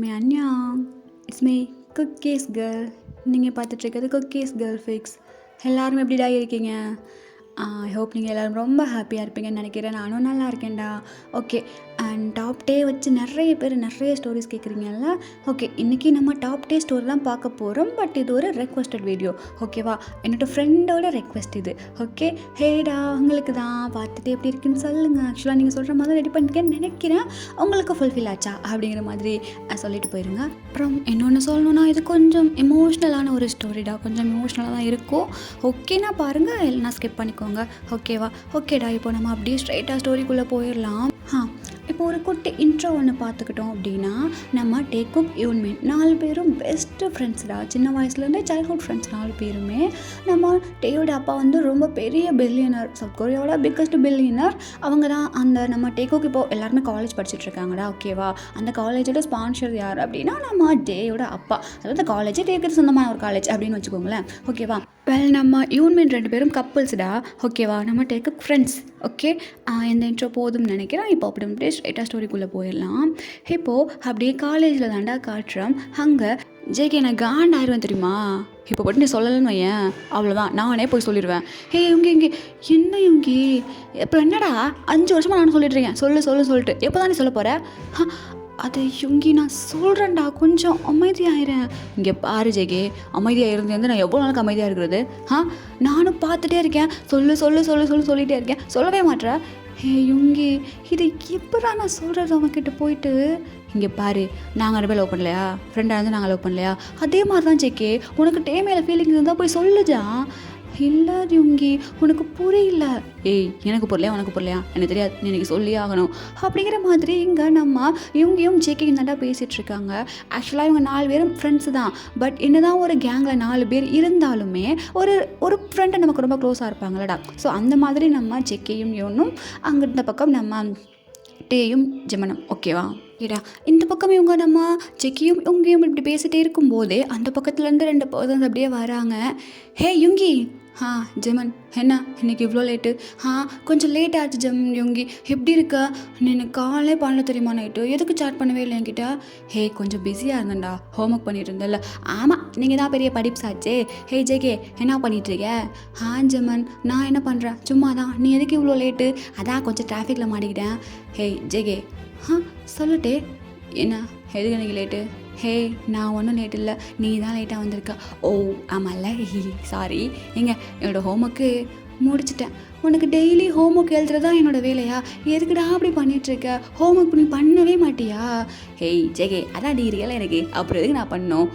எல்லாருக்குமே அன்யாங். It's me cookies girl. நீங்கள் பார்த்துட்ருக்கிறது cookies girl fix. எல்லாரும் எப்படிடா இருக்கீங்க? ஐ ஹோப் நீங்கள் எல்லோரும் ரொம்ப ஹாப்பியாக இருப்பீங்கன்னு நினைக்கிறேன். நானும் நல்லா இருக்கேன்டா. ஓகே, அண்ட் டாப் டே வச்சு நிறைய பேர் நிறைய ஸ்டோரிஸ் கேட்குறீங்கல்ல. ஓகே, இன்றைக்கி நம்ம டாப் டே ஸ்டோரிலாம் பார்க்க போகிறோம். பட் இது ஒரு ரெக்வஸ்டட் வீடியோ, ஓகேவா? என்னோடய ஃப்ரெண்டோட ரெக்வஸ்ட் இது. ஓகே, ஹேடா உங்களுக்கு தான் பார்த்துட்டு எப்படி இருக்குன்னு சொல்லுங்கள். ஆக்சுவலாக நீங்கள் சொல்கிற மாதிரி ரெடி பண்ணிக்கேன்னு நினைக்கிறேன். உங்களுக்கு ஃபுல்ஃபில் ஆச்சா அப்படிங்கிற மாதிரி சொல்லிட்டு போயிருங்க. அப்புறம் இன்னொன்று சொல்லணுன்னா, இது கொஞ்சம் எமோஷ்னலான ஒரு ஸ்டோரிடா. கொஞ்சம் எமோஷ்னலாக தான் இருக்கும். ஓகேனா பாருங்கள், இல்லைனா ஸ்கிப் பண்ணிக்கோங்க. ஓகேவா? ஓகேடா, இப்போ நம்ம அப்படியே ஸ்ட்ரைட்டாக ஸ்டோரிக்குள்ளே போயிடலாம். இப்போ ஒரு குட்டி இன்ட்ரோ ஒன்று பார்த்துக்கிட்டோம் அப்படின்னா, நம்ம டேக்குப் யூன்மின் 4 பேரும் பெஸ்ட்டு ஃப்ரெண்ட்ஸ்டா. சின்ன வயசுலேருந்தே சைல்ட்ஹுட் ஃப்ரெண்ட்ஸ் 4 பேருமே. நம்ம டேயோட அப்பா வந்து ரொம்ப பெரிய பில்லியனர், சவுத் கொரியாவோட பிக்கஸ்ட் பில்லியனர். அவங்க தான் அந்த நம்ம டேக்குக்கு இப்போது எல்லாருமே காலேஜ் படிச்சுட்டு இருக்காங்கடா. ஓகேவா? அந்த காலேஜோட ஸ்பான்சர் யார் அப்படின்னா நம்ம டேயோட அப்பா. அதாவது காலேஜே டேக்கு சொந்தமான ஒரு காலேஜ் அப்படின்னு வச்சுக்கோங்களேன். ஓகேவா? நம்ம யூன்மின் 2 பேரும் கப்புள்ஸ்டா. ஓகேவா? நம்ம டேக்குப் ஃப்ரெண்ட்ஸ். ஓகே, இந்த இன்ட்ரோ போதும்னு நினைக்கிறேன். இப்போ அப்படியே ஸ்ட்ரைட்டாக ஸ்டோரிக்குள்ளே போயிடலாம். இப்போது அப்படியே காலேஜில் தாண்டா காட்டுறோம். அங்கே ஜேகே நான் காண்டாயிருவேன் தெரியுமா? இப்போ போட்டு நீ சொல்லலன்னு வையேன், அவ்வளோதான், நானே போய் சொல்லிடுவேன். இங்கே என்ன இவங்கி இப்போ என்னடா 5 வருஷமாக நானும் சொல்லிட்டுருக்கேன், சொல்லிட்டு எப்போ தான் நீ சொல்ல போகிற? அது இவங்கி நான் சொல்கிறேன்டா, கொஞ்சம் அமைதியாகிறேன். இங்கே பாரு ஜெகே, அமைதியாக இருந்து நான் எவ்வளோ நாளுக்கு அமைதியாக இருக்கிறது? நானும் பார்த்துட்டே இருக்கேன், சொல்லிகிட்டே இருக்கேன், சொல்லவே மாட்டேற. இவங்கி இது எப்படா நான் சொல்கிறது அவங்கக்கிட்ட போயிட்டு? இங்கே பாரு, நாங்கள் 2 பேர் லவ் பண்ணலையா? ஃப்ரெண்டாக இருந்து நாங்கள் லவ் பண்ணலையா? அதே மாதிரி தான் ஜெகே, உனக்கு டே மேலே ஃபீலிங் இருந்தால் போய் சொல்லுஜா. இல்லை இவங்கி, உனக்கு புரியல. எனக்கு புரியலையா, உனக்கு புரியலையா, எனக்கு தெரியாது, நீ எனக்கு சொல்லியே ஆகணும் அப்படிங்கிற மாதிரி இங்கே நம்ம இவங்கையும் ஜேக்கையும் தாண்டா பேசிகிட்டு இருக்காங்க. ஆக்சுவலாக இவங்க 4 பேரும் ஃப்ரெண்ட்ஸு தான். பட் என்னதான் ஒரு கேங்கில் 4 பேர் இருந்தாலுமே ஒரு ஃப்ரெண்டு நமக்கு ரொம்ப க்ளோஸாக இருப்பாங்களடா. ஸோ அந்த மாதிரி நம்ம ஜேக்கையும் யோனும், அங்கே இந்த பக்கம் நம்ம டேயும் ஜெமனும். ஓகேவா? ஏடா இந்த பக்கம் இவங்க நம்ம ஜெக்கியும் இவங்கையும் இப்படி பேசிகிட்டே இருக்கும்போதே அந்த பக்கத்துலேருந்து 2 பர்சன்ஸ் அப்படியே வராங்க. யுங்கி. ஜெமன், என்ன இன்னைக்கு இவ்வளோ லேட்டு? கொஞ்சம் லேட் ஆச்சு யுங்கி. எப்படி இருக்கா? நீ எனக்கு காலே பண்ணல தெரியுமா? நைட்டு எதுக்கு சாட் பண்ணவே இல்லை என்கிட்ட? கொஞ்சம் பிஸியாக இருந்தேன்டா, ஹோம் ஒர்க் பண்ணிட்டு இருந்தேன்ல. ஆமாம், நீங்கள் தான் பெரிய படிப்ஸாச்சே. ஜெகே என்ன பண்ணிகிட்ருக்க? ஜெமன், நான் என்ன பண்ணுறேன், சும்மா தான். நீ எதுக்கு இவ்வளோ லேட்டு? அதான் கொஞ்சம் டிராஃபிக்கில் மாட்டிக்கிட்டேன். ஜெகே, சொல்லிட்டே. என்ன எதுக்கு எனக்கு லேட்டு? நான் ஒன்றும் லேட் இல்லை, நீ தான் லேட்டாக வந்திருக்க. ஓ ஆமாம்ல, சாரி. என்னோடய ஹோம் ஒர்க்கு முடிச்சிட்டேன். உனக்கு டெய்லி ஹோம் ஒர்க் எழுதுறதா என்னோடய வேலையா? எதுக்குடா அப்படி பண்ணிகிட்ருக்க? ஹோம் ஒர்க் நீ பண்ணவே மாட்டியா? ஜெகே, அதான் டிகிரியெல்லாம் எனக்கு, அப்புறம் எதுக்கு நான் பண்ணோம்?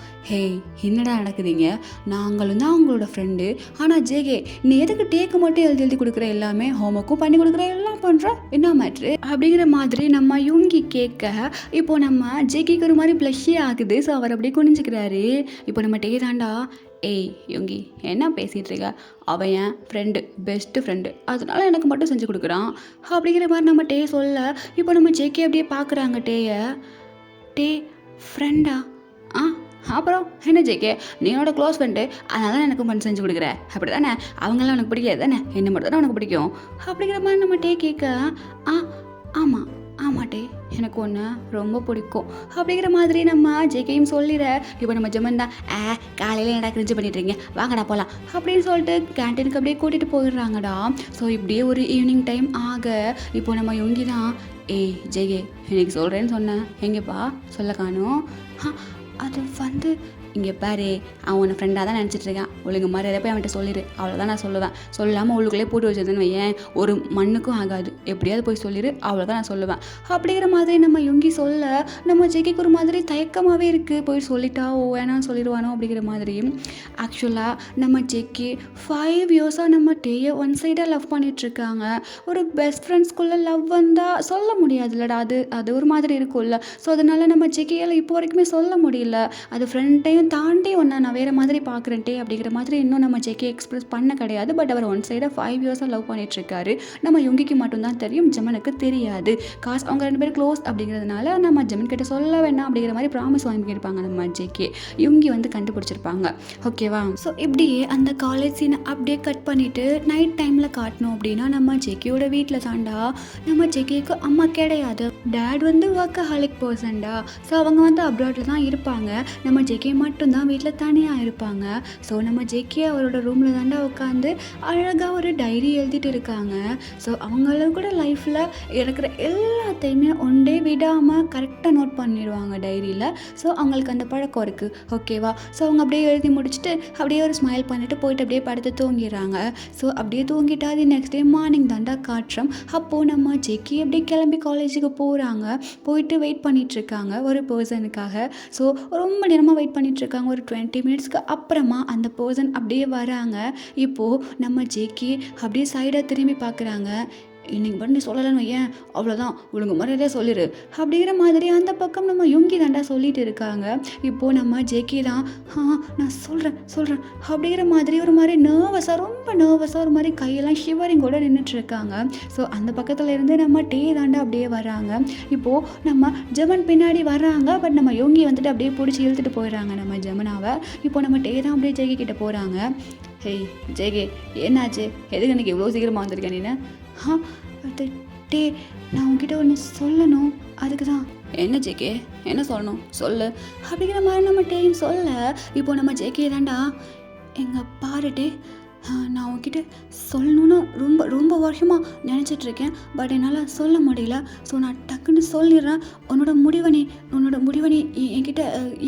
என்னடா நடக்குதுங்க? நாங்களும் தான் அவங்களோட ஃப்ரெண்டு. ஆனால் ஜெகே, நீ எதுக்கு டேக்கு மட்டும் எழுதி கொடுக்குற? எல்லாமே ஹோம் ஒர்க்கும் பண்ணி கொடுக்குற, எல்லாம் பண்ணுற, என்ன மேட்ரு அப்படிங்கிற மாதிரி நம்ம யூங்கி கேட்க, இப்போது நம்ம ஜெகேக்கு ஒரு மாதிரி ப்ளஷ்ஷே ஆகுது. ஸோ அவர் அப்படியே குனிஞ்சிக்கிறாரு. இப்போ நம்ம டே தாண்டா, யுங்கி என்ன பேசிகிட்டு இருக்க? அவன் என் ஃப்ரெண்டு, பெஸ்ட்டு ஃப்ரெண்டு, அதனால எனக்கு மட்டும் செஞ்சு கொடுக்குறான் அப்படிங்கிற மாதிரி நம்ம டே சொல்ல, இப்போ நம்ம ஜேகே அப்படியே பார்க்குறாங்க டேயை. டே ஃப்ரெண்டா? அப்புறம் என்ன ஜேகே, நீ என்னோட க்ளோஸ் ஃப்ரெண்டு, அதனால தான் எனக்கு மட்டும் செஞ்சு கொடுக்குற, அப்படி தானே? அவங்களாம் உனக்கு பிடிக்காது தானே? என்ன மட்டும் தானே உனக்கு பிடிக்கும் அப்படிங்கிற மாதிரி நம்ம டே கேட்க, ஆமாட்டே, எனக்கு ஒன்று ரொம்ப பிடிக்கும் அப்படிங்கிற மாதிரி நம்ம ஜேகையும் சொல்லிட. இப்போ நம்ம ஜெமன் தான், காலையில் என்னடா கிரிஞ்சு பண்ணிட்டுருங்க, வாங்கடா போகலாம் அப்படின்னு சொல்லிட்டு கேன்டீனுக்கு அப்படியே கூட்டிகிட்டு போயிடுறாங்கடா. ஸோ இப்படியே ஒரு ஈவினிங் டைம் ஆக, இப்போ நம்ம யோங்கி தான், ஜெகே எனக்கு சொல்கிறேன்னு சொன்னேன், எங்கேப்பா சொல்ல காணும்? அது வந்து இங்கே பாரு, அவன் உன்னை ஃப்ரெண்டாக தான் நினச்சிட்ருக்கான். ஒழுங்கு மாதிரி எதை போய் அவன்கிட்ட சொல்லிடு, அவ்வளோதான் நான் சொல்லுவேன். சொல்லாமல் உள்ளுக்குள்ளே போட்டு வச்சதுன்னு வையேன், ஒரு மண்ணுக்கும் ஆகாது. எப்படியாவது போய் சொல்லிடு, அவ்வளோதான் நான் சொல்லுவேன் அப்படிங்கிற மாதிரி நம்ம யுங்கி சொல்ல, நம்ம ஜெகிக்கு ஒரு மாதிரி தயக்கமாகவே இருக்குது. போய் சொல்லிட்டா வேணாம் சொல்லிடுவானோ அப்படிங்கிற மாதிரி. ஆக்சுவலாக நம்ம ஜெக்கி 5 இயர்ஸாக நம்ம டேயை ஒன் சைடாக லவ் பண்ணிகிட்ருக்காங்க. ஒரு பெஸ்ட் ஃப்ரெண்ட்ஸ்குள்ளே லவ் வந்தால் சொல்ல முடியாதுல்லடா, அது ஒரு மாதிரி இருக்கும்ல. ஸோ அதனால் நம்ம ஜெக்கியால் இப்போ வரைக்குமே சொல்ல முடியல. இல்லை, அது ஃப்ரெண்ட்டையும் தாண்டி ஒன்று நான் வேறு மாதிரி பார்க்குறேன்ட்டே அப்படிங்கிற மாதிரி இன்னும் நம்ம ஜேகே எக்ஸ்பிரஸ் பண்ண கிடையாது. பட் அவர் ஒன் சைடாக 5 இயர்ஸாக லவ் பண்ணிகிட்ருக்காரு. நம்ம யுங்கிக்கு மட்டும்தான் தெரியும், ஜெமனுக்கு தெரியாது. அவங்க 2 பேரும் க்ளோஸ் அப்படிங்கிறதுனால நம்ம ஜெமன் கிட்ட சொல்ல வேணாம் அப்படிங்கிற மாதிரி ப்ராமிஸ் வாங்கியிருப்பாங்க நம்ம ஜேகே. யுங்கி வந்து கண்டுபிடிச்சிருப்பாங்க. ஓகேவா? ஸோ இப்படியே அந்த காலேஜ் சீனை அப்படியே கட் பண்ணிவிட்டு நைட் டைமில் காட்டணும் அப்படின்னா நம்ம ஜேகேயோட வீட்டில் தாண்டா. நம்ம ஜேகேக்கு அம்மா கிடையாது, டேட் வந்து ஒர்க்கஹாலிக் பர்சன்டா. ஸோ அவங்க வந்து அப்ராடில் தான் இருப்பாங்க. நம்ம ஜேகே மட்டும்தான் வீட்டில் தனியாக இருப்பாங்க. ஸோ நம்ம ஜேகே அவரோட ரூமில் தாண்டா உட்காந்து அழகாக ஒரு டைரி எழுதிட்டு இருக்காங்க. ஸோ அவங்கள கூட லைஃப்பில் இருக்கிற எல்லாத்தையுமே ஒன்றே விடாமல் கரெக்டாக நோட் பண்ணிடுவாங்க டைரியில். ஸோ அவங்களுக்கு அந்த பழக்கம் இருக்குது. ஓகேவா? ஸோ அவங்க அப்படியே எழுதி முடிச்சுட்டு அப்படியே ஒரு ஸ்மைல் பண்ணிவிட்டு போயிட்டு அப்படியே படுத்து தூங்கிடுறாங்க. ஸோ அப்படியே தூங்கிட்டா அது நெக்ஸ்ட் டே மார்னிங் தாண்டா காட்டுறோம். அப்போது நம்ம ஜேகே அப்படியே கிளம்பி காலேஜுக்கு போகிறாங்க. போயிட்டு வெயிட் பண்ணிகிட்ருக்காங்க ஒரு பர்சனுக்காக. ஸோ ரொம்ப நேரமாக வெயிட் பண்ணிகிட்ருக்காங்க. ஒரு 20 மினிட்ஸ்க்கு அப்புறமா அந்த பர்சன் அப்படியே வராங்க. இப்போது நம்ம ஜேகே அப்படியே சைடாக திரும்பி பார்க்குறாங்க. இன்னைக்கு பண்ணி நீ சொல்லலைன்னு ஏன் அவ்வளோதான், ஒழுங்கு மரியாதையே சொல்லிடு அப்படிங்கிற மாதிரி அந்த பக்கம் நம்ம யுங்கி தாண்டா சொல்லிட்டு இருக்காங்க. இப்போது நம்ம ஜேகே தான் நான் சொல்கிறேன் அப்படிங்கிற மாதிரி ஒரு மாதிரி ரொம்ப நர்வஸாக ஒரு மாதிரி கையெல்லாம் ஷிவரிங்கோட நின்றுட்டுருக்காங்க. ஸோ அந்த பக்கத்தில் இருந்து நம்ம டே தாண்டா அப்படியே வராங்க. இப்போது நம்ம ஜெமன் பின்னாடி வர்றாங்க. பட் நம்ம யுங்கி வந்துட்டு அப்படியே பிடிச்சி இழுத்துட்டு போயிடுறாங்க நம்ம ஜெமனாவை. இப்போ நம்ம டே தான் அப்படியே ஜேகே கிட்டே போகிறாங்க. ஹேய் ஜேகே, என்னாச்சு? எதுக்கு எனக்கு இவ்வளோ சீக்கிரமாக வந்திருக்கேன் நீ? அது டே, நான் உங்ககிட்ட ஒன்று சொல்லணும், அதுக்கு தான். என்ன ஜேகே, என்ன சொல்லணும் சொல்லு அப்படிங்கிற மாதிரி நம்ம டேயும் சொல்ல. இப்போ நம்ம ஜேகே தாண்டா, எங்கே பாரு டே, நான் உங்ககிட்ட சொல்லணுன்னு ரொம்ப வருஷமாக நினச்சிட்ருக்கேன். பட் என்னால் சொல்ல முடியல. ஸோ நான் டக்குன்னு சொல்லிடுறேன். உன்னோட முடிவை நீ என்கிட்ட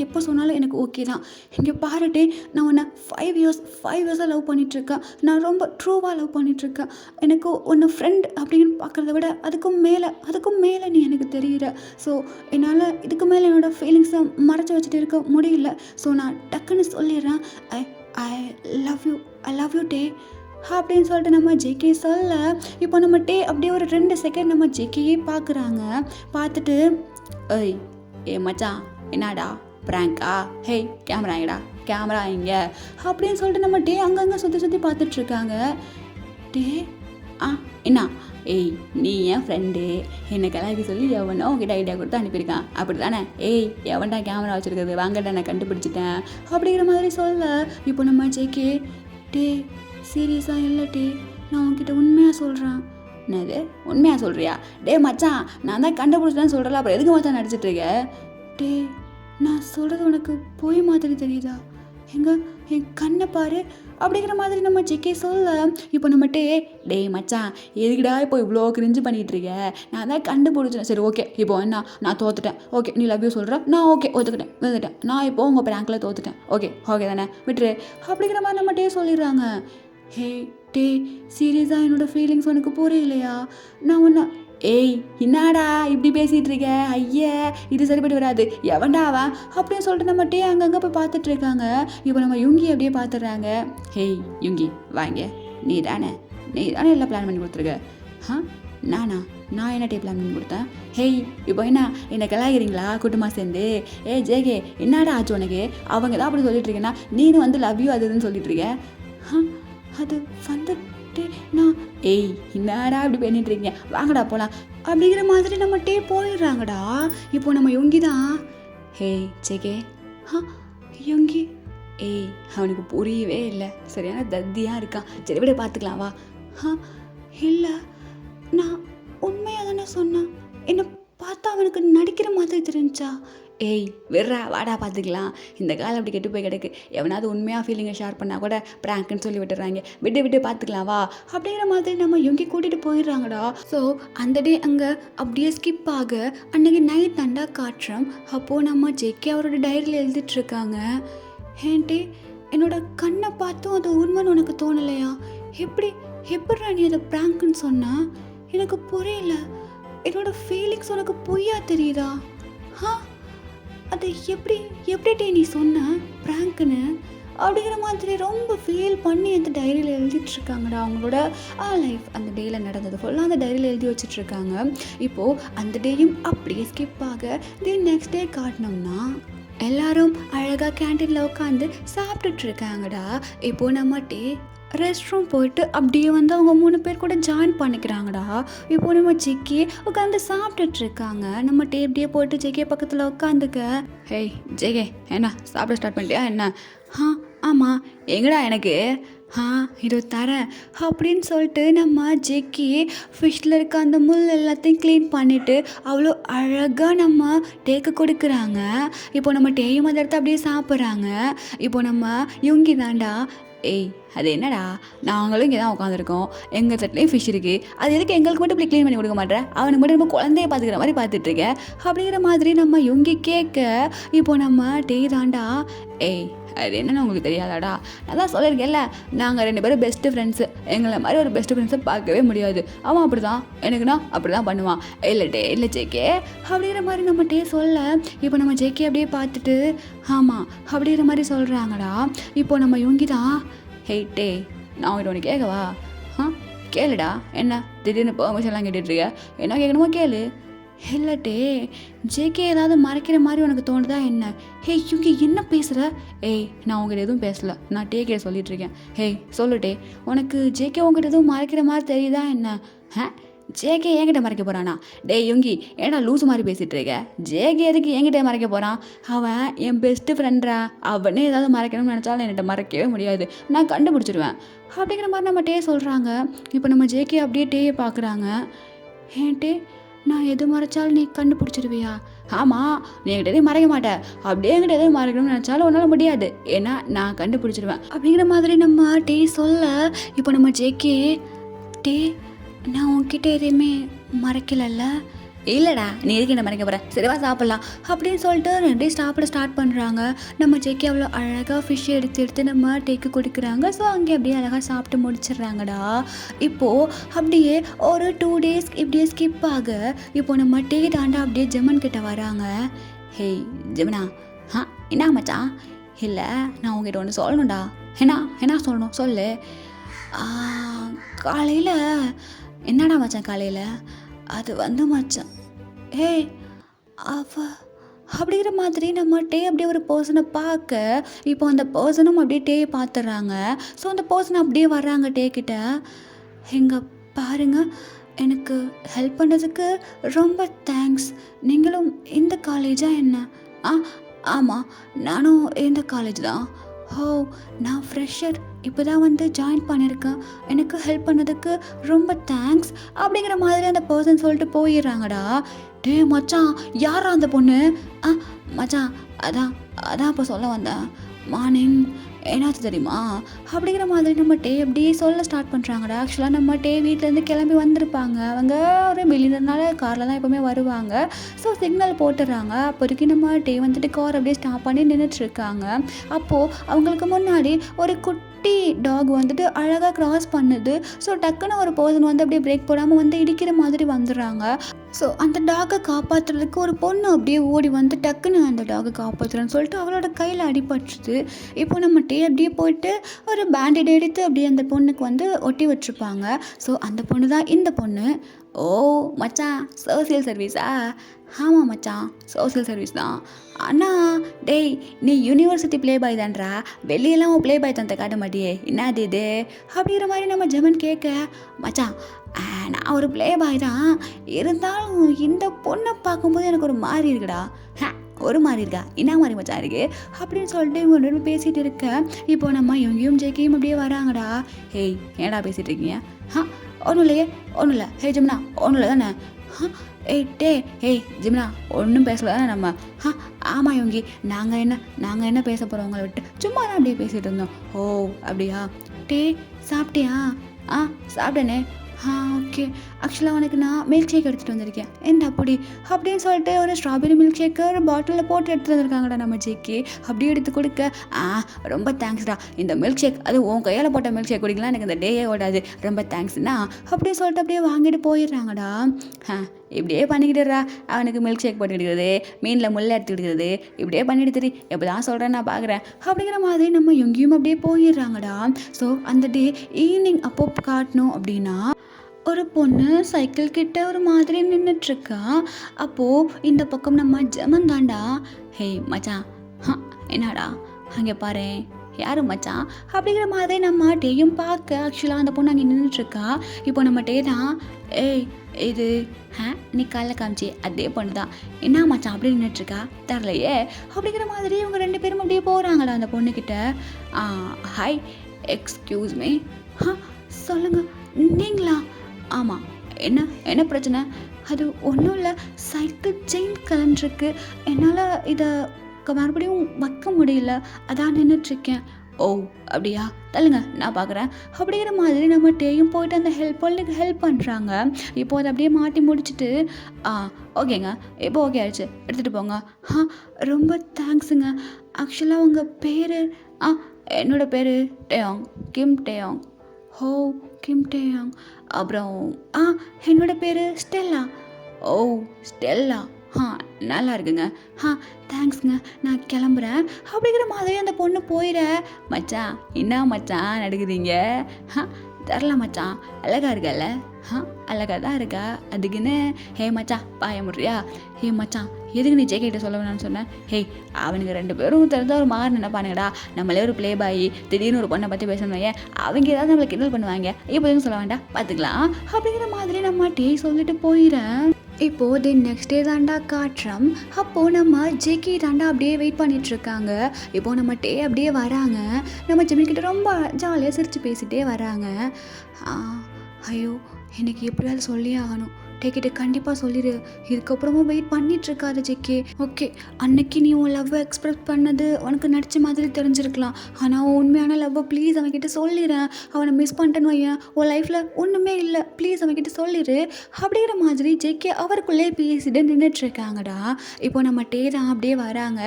எப்போ சொன்னாலும் எனக்கு ஓகே தான். இங்கே பாருட்டே, நான் உன்னை 5 இயர்ஸாக லவ் பண்ணிகிட்ருக்கேன். நான் ரொம்ப ட்ரூவாக லவ் பண்ணிகிட்ருக்கேன். எனக்கு ஒன்று ஃப்ரெண்ட் அப்படின்னு பார்க்குறத விட அதுக்கும் மேலே நீ எனக்கு தெரியுற. ஸோ என்னால் இதுக்கு மேலே என்னோடய ஃபீலிங்ஸை மறைச்சி வச்சுட்டு இருக்க முடியல. ஸோ நான் டக்குன்னு சொல்லிடுறேன். ஐ லவ் யூ டே அப்படின்னு சொல்லிட்டு நம்ம ஜேகே சொல்ல. இப்போ நம்ம டே அப்படியே ஒரு 2 செகண்ட் நம்ம ஜேகேயே பார்க்குறாங்க. பார்த்துட்டு ஏ மச்சான், என்னடா ப்ராங்கா? ஹேய் கேமரா இங்கே அப்படின்னு சொல்லிட்டு நம்ம டே அங்கங்கே சுற்றி பார்த்துட்ருக்காங்க. டே என்ன? நீ என் ஃப்ரெண்டு, என்னை கலாய்க்கு சொல்லி எவனோ உங்ககிட்ட ஐடியா கொடுத்து அனுப்பியிருக்கான் அப்படி தானே? எவன்டா கேமரா வச்சுருக்குது, வாங்கடா நான் கண்டுபிடிச்சிட்டேன் அப்படிங்கிற மாதிரி சொல்ல. இப்போ நம்ம ஜேகே, டே சீரியஸாக இல்லை டே, நான் உங்ககிட்ட உண்மையாக சொல்கிறேன். என்னது உண்மையாக சொல்கிறியா? டே மச்சான், நான் தான் கண்டுபிடிச்சிட்டேன்னு சொல்கிறல, அப்புறம் எதுக்கு மச்சான் நடிச்சிட்ருக்க? டே, நான் சொல்கிறது உனக்கு போய் மாதிரி தெரியுதா? என் கண்ணை பாரு அப்படிங்கிற மாதிரி நம்ம ஜேகே சொல்ல. இப்போ நம்ம டே மச்சான், எதுக்குடா இப்போ இவ்வளோ கிரிஞ்சு பண்ணிகிட்டு இருக்க? நான் தான் கண்டுபிடிச்சேன். சரி ஓகே, இப்போ என்ன, நான் தோத்துட்டேன். ஓகே, நீ லவ் யூ சொல்கிற, நான் ஓகே வந்துட்டேன். நான் இப்போ உங்கள் ப்ராங்கில் தோத்துட்டேன். ஓகே தானே, விட்டுரு அப்படிங்கிற மாதிரி நம்ம சொல்லிடுறாங்க. டே சீரியஸாக என்னோடய ஃபீலிங்ஸ் உனக்கு புரியலையா? நான் ஒன்று என்னடா இப்படி பேசிகிட்டு இருக்க? ஐயா, இது சரிப்பட்டு வராது, எவன்டாவா அப்படின்னு சொல்லிட்டு நம்ம அங்கங்கே போய் பார்த்துட்ருக்காங்க. இப்போ நம்ம யுங்கி அப்படியே பார்த்துட்றாங்க. யுங்கி வாங்க, நீ தானே எல்லாம் பிளான் பண்ணி கொடுத்துருக்க? நான் என்ன பிளான் பண்ணி கொடுத்தேன்? இப்போ என்னை கலாய்கிறீங்களா கூட்டமாக சேர்ந்து? ஜேகே, என்னடா ஆச்சு உனக்கு? அவங்க தான் அப்படி சொல்லிட்டு இருக்கேன்னா நீனும் வந்து லவ் யூ அது இதுன்னு சொல்லிட்டு இருக்க. அது வந்துட்டு நான் என்னடா இப்படி பண்ணிட்டுருக்கீங்க, வாங்கடா போகலாம் அப்படிங்கிற மாதிரி நம்ம போயிடுறாங்கடா. இப்போ நம்ம யுங்கி தான், ஜேகே யுங்கி அவனுக்கு புரியவே இல்லை, சரியான தத்தியாக இருக்கான். சரி விட பார்த்துக்கலாம் வா. இல்லை, நான் உண்மையாக தானே சொன்னேன். என்னை பார்த்தா அவனுக்கு நடிக்கிற மாதிரி தெரிஞ்சா? விட்றா வாடா பார்த்துக்கலாம். இந்த காலம் அப்படி கெட்டு போய் கிடக்கு. எவனாவது உண்மையாக ஃபீலிங்கை ஷேர் பண்ணால் கூட ப்ராங்க்னு சொல்லி விட்டுறாங்க. விட்டு பார்த்துக்கலாம் வா அப்படிங்கிற மாதிரி நம்ம யுங்கி கூட்டிகிட்டு போயிடுறாங்கடா. ஸோ அந்த டே அங்கே அப்படியே ஸ்கிப் ஆக அன்றைக்கி நைட் தாண்டா காட்டுறோம். அப்போது நம்ம ஜேகே அவரோட டைரியில் எழுதிட்டுருக்காங்க. ஏன்டே, என்னோட கண்ணை பார்த்தும் அது உண்மைன்னு உனக்கு தோணலையா? எப்படிடா நீ அதை ப்ராங்க்னு சொன்னா? எனக்கு புரியல. என்னோட ஃபீலிங்ஸ் உனக்கு பொய்யா தெரியுதா? அதை எப்படி நீ சொன்ன ப்ராங்க்னு அப்படிங்கிற மாதிரி ரொம்ப ஃபீல் பண்ணி அந்த டைரியில் எழுதிட்டுருக்காங்கடா. அவங்களோட லைஃப் அந்த டேயில் நடந்தது ஃபுல்லாக அந்த டைரியில் எழுதி வச்சிட்ருக்காங்க. இப்போது அந்த டேயும் அப்படியே ஸ்கிப் ஆக நெக்ஸ்ட் டே காட்டினோம்னா எல்லாரும் அழகாக கேன்டீனில் உட்காந்து சாப்பிட்டுட்டு இருக்காங்கடா. இப்போது நம்ம டே ரெஸ்ட் ரூம் போயிட்டு அப்படியே வந்து அவங்க 3 பேர் கூட ஜாயின் பண்ணிக்கிறாங்கடா. இப்போ நம்ம ஜெக்கி உட்காந்து சாப்பிட்டுட்டு இருக்காங்க. நம்ம டே அப்படியே போயிட்டு ஜெக்கே பக்கத்தில் உட்காந்துக்க. ஹேய் ஜெகே, என்ன சாப்பிட ஸ்டார்ட் பண்ணிட்டியா என்ன? ஆமாம், எங்கடா எனக்கு? இது தரேன் அப்படின்னு சொல்லிட்டு நம்ம ஜெக்கி ஃபிஷ்ஷில் இருக்க அந்த முள் எல்லாத்தையும் க்ளீன் பண்ணிவிட்டு அவ்வளோ அழகாக நம்ம டேக்கு கொடுக்குறாங்க. இப்போ நம்ம டேயும் அந்த இடத்த அப்படியே சாப்பிட்றாங்க. இப்போ நம்ம யுங்கி தாண்டா, ஏய் அது என்னடா, நாங்களும் இங்கே தான் உட்காந்துருக்கோம், எங்கள் தட்டிலையும் ஃபிஷ் இருக்குது, அது எதுக்கு எங்களுக்கு மட்டும் இப்படி க்ளீன் பண்ணி கொடுக்க மாட்டேன், அவனுக்கு மட்டும் நம்ம குழந்தைய பார்த்துக்கிற மாதிரி பார்த்துட்ருக்கேன் அப்படிங்கிற மாதிரி நம்ம யுங்கி கேட்க, இப்போ நம்ம டே தாண்டா, ஏய் அது என்னன்னு உங்களுக்கு தெரியாதாடா, நான் தான் சொல்லியிருக்கேன்ல, நாங்கள் 2 பேரும் பெஸ்ட்டு ஃப்ரெண்ட்ஸு, எங்களை மாதிரி ஒரு பெஸ்ட்டு ஃப்ரெண்ட்ஸை பார்க்கவே முடியாது, அவன் அப்படி தான் எனக்குன்னா அப்படி தான் பண்ணுவான், இல்லை ஜேகே அப்படிங்கிற மாதிரி நம்ம டே சொல்ல, இப்போ நம்ம ஜேகே அப்படியே பார்த்துட்டு ஆமாம் அப்படிங்கிற மாதிரி சொல்கிறாங்கடா. இப்போ நம்ம யுங்கி தான், ஹேய் டே, நான் உங்கள்கிட்ட ஒன்று கேட்கவா? கேளுடா, என்ன திடீர்னு பெர்மிஷன்லாம் கேட்டுட்ருக்க, என்ன கேட்கணுமோ கேளு. இல்லட்டே, ஜேகே ஏதாவது மறைக்கிற மாதிரி உனக்கு தோணுதா என்ன? ஹே யுங்கி என்ன பேசுகிற? ஏய் நான் உங்கள்கிட்ட எதுவும் பேசலை, நான் டேக்கே சொல்லிகிட்ருக்கேன். ஹேய் சொல்லுட்டே, உனக்கு ஜேகே உங்கள்கிட்ட எதுவும் மறைக்கிற மாதிரி தெரியுதா என்ன? ஜேகே என்கிட்ட மறைக்க போகிறானா? டே யுங்கி, ஏன்னா லூஸ் மாதிரி பேசிகிட்டு இருக்க, ஜேகே எதுக்கு என்கிட்ட மறைக்க போகிறான்? அவன் என் பெஸ்ட்டு ஃப்ரெண்ட்ரா, அவனே ஏதாவது மறைக்கணும்னு நினச்சாலும் என்கிட்ட மறைக்கவே முடியாது, நான் கண்டுபிடிச்சிடுவேன் அப்படிங்கிற மாதிரி நம்ம டே சொல்கிறாங்க. இப்போ நம்ம ஜேகே அப்படியே டேயை பார்க்குறாங்க. ஏன் டே, நான் எது மறைச்சாலும் நீ கண்டுபிடிச்சிடுவியா? ஆமாம், நீ என்கிட்ட எதையும் மறைக்க மாட்டேன், அப்படியே என்கிட்ட எதுவும் மறைக்கணும்னு நினச்சாலும் உன்னால் முடியாது, ஏன்னா நான் கண்டுபிடிச்சிடுவேன் அப்படிங்கிற மாதிரி நம்ம டே சொல்ல, இப்போ நம்ம ஜேகே, டே நான் உன்கிட்ட எதையுமே மறைக்கலல்ல? இல்லைடா, நீ எதுக்கு என்ன மறைக்க போகிற, சரிவா சாப்பிட்லாம் அப்படின்னு சொல்லிட்டு 2 சாப்பிட ஸ்டார்ட் பண்ணுறாங்க. நம்ம ஜெக்கி அவ்வளோ அழகாக ஃபிஷ் எடுத்து நம்ம டேக்கு கொடுக்குறாங்க. ஸோ அங்கே அப்படியே அழகாக சாப்பிட்டு முடிச்சிடுறாங்கடா. இப்போது அப்படியே ஒரு 2 days இப்படியே ஸ்கிப் ஆக, இப்போ நம்ம டே தாண்டா அப்படியே ஜெமன் கிட்ட வராங்க. ஹேய் ஜெமனா, என்ன மச்சான்? இல்லை நான் உங்ககிட்ட ஒன்று சொல்லணும்டா. என்ன சொல்லணும் சொல்லு. காலையில் என்னடா மச்சான் காலையில்? அது வந்து மச்சான், ஏய் அப்படிங்கிற மாதிரி நம்ம டே அப்படியே ஒரு பர்சனை பார்க்க, இப்போ அந்த பர்சனும் அப்படியே டேயை பார்த்துட்றாங்க. ஸோ அந்த பர்சன் அப்படியே வர்றாங்க டே கிட்ட. எங்க பாருங்க, எனக்கு ஹெல்ப் பண்ணதுக்கு ரொம்ப தேங்க்ஸ். நீங்களும் இந்த காலேஜா என்ன? ஆமாம், நானும் இந்த காலேஜ் தான். நான் ஃப்ரெஷர், இப்போ தான் வந்து ஜாயின் பண்ணியிருக்கேன், எனக்கு ஹெல்ப் பண்ணதுக்கு ரொம்ப தேங்க்ஸ் அப்படிங்கிற மாதிரி அந்த பர்சன் சொல்லிட்டு போயிடுறாங்கடா. டே மச்சான், யாரா அந்த பொண்ணு? மச்சான் அதான் இப்போ சொல்ல வந்தேன், மார்னிங் என்னாச்சு தெரியுமா அப்படிங்கிற மாதிரி நம்ம டே அப்படியே சொல்ல ஸ்டார்ட் பண்ணுறாங்கடா. ஆக்சுவலாக நம்ம டே வீட்டிலேருந்து கிளம்பி வந்திருப்பாங்க. அவங்க ஒரு மில்லியனர்னால காரில் தான் எப்போவுமே வருவாங்க. ஸோ சிக்னல் போட்டுடுறாங்க. அப்போதைக்கு நம்ம டே வந்துட்டு கார் அப்படியே ஸ்டாப் பண்ணி நின்றுட்டுருக்காங்க. அப்போது அவங்களுக்கு முன்னாடி ஒரு குட்டி டாக் வந்துட்டு அழகாக க்ராஸ் பண்ணுது. ஸோ டக்குன்னு ஒரு பர்சன் வந்து அப்படியே பிரேக் போடாமல் வந்து இடிக்கிற மாதிரி வந்துடுறாங்க. ஸோ அந்த டாகை காப்பாற்றுறதுக்கு ஒரு பொண்ணு அப்படியே ஓடி வந்து டக்குன்னு அந்த டாகை காப்பாற்றுறேன்னு சொல்லிட்டு அவளோட கையில் அடிபட்டுருது. இப்போ நம்ம டே அப்படியே போயிட்டு ஒரு பேண்டேட் எடுத்து அப்படியே அந்த பொண்ணுக்கு வந்து ஒட்டி வச்சுருப்பாங்க. ஸோ அந்த பொண்ணு தான் இந்த பொண்ணு. ஓ மச்சான், சோசியல் சர்வீஸா? ஆமாம் மச்சான், சோசியல் சர்வீஸ் தான். ஆனால் டேய், நீ யூனிவர்சிட்டி ப்ளே பாய் தான்றா, வெளியெல்லாம் ப்ளே பாய் தந்த காட்ட மாட்டியே, என்னது இது அப்படிங்கிற மாதிரி நம்ம ஜெமன் கேட்க, மச்சான் நான் ஒரு ப்ளே பாய் தான், இருந்தாலும் இந்த பொண்ணை பார்க்கும்போது எனக்கு ஒரு மாதிரி இருக்குடா. ஒரு மாதிரி இருக்கா? என்ன மாதிரி மச்சான் இருக்கு அப்படின்னு சொல்லிட்டு இவங்க 2 பேசிகிட்டு இருக்க, இப்போ நம்ம இவங்கேயும் ஜெக்கியும் அப்படியே வராங்கடா. ஹேய் ஏடா பேசிகிட்டு இருக்கீங்க? ஒன்றும் இல்லை. ஹே ஜிம்னா, ஒன்றும் இல்லை தானே? ஏய் ஜிம்னா, ஒன்றும் பேசல தானே நம்ம? ஆமாம் யோங்கி, நாங்கள் என்ன பேச போகிறோம் உங்களை விட்டு, சும்மா தான் அப்படியே பேசிகிட்டு இருந்தோம். ஓ அப்படியா? சாப்பிட்டியா? சாப்பிட்டேனே. ஓகே, ஆக்சுவலாக உனக்கு நான் மில்க் ஷேக் எடுத்துகிட்டு வந்திருக்கேன், என்ன அப்படின்னு சொல்லிட்டு ஒரு ஸ்ட்ராபெரி மில்க் ஷேக்கு ஒரு பாட்டிலில் போட்டு எடுத்துகிட்டு வந்திருக்காங்கடா நம்ம ஜேக்கி. அப்படியே எடுத்து கொடுக்க, ரொம்ப தேங்க்ஸ்டா, இந்த மில்க் ஷேக் அது உன் கையால் போட்ட மில்க் ஷேக் குடிக்கலாம், எனக்கு இந்த டேயே ஓடாது, ரொம்ப தேங்க்ஸ்ண்ணா அப்படின்னு சொல்லிட்டு அப்படியே வாங்கிட்டு போயிடுறாங்கடா. இப்படியே பண்ணிக்கிட்டுறா, அவனுக்கு மில்க் ஷேக் போட்டு எடுக்கிறது, மீனில் முள்ளை எடுத்து எடுக்கிறது, இப்படியே பண்ணிட்டு தெரி, எப்போ தான் சொல்கிறேன் நான் பார்க்குறேன் அப்படிங்கிற மாதிரி நம்ம எங்கேயும் அப்படியே போயிடுறாங்கடா. ஸோ அந்த டே ஈவினிங் அப்போ காட்டணும் அப்படின்னா, ஒரு பொண்ணு சைக்கிள் கிட்ட ஒரு மாதிரி நின்றுட்டுருக்கா. அப்போது இந்த பக்கம் நம்ம ஜெமன் தாண்டா, ஹேய் மச்சான் என்னடா அங்கே பாரு யாரு மச்சான் அப்படிங்கிற மாதிரி நம்ம டேயும் பார்க்க ஆக்சுவலாக அந்த பொண்ணு அங்கே நின்றுட்டுருக்கா. இப்போ நம்ம டே தான் ஏய் இது நீ காலைல காமிச்சி அதே பொண்ணு தான் என்ன மச்சான் அப்படி நின்றுட்டுருக்கா தரலையே அப்படிங்கிற மாதிரி இவங்க 2 பேரும் அப்படியே போகிறாங்கடா அந்த பொண்ணுக்கிட்ட. ஹாய் எக்ஸ்கியூஸ் மீ சொல்லுங்கள் நீங்களா? ஆமாம் என்ன என்ன பிரச்சனை? அது ஒன்றும் இல்லை, சைக்கிள் செயின் கலண்டிருக்கு, என்னால் இதை மறுபடியும் வைக்க முடியல, அதான் நின்றுட்டுருக்கேன். ஓ அப்படியா, தள்ளுங்க நான் பார்க்குறேன் அப்படிங்கிற மாதிரி நம்ம டேயும் போயிட்டு அந்த பொண்ணுக்கு ஹெல்ப் பண்ணுறாங்க. இப்போ அதை அப்படியே மாட்டி முடிச்சுட்டு ஓகேங்க இப்போ ஓகே ஆயிடுச்சு எடுத்துகிட்டு போங்க. ரொம்ப தேங்க்ஸுங்க. ஆக்சுவலாக உங்கள் பேர்? என்னோட பேர் டேயாங், கிம் டேயாங். ஹோ கிம் டேயாங். அப்புறம் என்னோட பேர் ஸ்டெல்லா. ஓ ஸ்டெல்லா, நல்லா இருக்குங்க. தேங்க்ஸுங்க நான் கிளம்புறேன் அப்படிங்கிற மாதிரி அந்த பொண்ணு போயிட. மச்சான் என்ன மச்சான் நடக்குதுங்க? தரல மச்சான், அழகா இருக்கல? அழகா தான் இருக்கா, அதுக்குன்னு ஹே மச்சான் பாய முடியா? ஹே மச்சான் எதுக்கு நீ ஜேகிட்ட சொல்ல வேணான்னு சொன்னேன்? ஹேய் அவனுங்க 2 பேரும் தெரிஞ்ச ஒரு மகன் நினைப்பானுங்கடா, நம்மளே ஒரு ப்ளே பாய் திடீர்னு ஒரு பொண்ணை பற்றி பேசணும் அவங்க ஏதாவது நம்மளை கிண்டல் பண்ணுவாங்க, இப்போ எதுவும் சொல்ல வேண்டாம் பார்த்துக்கலாம் அப்படிங்கிற மாதிரி நம்ம டே சொல்லிட்டு போயிடுறேன். இப்போது நெக்ஸ்ட் டே தாண்டா காட்டுறோம். அப்போது நம்ம ஜேகே தாண்டா அப்படியே வெயிட் பண்ணிகிட்ருக்காங்க. இப்போது நம்ம டே அப்படியே வராங்க. நம்ம ஜெமினிக்கிட்ட ரொம்ப ஜாலியாக சிரித்து பேசிகிட்டே வராங்க. ஐயோ எனக்கு எப்படியாவது சொல்லியே ஆகணும், டேக்கிட்ட கண்டிப்பாக சொல்லிடு, இதுக்கப்புறமும் வெயிட் பண்ணிகிட்ருக்காது ஜேகே. ஓகே அன்னைக்கு நீ உன் லவ்வை எக்ஸ்பிரஸ் பண்ணது உனக்கு நடித்த மாதிரி தெரிஞ்சிருக்கலாம், ஆனால் உண்மையான லவ்வை ப்ளீஸ் அவன்கிட்ட சொல்லிடுறேன், அவனை மிஸ் பண்ணிட்டேன்னு வையன், உன் லைஃப்பில் ஒன்றுமே இல்லை, ப்ளீஸ் அவன்கிட்ட சொல்லிடு அப்படிங்கிற மாதிரி ஜேகே அவருக்குள்ளே பேசிட்டு நின்றுட்டுருக்காங்கடா. இப்போ நம்ம டே தான் அப்படியே வராங்க.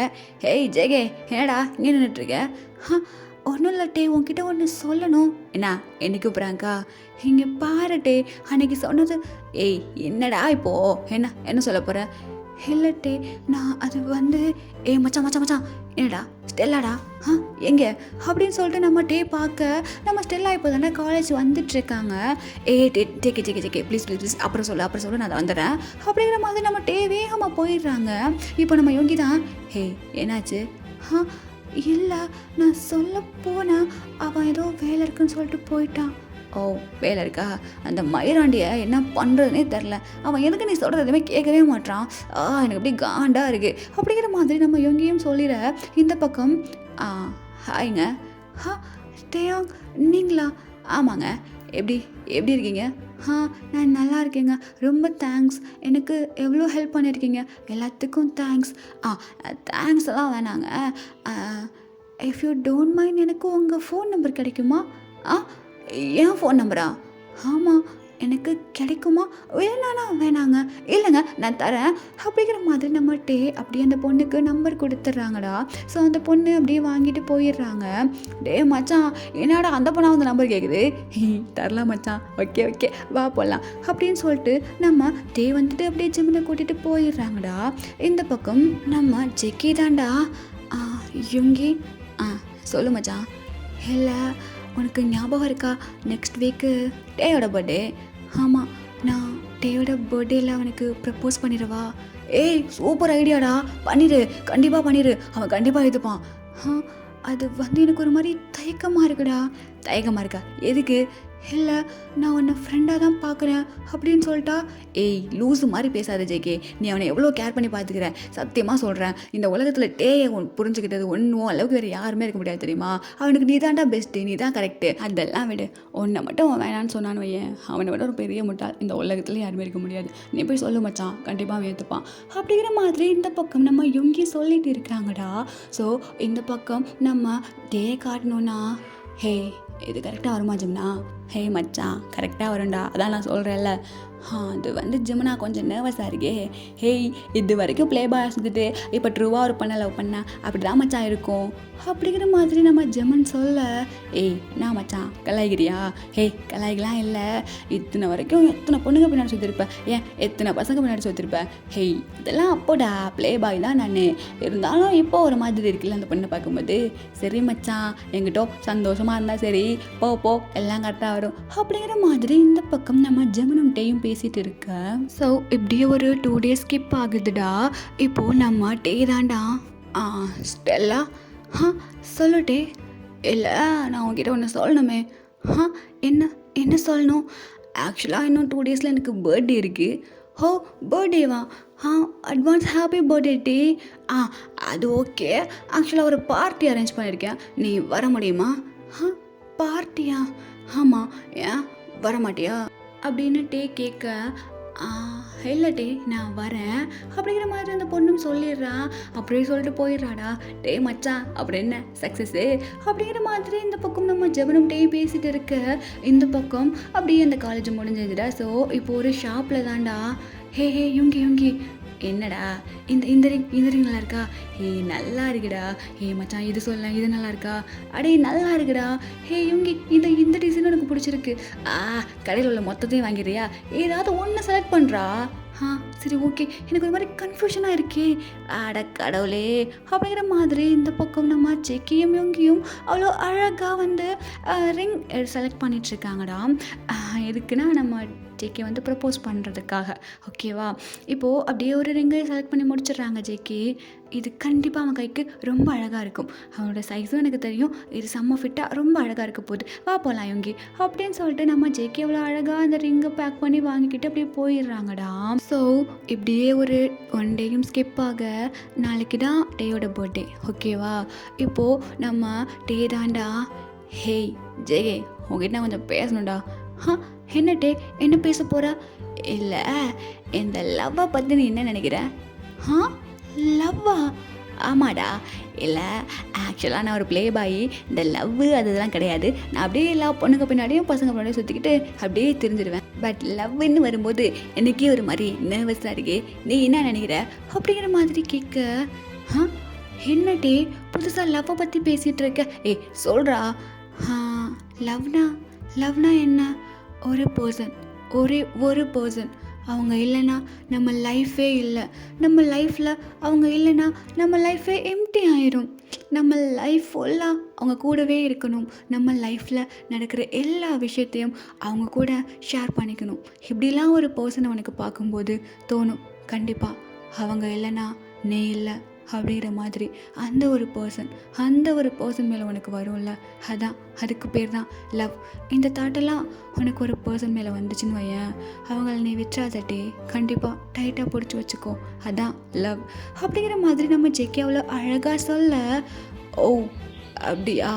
ஹேய் ஜேகே என்னடா இங்கே நின்றுட்டுருக்க? ஒன்றும் இல்லை டே உன்கிட்ட ஒன்று சொல்லணும். என்ன என்ன கூப்பிட்றாங்கக்கா? இங்கே பாரு டே அன்னைக்கு சொன்னது. ஏய் என்னடா இப்போது என்ன என்ன சொல்ல போகிற? இல்லை டே நான் அது வந்து மச்சான் மச்சான் மச்சான் என்னடா ஸ்டெல்லாடா எங்கே அப்படின்னு சொல்லிட்டு நம்ம டே பார்க்க நம்ம ஸ்டெல்லா இப்போ தானே காலேஜ் வந்துட்டுருக்காங்க. டேக்கே JK JK please please please அப்புறம் சொல்லு நான் அதை வந்துடுறேன் அப்படிங்கிற மாதிரி நம்ம டே வேகமாக போயிடுறாங்க. இப்போ நம்ம யோகி தான் என்னாச்சு? இல்லை நான் சொல்ல போனேன், அவன் ஏதோ வேலை இருக்குன்னு சொல்லிட்டு போயிட்டான். ஓ வேலை இருக்கா? அந்த மயிராண்டியை என்ன பண்ணுறதுனே தெரில, அவன் எதுக்கு நீ சொல்கிறது எதுவுமே கேட்கவே மாட்டான், எனக்கு அப்படியே காண்டாக இருக்குது அப்படிங்கிற மாதிரி நம்ம யோகியும் சொல்லிட. இந்த பக்கம் ஹாய்ங்க. டேயாங் நீங்களா? ஆமாங்க. எப்படி இருக்கீங்க? நான் நல்லா இருக்கேங்க, ரொம்ப தேங்க்ஸ், எனக்கு எவ்வளோ ஹெல்ப் பண்ணியிருக்கீங்க, எல்லாத்துக்கும் தேங்க்ஸ். தேங்க்ஸ் எல்லாம் வேணாங்க, இஃப் யூ டோன்ட் மைண்ட் எனக்கு உங்கள் ஃபோன் நம்பர் கிடைக்குமா? ஏன் ஃபோன் நம்பரா? ஆமாம் எனக்கு கிடைக்குமா? வேணாங்க, இல்லைங்க நான் தரேன் அப்படிங்கிற மாதிரி நம்ம டே அப்படியே அந்த பொண்ணுக்கு நம்பர் கொடுத்துட்றாங்கடா. ஸோ அந்த பொண்ணு அப்படியே வாங்கிட்டு போயிடுறாங்க. டே மச்சான் என்னடா அந்த பொண்ணா வந்து நம்பர் கேட்குது? தரலாம் மச்சான், ஓகே ஓகே வா போடலாம் அப்படின்னு சொல்லிட்டு நம்ம டே வந்துட்டு அப்படியே ஜிம்மில் கூட்டிகிட்டு போயிடுறாங்கடா. இந்த பக்கம் நம்ம ஜெக்கி தாண்டா. யுங்கி சொல்லு மச்சான். இல்லை உனக்கு ஞாபகம் இருக்கா, நெக்ஸ்ட் வீக்கு டேயோட பர்த்டே? ஆமாம் நான் டேயோட பர்த்டேயில் அவனுக்கு ப்ரப்போஸ் பண்ணிடுவா? சூப்பர் ஐடியாடா, பண்ணிடு கண்டிப்பாக பண்ணிடு, அவன் கண்டிப்பாக எதுப்பான். அது வந்து எனக்கு ஒரு மாதிரி தயக்கமாக இருக்குடா. தயக்கமாக இருக்கா? எதுக்கு? இல்லை நான் உன்னை ஃப்ரெண்டாக தான் பார்க்குறேன் அப்படின்னு சொல்லிட்டா. லூஸு மாதிரி பேசாத ஜேகே, நீ அவனை எவ்வளோ கேர் பண்ணி பார்த்துக்கிற, சத்தியமாக சொல்கிறேன் இந்த உலகத்தில் டேயை புரிஞ்சுக்கிட்டது ஒன்றும் அளவுக்கு வேறு யாருமே இருக்க முடியாது தெரியுமா? அவனுக்கு நீ தான்டா பெஸ்ட்டு, நீ தான் கரெக்டு, அதெல்லாம் விடு. உன்னை மட்டும் அவன் வேணான்னு சொன்னான்னு வையன், அவனை விட ஒரு பெரிய முட்டாள் இந்த உலகத்தில் யாருமே இருக்க முடியாது, நீ போய் சொல்லு மச்சான், கண்டிப்பாக அவன் ஏற்றுப்பான் அப்படிங்கிற மாதிரி இந்த பக்கம் நம்ம யுங்கி சொல்லிட்டு இருக்கிறாங்கடா. ஸோ இந்த பக்கம் நம்ம டே காட்டணும்னா இது கரெக்டாக வருமா ஜிம்னா? மச்சான் கரெக்டாக வரும்டா, அதான் நான் சொல்கிறேன்ல. அது வந்து ஜிம்னா கொஞ்சம் நர்வஸாக இருக்கே. இது வரைக்கும் ப்ளே பாய் இருந்துட்டு இப்போ ட்ரூவாக ஒரு பண்ண லவ் பண்ண அப்படி தான் மச்சான் இருக்கும் அப்படிங்கிற மாதிரி நம்ம ஜிம்மன் சொல்ல. நான் மச்சான் கலாய்கிறியா? கலாய்க்கலாம் இல்லை, இத்தனை வரைக்கும் எத்தனை பொண்ணுங்க பின்னாடி சுற்றிருப்பேன், எத்தனை பசங்க பின்னாடி சுற்றிருப்பேன். இதெல்லாம் அப்போடா ப்ளே பாய் தான் நான், இருந்தாலும் இப்போ ஒரு மாதிரி இருக்குல்ல அந்த பொண்ணை பார்க்கும்போது. சரி மச்சான் எங்கிட்ட சந்தோஷமாக இருந்தால் சரி, போ எல்லாம் கரெக்டாக வரும் அப்படிங்கிற மாதிரி இந்த பக்கம் நம்ம ஜெமினும் டேயும் பேசிட்டு இருக்க. ஸோ இப்படியே ஒரு 2 days ஸ்கிப் ஆகுதுடா. இப்போது நம்ம டே தாண்டா. ஆ ஸ்டெல்லா, ஆ சொல்லுட்டே. இல்லை, நான் உங்ககிட்ட ஒன்று சொல்லணுமே. ஆ என்ன என்ன சொல்லணும்? ஆக்சுவலாக இன்னும் 2 டேஸில் எனக்கு பர்த்டே இருக்குது. ஓ, பர்த்டேவா? ஆ, அட்வான்ஸ் ஹாப்பி பர்த்டே டே. ஆ, அது ஓகே. ஆக்சுவலாக ஒரு பார்ட்டி அரேஞ்ச் பண்ணியிருக்கேன், நீ வர முடியுமா? ஆ, பார்ட்டியா? ஆமாம், ஏன் வர மாட்டியா அப்படின்னு டே கேட்க, "ஆ, இல்லை டே, நான் வரேன்" அப்படிங்கிற மாதிரி அந்த பொண்ணும் சொல்லிடுறா. அப்படியே சொல்லிட்டு போயிடுறாடா. டே மச்சான், அப்படி என்ன சக்ஸஸ்ஸு அப்படிங்கிற மாதிரி இந்த பக்கம் நம்ம ஜெபனும் டே பேசிட்டு இருக்க, இந்த பக்கம் அப்படியே அந்த காலேஜ் முடிஞ்சதுடா. ஸோ இப்போ ஒரு ஷாப்பில் தான்டா. ஹே ஹே யுங்கி, என்னடா இந்த ரிங் நல்லா இருக்கா? நல்லா இருக்குடா. மச்சான், இது சொல்ல, இது நல்லா இருக்கா? அடே நல்லா இருக்குடா. யுங்கி, இந்த டிசைன் எனக்கு பிடிச்சிருக்கு. கடையில் உள்ள மொத்தத்தையும் வாங்கிடுறியா? ஏதாவது ஒன்று செலக்ட் பண்ணுறா. சரி ஓகே, எனக்கு ஒரு மாதிரி கன்ஃபியூஷனாக இருக்கே. அட கடவுளே அப்படிங்கிற மாதிரி இந்த பக்கம் நம்ம ஜெக்கியும் யுங்கியும் அவ்வளோ அழகாக வந்து ரிங் செலக்ட் பண்ணிகிட்ருக்காங்கடா. எதுக்குன்னா நம்ம ஜேகே வந்து ப்ரப்போஸ் பண்ணுறதுக்காக. ஓகேவா? இப்போது அப்படியே ஒரு ரிங்கை செலக்ட் பண்ணி முடிச்சிடுறாங்க ஜேகே. இது கண்டிப்பாக அவன் கைக்கு ரொம்ப அழகாக இருக்கும். அவனோட சைஸும் எனக்கு தெரியும். இது செம்ம ஃபிட்டாக ரொம்ப அழகாக இருக்க போகுது. வா போகலாம் யுங்கி அப்படின்னு சொல்லிட்டு நம்ம ஜேகே அவ்வளோ அழகாக அந்த ரிங்கை பேக் பண்ணி வாங்கிக்கிட்டு அப்படியே போயிடுறாங்கடா. ஸோ இப்படியே ஒரு 1 டேயும் ஸ்கிப் ஆக, நாளைக்கு தான் டேயோட பர்த்டே. ஓகேவா? இப்போது நம்ம டே தாண்டா. ஹேய் ஜெகே, உங்ககிட்ட நான் கொஞ்சம் பேசணும்டா. என்ன டே, என்ன பேச போகிற? இல்லை, இந்த லவ்வை பற்றி நீ என்ன நினைக்கிற? லவ்வா? ஆமாடா. இல்லை, ஆக்சுவலாக நான் ஒரு ப்ளே பாய். இந்த லவ்வு அதெல்லாம் கிடையாது. நான் அப்படியே எல்லா பொண்ணுங்க பின்னாடியும் பசங்க பின்னாடியும் சுற்றிக்கிட்டு அப்படியே தெரிஞ்சிடுவேன். பட் லவ்வுன்னு வரும்போது எனக்கே ஒரு மாதிரி நர்வஸாக இருக்கே. நீ என்ன நினைக்கிற அப்படிங்கிற மாதிரி கேட்க, என்ன டே புதுசாக லவ்வை பற்றி பேசிகிட்டு இருக்க? சொல்கிறா. லவ்னா என்ன? ஒரு பர்சன் அவங்க இல்லைன்னா நம்ம லைஃபே இல்லை. நம்ம லைஃப்பில் அவங்க இல்லைன்னா நம்ம லைஃபே எம்டி ஆயிரும். நம்ம லைஃப் ஃபுல்லாக அவங்க கூடவே இருக்கணும். நம்ம லைஃப்பில் நடக்கிற எல்லா விஷயத்தையும் அவங்க கூட ஷேர் பண்ணிக்கணும். இப்படிலாம் ஒரு பர்சனை உனக்கு பார்க்கும்போது தோணும், கண்டிப்பாக அவங்க இல்லைன்னா நீ இல்லை அப்படிங்கிற மாதிரி. அந்த ஒரு பர்சன் மேலே உனக்கு வரும்ல, அதுக்கு பேர் தான் லவ். இந்த தாட்டெல்லாம் உனக்கு ஒரு பர்சன் மேலே வந்துச்சுன்னு வையன், அவங்கள நீ விட்டுறாதட்டே, கண்டிப்பாக டைட்டாக பிடிச்சி வச்சுக்கோ. அதான் லவ் அப்படிங்கிற மாதிரி நம்ம ஜெக்கி அவ்வளோ அழகாக சொல்ல, ஓ அப்படியா,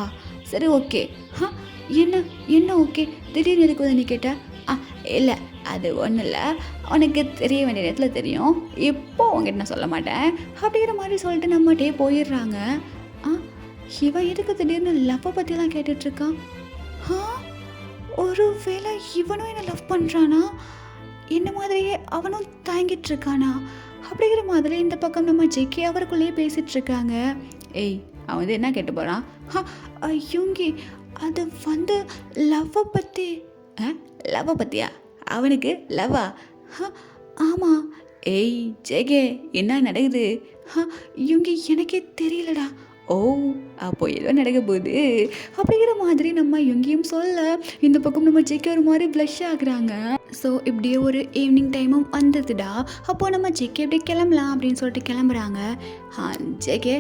சரி ஓகே. என்ன ஓகே, திடீர்னு எதுக்கு வந்து நீ கேட்ட? இல்லை, அது ஒன்றும் இல்லை, உனக்கு தெரிய வேண்டிய நேரத்தில் தெரியும், எப்போ உங்ககிட்ட நான் சொல்ல மாட்டேன் அப்படிங்கிற மாதிரி சொல்லிட்டு நம்ம டே போயிடுறாங்க. இவன் எதுக்கு திடீர்னு லவ்வை பற்றியெல்லாம் கேட்டுட்ருக்கான்? ஒரு வேளை இவனும் என்னை லவ் பண்ணுறானா? என்ன மாதிரியே அவனும் தாங்கிட்டு இருக்கானா அப்படிங்கிற மாதிரி இந்த பக்கம் நம்ம ஜெக்கி அவருக்குள்ளேயே பேசிகிட்ருக்காங்க. அவன் வந்து என்ன கேட்டு போகிறான்? யுங்கி, அது வந்து லவ்வை பற்றியா? அவனுக்கு லவ்வா? ஆமாம். ஜெகே, என்ன நடக்குது? யுங்கி, எனக்கே தெரியலடா. ஓ, அப்போ ஏதோ நடக்க போகுது அப்படிங்கிற மாதிரி நம்ம யுங்கியும் சொல்ல, இந்த பக்கம் நம்ம ஜெகே ஒரு மாதிரி ப்ளஷ் ஆகுறாங்க. ஸோ இப்படியே ஒரு ஈவினிங் டைமும் வந்ததுடா. அப்போது நம்ம ஜெகே அப்படியே கிளம்பலாம் அப்படின்னு சொல்லிட்டு கிளம்புறாங்க. ஜெகே,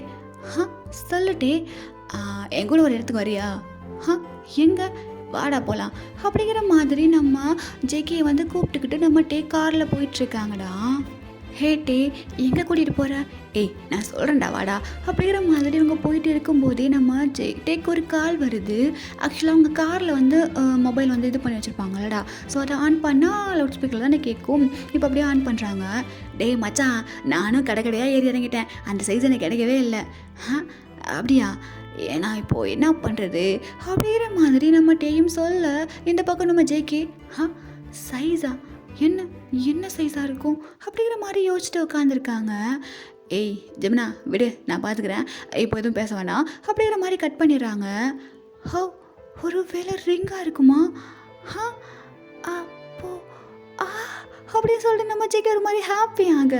சொல்லுட்டே, என் கூட ஒரு இடத்துக்கு வரியா? எங்கே? வாடா போகலாம் அப்படிங்கிற மாதிரி நம்ம ஜேகே வந்து கூப்பிட்டுக்கிட்டு நம்ம டே காரில் போயிட்டுருக்காங்கடா. ஹே டே, எங்கே கூட்டிகிட்டு போகிற? நான் சொல்கிறேன்டா வாடா அப்படிங்கிற மாதிரி இவங்க போயிட்டு இருக்கும்போதே நம்ம டேக்கு ஒரு கால் வருது. ஆக்சுவலாக அவங்க காரில் வந்து மொபைல் வந்து இது பண்ணி வச்சுருப்பாங்கல்லடா. ஸோ அதை ஆன் பண்ணால் லவுட் ஸ்பீக்கரில் தான் கேட்கும். இப்போ அப்படியே ஆன் பண்ணுறாங்க. டே மச்சான், நானும் கடையாக ஏறி இறங்கிட்டேன். அந்த சைஸ் எனக்கு கிடைக்கவே இல்லை. அப்படியா? ஏன்னா இப்போது என்ன பண்ணுறது அப்படிங்கிற மாதிரி நம்ம டேயும் சொல்ல, இந்த பக்கம் நம்ம ஜேகே, சைஸா? என்ன சைஸாக இருக்கும் அப்படிங்கிற மாதிரி யோசிச்சுட்டு உட்காந்துருக்காங்க. ஜெமினா விடு, நான் பார்த்துக்கிறேன், இப்போ எதுவும் பேச வேணாம் அப்படிங்கிற மாதிரி கட் பண்ணிடுறாங்க. ஒரு வேளை ரிங்காக இருக்குமா? அப்போ அப்படின்னு சொல்லிட்டு நம்ம ஜெகே ஒரு மாதிரி ஹாப்பியாங்க.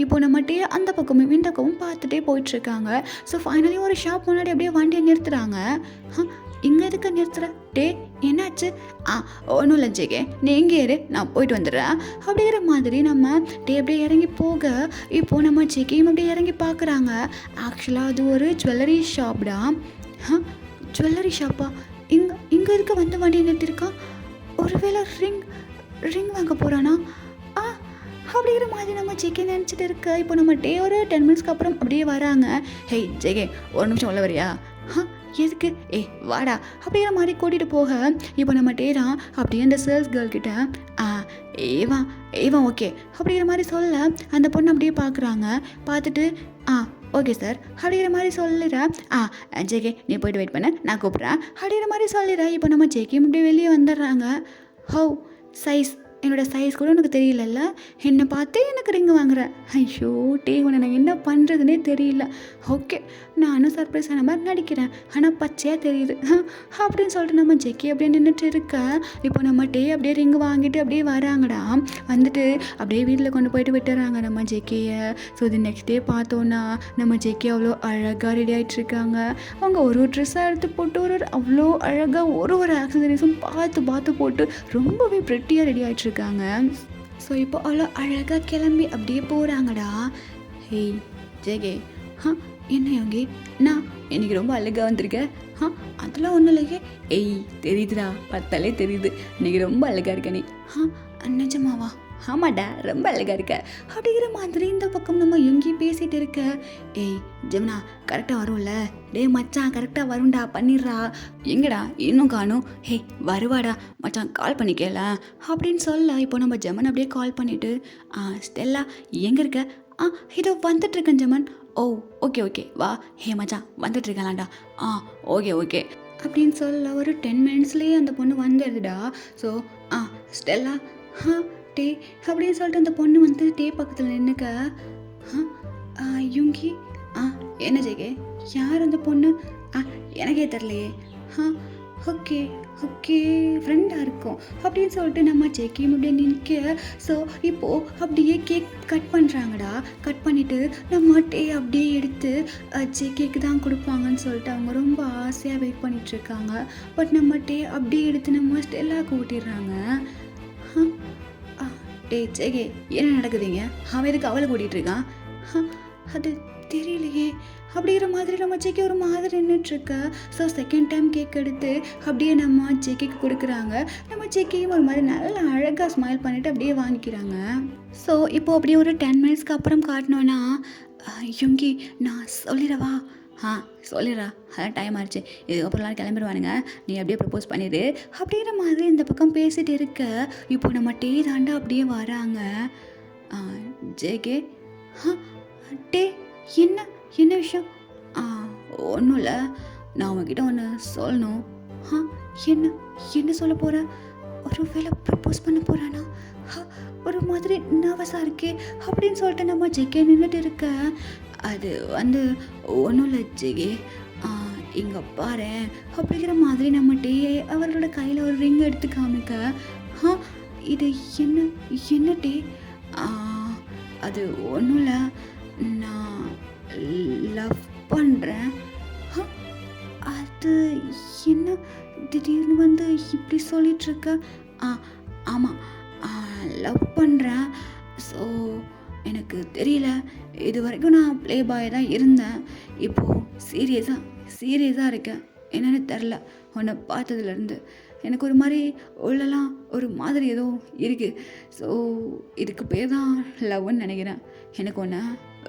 இப்போ நம்ம டே அந்த பக்கமும் இந்த பக்கமும் பார்த்துட்டே போயிட்டுருக்காங்க. ஸோ ஃபைனலி ஒரு ஷாப் முன்னாடி அப்படியே வண்டியை நிறுத்துகிறாங்க. இங்கே இருக்க நிறுத்துற டே என்னாச்சு? ஒன்றும் இல்லை ஜெகே, நீ எங்கே இரு, நான் போயிட்டு வந்துடுறேன் அப்படிங்கிற மாதிரி நம்ம டே அப்படியே இறங்கி போக இப்போது நம்ம ஜெகையும் அப்படியே இறங்கி பார்க்குறாங்க. ஆக்சுவலாக அது ஒரு ஜுவல்லரி ஷாப்டா. ஜுவல்லரி ஷாப்பா? இங்கே இருக்க வண்டியை நிறுத்திருக்கான். ஒருவேளை ரிங் வாங்க போகிறானா? அப்படிங்கிற மாதிரி நம்ம ஜெகே நினச்சிட்டு இருக்க. இப்போ நம்ம டே ஒரு 10 மினிட்ஸ்க்கு அப்புறம் அப்படியே வராங்க. ஹேய் ஜெகே, ஒரு நிமிஷம் உள்ள வரியா? எதுக்கு? வாடா அப்படிங்கிற மாதிரி கூட்டிகிட்டு போக இப்போ நம்ம டே தான் அப்படியே அந்த சேல்ஸ் கேர்ள் கிட்ட ஏவா ஓகே அப்படிங்கிற மாதிரி சொல்ல அந்த பொண்ணு அப்படியே பார்க்குறாங்க. பார்த்துட்டு ஓகே சார் அப்படிங்கிற மாதிரி சொல்லிடுறேன். ஜெகே நீ போய்ட்டு வெயிட் பண்ண, நான் கூப்பிட்றேன் அப்படிங்கிற மாதிரி சொல்லிடுறேன். இப்போ நம்ம ஜெகேயும் அப்படியே வெளியே வந்துடுறாங்க. ஹவு சைஸ், என்னோடய சைஸ் கூட உனக்கு தெரியலல்ல, என்னை பார்த்தே எனக்கு ரிங்கு வாங்குறேன். ஐயோ டே, உன்னை நான் என்ன பண்ணுறதுனே தெரியல. ஓகே நானும் சர்ப்ரைஸ் ஆன மாதிரி நடிக்கிறேன், ஆனால் பச்சையாக தெரியுது அப்படின்னு சொல்லிட்டு நம்ம ஜெக்கி அப்படியே நின்றுட்டு இருக்க. இப்போ நம்ம டே அப்படியே ரிங்கு வாங்கிட்டு அப்படியே வராங்கடா. வந்துட்டு அப்படியே வீட்டில் கொண்டு போயிட்டு விட்டுறாங்க நம்ம ஜெக்கியை. ஸோ இது நெக்ஸ்ட் டே பார்த்தோன்னா நம்ம ஜெக்கி அவ்வளோ அழகாக ரெடி ஆகிட்டுருக்காங்க. அவங்க ஒரு ட்ரெஸ்ஸாக எடுத்து போட்டு அவ்வளோ அழகாக ஒரு ஆக்சசரிஸும் பார்த்து போட்டு ரொம்பவே ப்ரெட்டியாக ரெடி ஆகிட்டுருக்காங்க. ஸோ இப்போ அவ்வளோ அழகாக கிளம்பி அப்படியே போகிறாங்கடா. ஹேய் ஜெகே, என்ன யோகி, நான் இன்னைக்கு ரொம்ப அழகாக வந்திருக்கேன். அதெல்லாம் ஒன்றும் இல்லையே. தெரியுதுடா, பார்த்தாலே தெரியுது இன்னைக்கு ரொம்ப அழகாக இருக்க நீ. நிஜமாவா? ஆமாடா, ரொம்ப அழகாக இருக்க அப்படிங்கிற மாதிரி இந்த பக்கம் நம்ம யோகி பேசிகிட்டு இருக்க. ஜெமினா கரெக்டாக வரும்ல? டே மச்சான் கரெக்டாக வரும்டா, பண்ணிடுறா. எங்கடா இன்னும் காணும்? வருவாடா மச்சான், கால் பண்ணி கேள அப்படின்னு சொல்ல இப்போ நம்ம ஜெமன் அப்படியே கால் பண்ணிவிட்டு ஸ்டெல்லா எங்கே இருக்க? இதோ வந்துட்டுருக்கேன் ஜெமன். ஓகே வா. மச்சான் வந்துட்டுருக்கலாம்டா. ஓகே அப்படின்னு சொல்ல ஒரு 10 மினிட்ஸ்லேயே அந்த பொண்ணு வந்துடுதுடா. ஸோ ஸ்டெல்லா டே அப்படின்னு சொல்லிட்டு அந்த பொண்ணு வந்து டே பக்கத்தில் நின்றுக்க. யுங்கி என்ன ஜெகே, யார் அந்த பொண்ணு? எனக்கே தெரிலையே. ஓகே ஃப்ரெண்டாக இருக்கும் அப்படின்னு சொல்லிட்டு நம்ம ஜெக்கியும் அப்படியே நிற்க. ஸோ இப்போது அப்படியே கேக் கட் பண்ணுறாங்கடா. கட் பண்ணிவிட்டு நம்ம டே அப்படியே எடுத்து ஜெக்கிக்கு தான் கொடுப்பாங்கன்னு சொல்லிட்டு அவங்க ரொம்ப ஆசையாக வெயிட் பண்ணிகிட்ருக்காங்க. பட் நம்ம டே அப்படியே எடுத்து நம்ம ஸ்டெல்லாவுக்கு ஊட்டிடுறாங்க. ஜெகே என்ன நடக்குதுங்க? அவன் எதுக்கு அவளை கூட்டிகிட்டு இருக்கான்? அது தெரியலையே அப்படிங்கிற மாதிரி நம்ம ஜெக்கி ஒரு மாதிரி நின்றுட்டுருக்க. ஸோ செகண்ட் டைம் கேக் எடுத்து அப்படியே நம்ம ஜெக்கிக்கு கொடுக்குறாங்க. நம்ம ஜெக்கியும் ஒரு மாதிரி நல்லா அழகாக ஸ்மைல் பண்ணிவிட்டு அப்படியே வாங்கிக்கிறாங்க. ஸோ இப்போது அப்படியே ஒரு 10 மினிட்ஸ்க்கு அப்புறம் காட்டினோன்னா யுங்கி நான் சொல்லிடவா? சொல்லிடுறா, அதான் டைம் ஆயிடுச்சு, இதுக்கப்புறம்லாம் கிளம்பிடுவானுங்க, நீ அப்படியே ப்ரப்போஸ் பண்ணிடு அப்படிங்கிற மாதிரி இந்த பக்கம் பேசிகிட்டு இருக்க. இப்போ நம்ம டே தாண்டா அப்படியே வராங்க. ஜேகே டே என்ன விஷயம்? ஒன்றும் இல்லை, நான் உங்ககிட்ட ஒன்று சொல்லணும். என்ன சொல்ல போகிறேன்? ஒரு வேளை ப்ரப்போஸ் பண்ண போகிறானா? ஒரு மாதிரி நர்வஸாக இருக்கே அப்படின்னு சொல்லிட்டு நம்ம ஜெகே நின்றுட்டு இருக்க. அது வந்து ஒன்றும் இல்லை ஜெகே, இங்கே பாரு அப்படிங்கிற மாதிரி நம்ம டே அவர்களோட கையில் ஒரு ரிங் எடுத்து காமிக்க. இது என்ன டே? அது ஒன்றும் இல்லை, நான் லவ் பண்ணுறேன். அது என்ன திடீர்னு வந்து இப்படி சொல்லிகிட்ருக்க? ஆமாம் லவ் பண்ணுறேன். ஸோ எனக்கு தெரியல, இது வரைக்கும் நான் ப்ளே பாய் தான் இருந்தேன், இப்போது சீரியஸாக இருக்கேன். என்னென்னு தெரில, உன்னை பார்த்ததுலேருந்து எனக்கு ஒரு மாதிரி உள்ளலாம் ஒரு மாதிரி ஏதோ இருக்குது. ஸோ இதுக்கு பேர் தான் லவ்னு நினைக்கிறேன். எனக்கு ஒன்று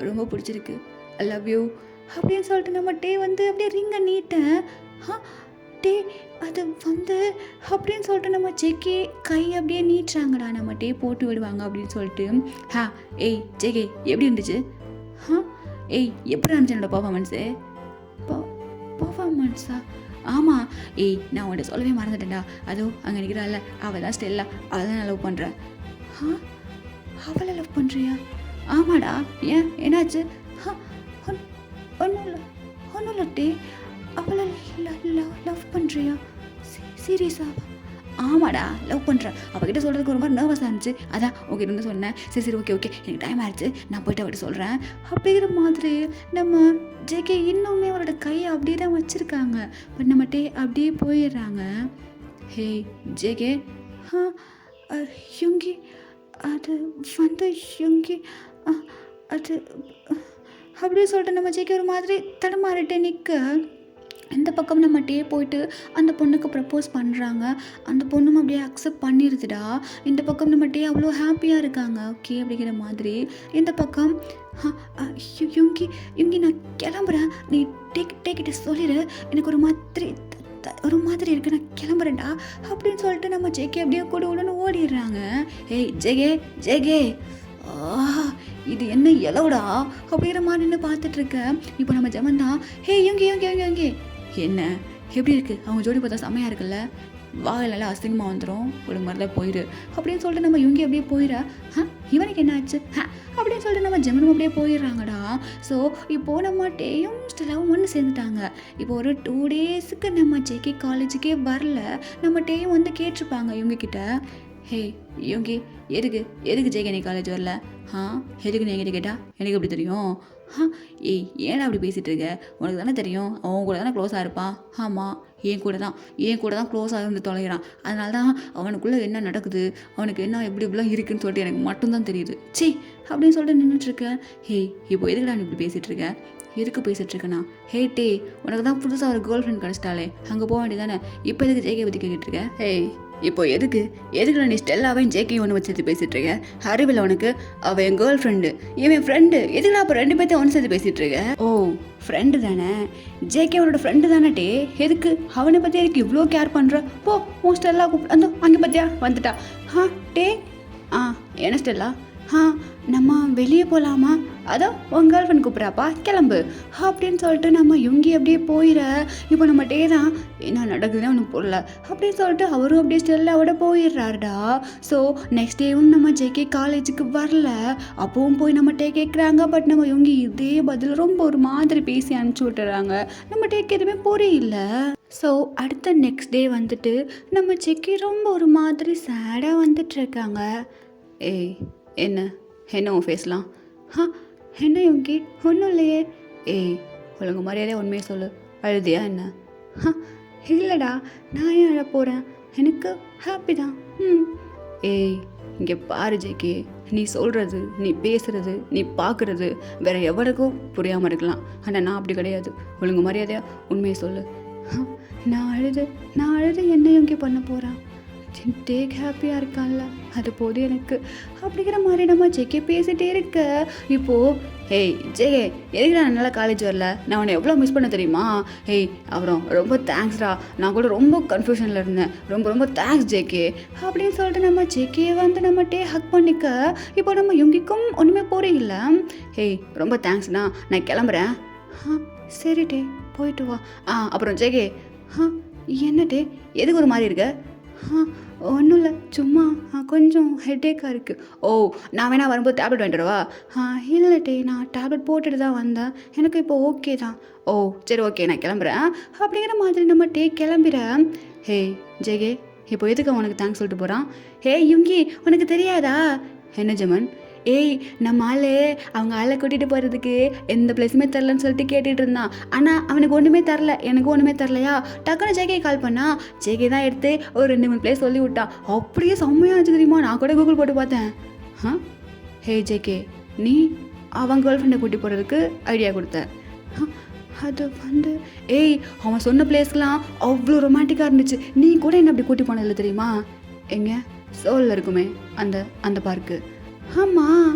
ரொம்ப பிடிச்சிருக்கு, ஐ லவ் யூ அப்படின்னு சொல்லிட்டு நம்ம டே வந்து அப்படியே ரிங்கை நீட்டேன். டே அது வந்து அப்படின்னு சொல்லிட்டு நம்ம ஜெக்கி கை அப்படியே நீட்டுறாங்கடா. நம்ம டே போட்டு விடுவாங்க அப்படின்னு சொல்லிட்டு. ஜெகே எப்படி இருந்துச்சு? எப்படி இருந்துச்சு என்னோட பர்ஃபார்மன்ஸு? பர்ஃபார்மன்ஸா? ஆமாம். நான் உன்கிட்ட சொல்லவே மறந்துட்டேன்டா. அதோ அங்கே நிற்கிறாள், அவள் தான் ஸ்டெல்லா, அவள் தான் நான் லவ் பண்ணுறேன். அவளை லவ் பண்ணுறியா? ஆமாடா. ஏன் என்னாச்சு? ஒன்றும் இல்லை டே, அவளை லவ் பண்ணுறியா? சீரியஸாவா? ஆமாடா லவ் பண்ணுறேன். அவகிட்ட சொல்கிறதுக்கு ஒரு மாதிரி நர்வஸாக இருந்துச்சு, அதான் உங்ககிட்ட வந்து சொன்னேன். சரி ஓகே எனக்கு டைம் ஆயிடுச்சு, நான் போய்ட்டு அவர்கிட்ட சொல்கிறேன் அப்படிங்கிற மாதிரி நம்ம ஜேகே இன்னுமே அவரோட கையை அப்படியே தான் வச்சுருக்காங்க. பட் நம்மகிட்டே அப்படியே போயிடுறாங்க. ஹே ஜேகே, யுங்கி அது வந்து யுங்கி அது அப்படியே சொல்லிட்டு நம்ம ஜேகே ஒரு மாதிரி தடுமாறிட்டே நிற்க, இந்த பக்கம் நம்மகிட்டே போயிட்டு அந்த பொண்ணுக்கு ப்ரப்போஸ் பண்ணுறாங்க. அந்த பொண்ணும் அப்படியே அக்செப்ட் பண்ணிடுதுடா. இந்த பக்கம் நம்மகிட்டே அவ்வளோ ஹாப்பியாக இருக்காங்க. ஓகே அப்படிங்கிற மாதிரி இந்த பக்கம் யுங்கி நான் கிளம்புறேன், நீ டேக்கிட்ட சொல்லிடு, எனக்கு ஒரு மாதிரி இருக்கு, நான் கிளம்புறேன்டா அப்படின்னு சொல்லிட்டு நம்ம ஜேகே அப்படியே கூட உடனே ஓடிடுறாங்க. ஏய் ஜேகே இது என்ன இலவுடா அப்படிங்கிற மாதிரி நின்று பார்த்துட்ருக்க. இப்போ நம்ம ஜமன் தான், ஹே யுங்கி என்ன எப்படி இருக்குது, அவங்க ஜோடி பார்த்தா செம்மையாக இருக்குல்ல, வாயில அசிங்கமாக வந்துடும், ஒரு மாதிரி தான் போயிடு அப்படின்னு சொல்லிட்டு நம்ம யுங்கி அப்படியே போயிட. இவனுக்கு என்ன ஆச்சு அப்படின்னு சொல்லிட்டு நம்ம ஜெமனும் அப்படியே போயிடுறாங்கடா. ஸோ இப்போது நம்ம டேயும் ஸ்டெல்லாவும் ஒன்று சேர்ந்துட்டாங்க. இப்போ ஒரு 2 டேஸுக்கு நம்ம ஜேகே காலேஜுக்கே வரல. நம்ம டேயும் வந்து கேட்டிருப்பாங்க யுங்கிக்கிட்ட, ஹே யுங்கி எதுக்கு ஜேகே நீ காலேஜ் வரல? எதுக்கு நீ என்கிட்ட கேட்டா எனக்கு எப்படி தெரியும்? ஏய் ஏன்னா அப்படி பேசிகிட்டு இருக்க, உனக்கு தானே தெரியும், அவன் கூட தானே க்ளோஸாக இருப்பான். ஆமாம் என் கூட தான் க்ளோஸாக இருந்து தொலைகிறான். அதனால தான் அவனுக்குள்ளே என்ன நடக்குது, அவனுக்கு என்ன இப்படிலாம் இருக்குதுன்னு சொல்லிட்டு எனக்கு மட்டும்தான் தெரியுது. சி அப்படின்னு சொல்லிட்டு நின்றுட்டுருக்கேன். ஹே இப்போ எதுக்குடா நீ இப்படி பேசிகிட்ருக்க? எதுக்கு பேசிகிட்ருக்கேண்ணா? ஹே டே உனக்கு தான் புதுசாக ஒரு கேர்ள் ஃப்ரெண்ட் கிடச்சிட்டாலே, அங்கே போக வேண்டியதானே, இப்போ எதுக்கு ஜேகே பற்றி கேட்டுருக்க? ஹே இப்போ எதுக்கு நீ ஸ்டெல்லாவையும் ஜேகேயும் ஒன்று வச்சு பேசிகிட்டு இருக்க? அறிவில் உனக்கு அவள் என் கேர்ள் ஃப்ரெண்டு, இவன் ஃப்ரெண்டு, எதுக்கு அப்போ 2 பேர்த்தையும் ஒன்று சேர்த்து பேசிகிட்டு இருக்க? ஓ ஃப்ரெண்டு தானே, ஜேகே அவனோட ஃப்ரெண்டு தானே டே, எதுக்கு அவனை பற்றி எனக்கு இவ்வளோ கேர் பண்ணுற? போ உன் ஸ்டெல்லா கூப்பிட்டு அந்த அங்கே பற்றியா வந்துட்டா. டே என்ன ஸ்டெல்லா, நம்ம வெளியே போகலாமா? அதான் உன் கேர்ள் ஃப்ரெண்ட் கூப்பிட்றாப்பா, கிளம்பு அப்படின்னு சொல்லிட்டு நம்ம யுங்கி அப்படியே போயிட. இப்போ நம்ம டே தான் என்ன நடக்குதுன்னு அவனுக்கு புரியல அப்படின்னு சொல்லிட்டு அவரும் அப்படியே ஸ்டெல்லாவோட போயிடுறாருடா. ஸோ நெக்ஸ்ட் டேவும் நம்ம ஜேகே காலேஜுக்கு வரல. அப்பவும் போய் நம்ம டே கேட்குறாங்க. பட் நம்ம யுங்கி இதே பதில் ரொம்ப ஒரு மாதிரி பேசி அனுப்பிச்சி விட்டுறாங்க. நம்ம டேக்கு எதுவுமே புரியல. ஸோ அடுத்த நெக்ஸ்ட் டே வந்துட்டு நம்ம ஜேகே ரொம்ப ஒரு மாதிரி சேடாக வந்துட்டுருக்காங்க. ஏய் என்ன உன் ஃபேஸ்லாம்? என்ன யுங்கி ஒன்றும் இல்லையே. ஏய் ஒழுங்கு மரியாதையாக உண்மையை சொல்லு, அழுதியா என்ன? இல்லைடா நான் ஏன் அழ போகிறேன், எனக்கு ஹாப்பி தான். ஏய் இங்கே பாரு ஜேகே, நீ சொல்கிறது, நீ பேசுகிறது, நீ பார்க்குறது வேற எவனுக்கும் புரியாமல் இருக்கலாம். ஆனால் நான் அப்படி கிடையாது. ஒழுங்கு மரியாதையாக உண்மையை சொல்லு. நான் அழுது என்ன யுங்கி பண்ண போகிறான்? டேக் ஹாப்பியாக இருக்கான்ல, அது போதும் எனக்கு அப்படிங்கிற மாதிரி நம்ம ஜேகே பேசிகிட்டே இருக்க. இப்போது ஹேய் ஜேகே எதுக்கு நான் நல்லா காலேஜ் வரல, நான் உன்னை எவ்வளோ மிஸ் பண்ண தெரியுமா? ஹேய் அப்புறம் ரொம்ப தேங்க்ஸ்டா, நான் கூட ரொம்ப கன்ஃபியூஷனில் இருந்தேன், ரொம்ப தேங்க்ஸ் ஜேகே அப்படின்னு சொல்லிட்டு நம்ம ஜேகே வந்து நம்ம டே ஹக் பண்ணிக்க. இப்போ நம்ம யுங்கிக்கும் ஒன்றுமே போகிறீங்கள. ஹேய் ரொம்ப தேங்க்ஸ்ண்ணா, நான் கிளம்புறேன். சரி டே போயிட்டு வா. அப்புறம் ஜேகே என்ன டே எதுக்கு ஒரு மாதிரி இருக்க? ஒன்றும் இல்லை, சும்மா கொஞ்சம் ஹெட்டேக்காக இருக்குது. ஓ நான் வேணா வரும்போது டேப்லெட் வாங்கிட்டுவா? இல்லை டே நான் டேப்லெட் போட்டுட்டு தான் வந்தேன், எனக்கு இப்போ ஓகே தான். ஓ சரி ஓகே நான் கிளம்புறேன் அப்படிங்கிற மாதிரி நம்ம டே கிளம்புறேன். ஹே ஜேகே இப்போ எதுக்கு உனக்கு தேங்க்ஸ் சொல்லிட்டு போகிறான்? ஹே யுங்கி உனக்கு தெரியாதா? என்ன ஜமன்? ஏய் நம்ம அவங்க ஆளை கூட்டிகிட்டு போகிறதுக்கு எந்த பிளேஸுமே தரலன்னு சொல்லிட்டு கேட்டுட்டு இருந்தான். ஆனால் அவனுக்கு ஒன்றுமே தரல, எனக்கு ஒன்றுமே தரலையா. டக்குன்னு ஜேகே கால் பண்ணா, ஜேகே தான் எடுத்து ஒரு 2-3 பிளேஸ் சொல்லி விட்டான். அப்படியே செம்மையாக இருந்துச்சு தெரியுமா, நான் கூட கூகுள் போட்டு பார்த்தேன். ஹே ஜேகே நீ அவன் கேர்ள் ஃப்ரெண்டை கூட்டி போகிறதுக்கு ஐடியா கொடுத்த? அது வந்து ஏய் அவன் சொன்ன பிளேஸ்லாம் அவ்வளோ ரொமான்டிக்காக இருந்துச்சு, நீ கூட என்ன அப்படி கூட்டி போனதில்லை தெரியுமா? எங்கே சோலில் இருக்குமே அந்த பார்க்கு. ஆமாம்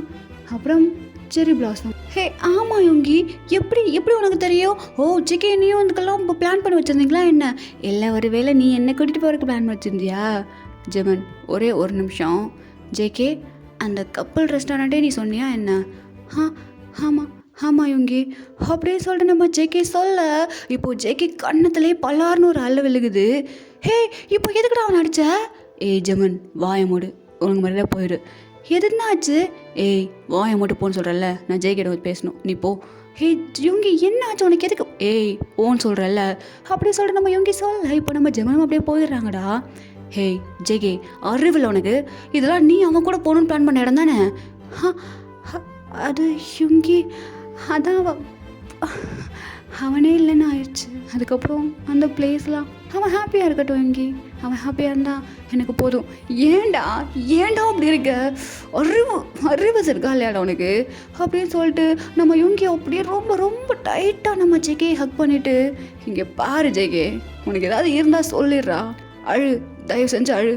அப்புறம் செரி பிளாசம். ஹே ஆமாம் யுங்கி எப்படி உனக்கு தெரியும்? ஓ ஜேகே நீயும் அதுக்கெல்லாம் இப்போ பிளான் பண்ணி வச்சுருந்தீங்களா என்ன? இல்லை ஒரு வேளை நீ என்னை கூட்டிகிட்டு போகிறதுக்கு பிளான் பண்ணி வச்சுருந்தியா? ஜெமன் ஒரே ஒரு நிமிஷம். ஜேகே அந்த கப்பல் ரெஸ்டாரண்ட்டே நீ சொன்னியா என்ன? ஆமாம் யுங்கி அப்படியே சொல்லிட்டு நம்ம ஜேகே சொல்ல. இப்போது ஜேகே கண்ணத்துலேயே பல்லார்னு ஒரு அள்ள விழுகுது. ஹே இப்போ எதுக்குடா அவன் அடிச்ச? ஏய் ஜெமன் வாயை மூடு, உனக்கு மாதிரிலாம் போயிடு. எதுனாச்சு? ஏய் வாயை மட்டும் போன்னு சொல்கிறல்ல, நான் ஜேகேட வந்து பேசணும், நீ போ. ஹே யுங்கி என்ன ஆச்சு உனக்கு, எதுக்கு? ஏய் போன்னு சொல்கிறல்ல அப்படி சொல்கிற நம்ம யுங்கி சொல்ல. இப்போ நம்ம ஜெமனும் அப்படியே போயிடுறாங்கடா. ஹே ஜெகே, அறிவில் உனக்கு? இதெல்லாம் நீ அவன் கூட போகணுன்னு பிளான் பண்ண இடம் தானே? அது யுங்கி, அதான் அவனே இல்லைன்னு ஆயிடுச்சு. அதுக்கப்புறம் அந்த பிளேஸ்லாம் அவன் ஹாப்பியாக இருக்கட்டும் யுங்கி, அவன் ஹாப்பியாக இருந்தா எனக்கு போதும். ஏண்டா அப்படி இருக்க? அறிவு இருக்கா இல்லையாடா உனக்கு? அப்படின்னு சொல்லிட்டு நம்ம யுங்கி அப்படியே ரொம்ப ரொம்ப டைட்டாக நம்ம ஜெகே ஹக் பண்ணிவிட்டு, இங்கே பாரு ஜெகே, உனக்கு ஏதாவது இருந்தால் சொல்லிடுறா, அழு, தயவு செஞ்சு அழு,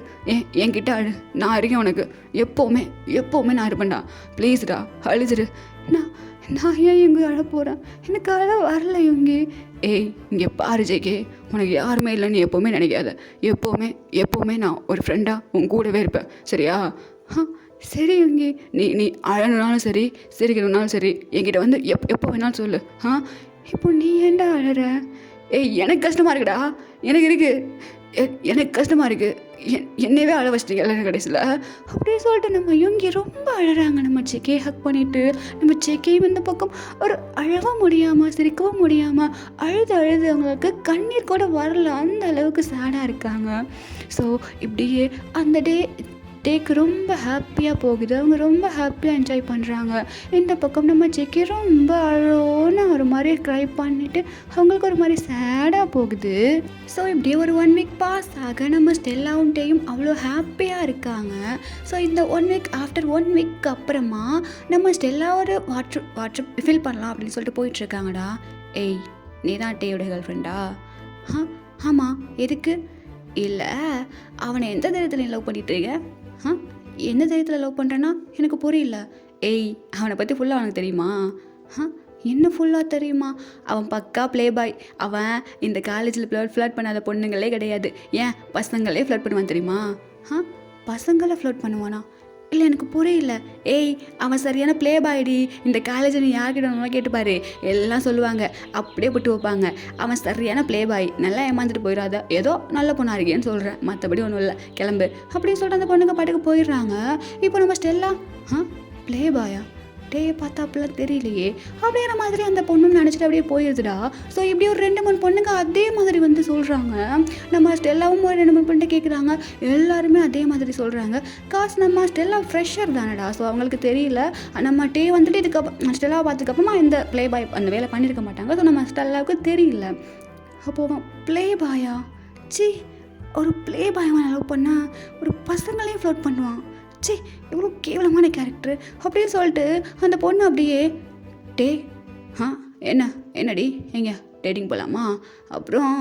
என்கிட்ட அழு, நான் இருக்கேன் உனக்கு, எப்போவுமே நான் இருப்பேன்டா, ப்ளீஸ்டா அழுதுரு. நான் ஏன் இங்கே அழ போகிறேன்? எனக்கு அழ வரல யுங்கி. இங்கே பாரு ஜெகே, உனக்கு யாருமே இல்லைன்னு எப்போவுமே நினைக்காத. எப்போவுமே நான் ஒரு ஃப்ரெண்டாக உன் கூடவே இருப்பேன், சரியா? சரி யுங்கி, நீ அழணுனாலும் சரி, சிரிக்கணுன்னாலும் சரி, என்கிட்ட வந்து எப்போ வேணாலும் சொல்லு. இப்போ நீ ஏன்டா அழற? எனக்கு கஷ்டமாக இருக்குடா, எனக்கு கஷ்டமாக இருக்குது, என்னவே அழ வச்சிட்டீங்க எல்லாரும் கடைசியில். அப்படியே சொல்லிட்டு நம்ம யுங்கி ரொம்ப அழறாங்க. நம்ம ஜெகே ஹக் பண்ணிவிட்டு, நம்ம ஜெகேயும் இந்த பக்கம் ஒரு அழவும் முடியாமல் சிரிக்கவும் முடியாமல் அழுது அவங்களுக்கு கண்ணீர் கூட வரல, அந்த அளவுக்கு சேடாக இருக்காங்க. ஸோ இப்படியே அந்த டேக்கு ரொம்ப ஹாப்பியாக போகுது. அவங்க ரொம்ப ஹாப்பியாக என்ஜாய் பண்ணுறாங்க. இந்த பக்கம் நம்ம ஜெகே ரொம்ப அழோன்னு ஒரு மாதிரி ட்ரை பண்ணிவிட்டு அவங்களுக்கு ஒரு மாதிரி சேடாக போகுது. ஸோ இப்படியே ஒரு 1 வீக் பாஸ் ஆக நம்ம ஸ்டெல்லாவும் டேயும் அவ்வளோ ஹாப்பியாக இருக்காங்க. ஸோ இந்த 1 வீக் ஆஃப்டர் 1 வீக் அப்புறமா நம்ம ஸ்டெல்லா ஒரு வாட்ரு ஃபில் பண்ணலாம் அப்படின்னு சொல்லிட்டு போயிட்டுருக்காங்கடா. நீ தான் டேயோட கேர்ள் ஃப்ரெண்டா? ஆமாம், எதுக்கு? இல்லை, அவனை எந்த தைரியத்தில் நீ லவ் பண்ணிட்டுருக்க? எந்த தைரியத்தில் லவ் பண்ணுறேன்னா எனக்கு புரியல. அவனை பற்றி ஃபுல்லாக அவனுக்கு தெரியுமா? என்ன ஃபுல்லாக தெரியுமா? அவன் பக்கா ப்ளே பாய். அவன் இந்த காலேஜில் ஃப்ளர்ட் பண்ணாத பொண்ணுங்களே கிடையாது. ஏன் பசங்களே ஃப்ளர்ட் பண்ணுவான் தெரியுமா? பசங்களை ஃப்ளர்ட் பண்ணுவானா? இல்லை, எனக்கு புரியல. அவன் சரியான ப்ளே பாய்டி. இந்த காலேஜை நீ யார்கிட்ட கேட்டுப்பாரு, எல்லாம் சொல்லுவாங்க, அப்படியே போட்டு வைப்பாங்க. அவன் சரியான ப்ளே பாய். நல்லா ஏமாந்துட்டு போயிடாத, ஏதோ நல்ல பொண்ணா இருக்கேன்னு சொல்கிறேன், மற்றபடி ஒன்றும் இல்லை, கிளம்பு அப்படின்னு சொல்லிட்டு அந்த பொண்ணுங்க பாட்டுக்கு போயிடுறாங்க. இப்போ நம்ம ஸ்டெல்லா ப்ளே பாயா? டேயை பார்த்தா அப்படிலாம் தெரியலையே அப்படிங்கிற மாதிரி அந்த பொண்ணுன்னு நினச்சிட்டு அப்படியே போயிடுதுடா. ஸோ இப்படி ஒரு 2-3 பொண்ணுங்க அதே மாதிரி வந்து சொல்கிறாங்க. நம்ம ஸ்டெல்லாவும் ஒரு 2-3 பொண்ணு கேட்குறாங்க, எல்லாருமே அதே மாதிரி சொல்கிறாங்க. நம்ம ஸ்டெல்லா ஃப்ரெஷர் தானடா, ஸோ அவங்களுக்கு தெரியல. நம்ம டே வந்துட்டு இதுக்கப்புறம் ஸ்டெல்லாவை பார்த்ததுக்கப்புறமா இந்த ப்ளே பாய் அந்த வேலை பண்ணியிருக்க மாட்டாங்க. ஸோ நம்ம ஸ்டெல்லாவுக்கு தெரியல. அப்போது ப்ளே பாயா? ஒரு ப்ளே பாய் அவன் லவ் பண்ணால் ஒரு பசங்களையும் ஃப்ளோட் பண்ணுவான். இவ்வளோ கேவலமான கேரக்டர் அப்படின்னு சொல்லிட்டு அந்த பொண்ணு அப்படியே என்னடி எங்க டேட்டிங் போகலாமா? அப்புறம்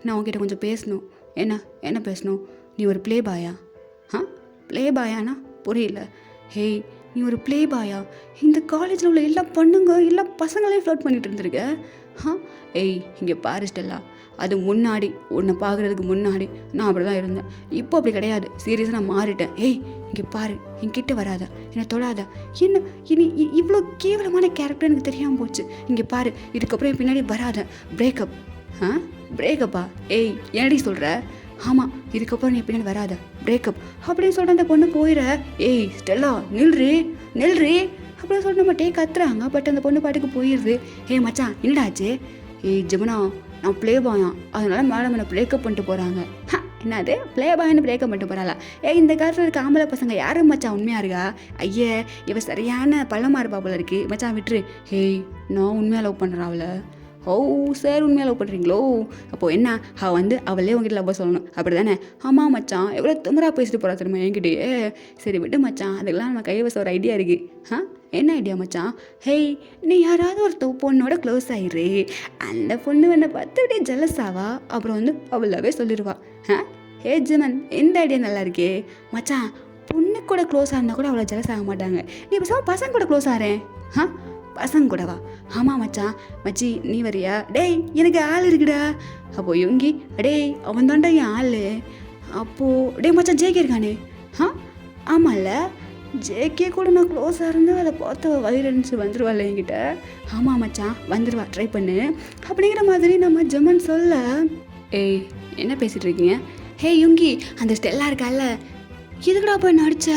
நான் உங்ககிட்ட கொஞ்சம் பேசணும். என்ன பேசணும்? நீ ஒரு ப்ளே பாயா? ப்ளே பாயானா புரியல. நீ ஒரு ப்ளே பாயா? இந்த காலேஜில் உள்ள எல்லா பொண்ணுங்க எல்லா பசங்களையும் ஃப்ளோட் பண்ணிட்டு இருந்திருக்க. இங்கே பாரு ஸ்டெல்லா, அது முன்னாடி உன்னை பார்க்குறதுக்கு முன்னாடி நான் அப்படி தான் இருந்தேன். இப்போ அப்படி கிடையாது, சீரியஸாக நான் மாறிட்டேன். இங்கே பாரு, என்கிட்ட வராத, என்னை தொடாத. என்ன இனி இவ்வளோ கேவலமான கேரக்டர் எனக்கு தெரியாமல் போச்சு. இங்கே பாரு, இதுக்கப்புறம் என் பின்னாடி வராத. பிரேக்கப்பா? என்னடி சொல்கிற? ஆமாம், இதுக்கப்புறம் நீ பின்னாடி வராத, பிரேக்கப் அப்படின்னு சொல்லிட்டு அந்த பொண்ணு போயிட. ஸ்டெல்லா நில்றி அப்படின்னு சொல்லிட்டு நம்ம டே கத்துறாங்க. பட் அந்த பொண்ணு பாட்டுக்கு போயிடுது. மச்சான் என்னடாச்சு? ஜெமினா, நான் ப்ளே பாயா, அதனால மேடம் என்னை பிரேக்கப் பண்ணிட்டு போகிறாங்க. என்னது ப்ளே பாய்னு பிரேக்கப் பண்ணிட்டு போகிறாளா? இந்த காலத்தில் இருக்க ஆம்பளை பசங்க யாரும் மச்சான் உண்மையாக இருக்கா? இவ சரியான பள்ளமாக இருப்பா போல இருக்கு. மச்சான் விட்டுரு. நான் உண்மையாக லவ் பண்ணுறேன் அவளை. சார் உண்மையாக லவ் பண்ணுறீங்களோ? அப்போது என்ன, அவள் வந்து அவளே உங்ககிட்ட லவ் சொல்லணும், அப்படி தானே? ஆமாம் மச்சான், எவ்வளோ திமிரா பேசிட்டு போகிறா தெரியுமா என்கிட்டயே. சரி விட்டு மச்சான், அதுக்கெல்லாம் நம்ம கைவசம் ஒரு ஐடியா இருக்குது. என்ன ஐடியா மச்சான்? நீ யாராவது ஒரு பொண்ணோட க்ளோஸ் ஆயிரு, அந்த பொண்ணு என்னை பார்த்து அப்படியே ஜெலஸ் ஆவா, அப்புறம் வந்து அவளாவே சொல்லிடுவா. ஜெமன், இந்த ஐடியா நல்லா இருக்கே மச்சான். பொண்ணு கூட க்ளோஸாக இருந்தால் கூட அவ்வளோ ஜெலஸ் ஆக மாட்டாங்க. நீ பசங்க கூட க்ளோஸ் ஆகிறேன். பசங்க கூடவா? ஆமாம் மச்சான். மச்சி நீ வரியா? எனக்கு ஆள் இருக்குடா. அப்போது யுங்கி, அவன் தாண்டா என் ஆள். அப்போது மச்சான் ஜேகே இருக்கானே. ஆமாம்ல, ஜேகே கூட நான் க்ளோஸாக இருந்தேன், அதை பார்த்து வைரன்ஸ் வந்துடுவாள் என்கிட்ட. ஆமாம் மச்சான், வந்துடுவா, ட்ரை பண்ணு அப்படிங்கிற மாதிரி நம்ம ஜெமன் சொல்ல. என்ன பேசிகிட்டு இருக்கீங்க? யுங்கி, அந்த ஸ்டெல்லா இருக்கால, எதுக்குடா போய் நடிச்ச?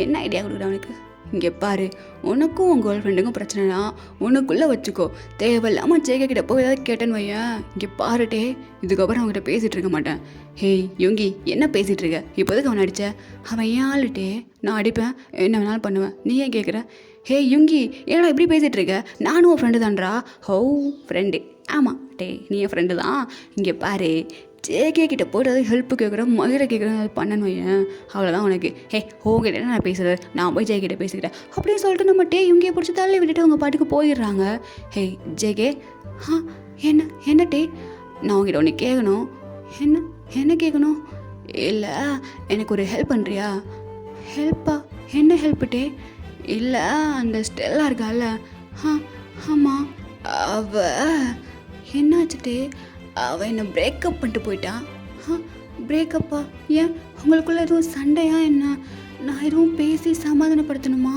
என்ன ஐடியா கொடுக்குற அவனுக்கு? இங்கே பாரு, உனக்கும் உன் கேர்ள் ஃப்ரெண்டுக்கும் பிரச்சனைனா உனக்குள்ளே வச்சுக்கோ. தேவையில்லாமல் ஜேகே கிட்ட போய் ஏதாவது கேட்டேன்னு வையன், இங்கே பாருட்டே, இதுக்கப்புறம் அவங்ககிட்ட பேசிகிட்டு இருக்க மாட்டேன். ஹேய் யோங்கி, என்ன பேசிகிட்டு இருக்க? இப்போதுக்கு அவனை அடித்த? அவன் ஏன் ஆளுட்டே, நான் அடிப்பேன், என்ன வேணாலும் பண்ணுவேன், நீ ஏன் கேட்குற? ஹே யுங்கி, ஏன்னா இப்படி பேசிகிட்டு இருக்க? நானும் உன் ஃப்ரெண்டு தான்றா. ஹோ ஃப்ரெண்டு? ஆமாம் டே, நீ என் ஃப்ரெண்டு தான். இங்கே பாரு, ஜேகே கிட்ட போய்ட்டு அது ஹெல்ப்பு கேட்குறேன், மயிரை கேட்குறேன், அது பண்ணணும் வையன், அவ்வளோதான் உனக்கு. ஹே ஹோங்கிட்ட நான் பேசுகிறேன், நான் போய் ஜேகிட்ட பேசிக்கிட்டேன் அப்படின்னு சொல்லிட்டு நம்ம டே யுங்கியை பிடிச்சி தள்ளி விட்டுட்டு அவங்க பாட்டுக்கு போயிடுறாங்க. ஹே ஜேகே, என்ன டே, நான் உங்ககிட்ட ஒன்று கேட்கணும். என்ன கேட்கணும்? இல்லை, எனக்கு ஒரு ஹெல்ப் பண்ணுறியா? ஹெல்ப்பா? என்ன ஹெல்ப்பு டே? இல்லை, அந்த ஸ்டெல்லா இருக்கால, ஆமாம், என்னாச்சுட்டே? அவன் என்னை பிரேக்கப் பண்ணிட்டு போயிட்டான். பிரேக்கப்பா? ஏன், உங்களுக்குள்ள எதுவும் சண்டையா என்ன? நான் எதுவும் பேசி சமாதானப்படுத்தணுமா?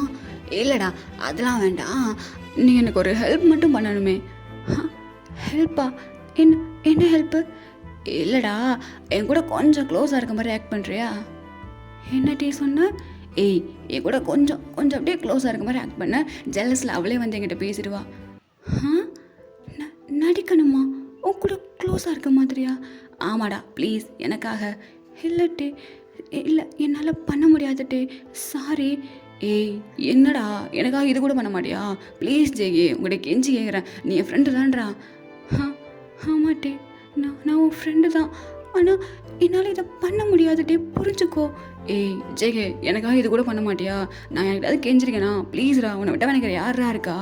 இல்லைடா, அதெல்லாம் வேண்டாம், நீ எனக்கு ஒரு ஹெல்ப் மட்டும் பண்ணணுமே. ஹெல்ப்பா? என்ன ஹெல்ப்பு? இல்லைடா, என் கூட கொஞ்சம் க்ளோஸாக இருக்க மாதிரி ஆக்ட் பண்ணுறியா? என்ன டீ சொன்ன? ஏய், என் கூட கொஞ்சம் அப்படியே க்ளோஸாக இருக்க மாதிரி ஆக்ட் பண்ண, ஜெலஸில் அவளே வந்து என்கிட்ட பேசிடுவா. நடிக்கணுமா? உன் கூட க்ளோஸாக இருக்க மாதிரியா? ஆமாடா, ப்ளீஸ் எனக்காக. இல்லட்டே, இல்லை, என்னால் பண்ண முடியாதுட்டே, சாரி. ஏய் என்னடா, எனக்காக இது கூட பண்ண மாட்டியா? ப்ளீஸ் ஜெகே, உங்கள்கிட்ட கெஞ்சி கேட்குறேன், நீ என் ஃப்ரெண்டு தான்றா. ஆமாட்டே, நான் உன் ஃப்ரெண்டு தான், ஆனால் என்னால் இதை பண்ண முடியாதுட்டே, புரிஞ்சுக்கோ. ஏய் ஜெகே, எனக்காக இது கூட பண்ண மாட்டியா? நான் எனக்கு அது கெஞ்சிருக்கேனா? ப்ளீஸ்ரா, உன்னை விட்டா எனக்கு யாரா இருக்கா?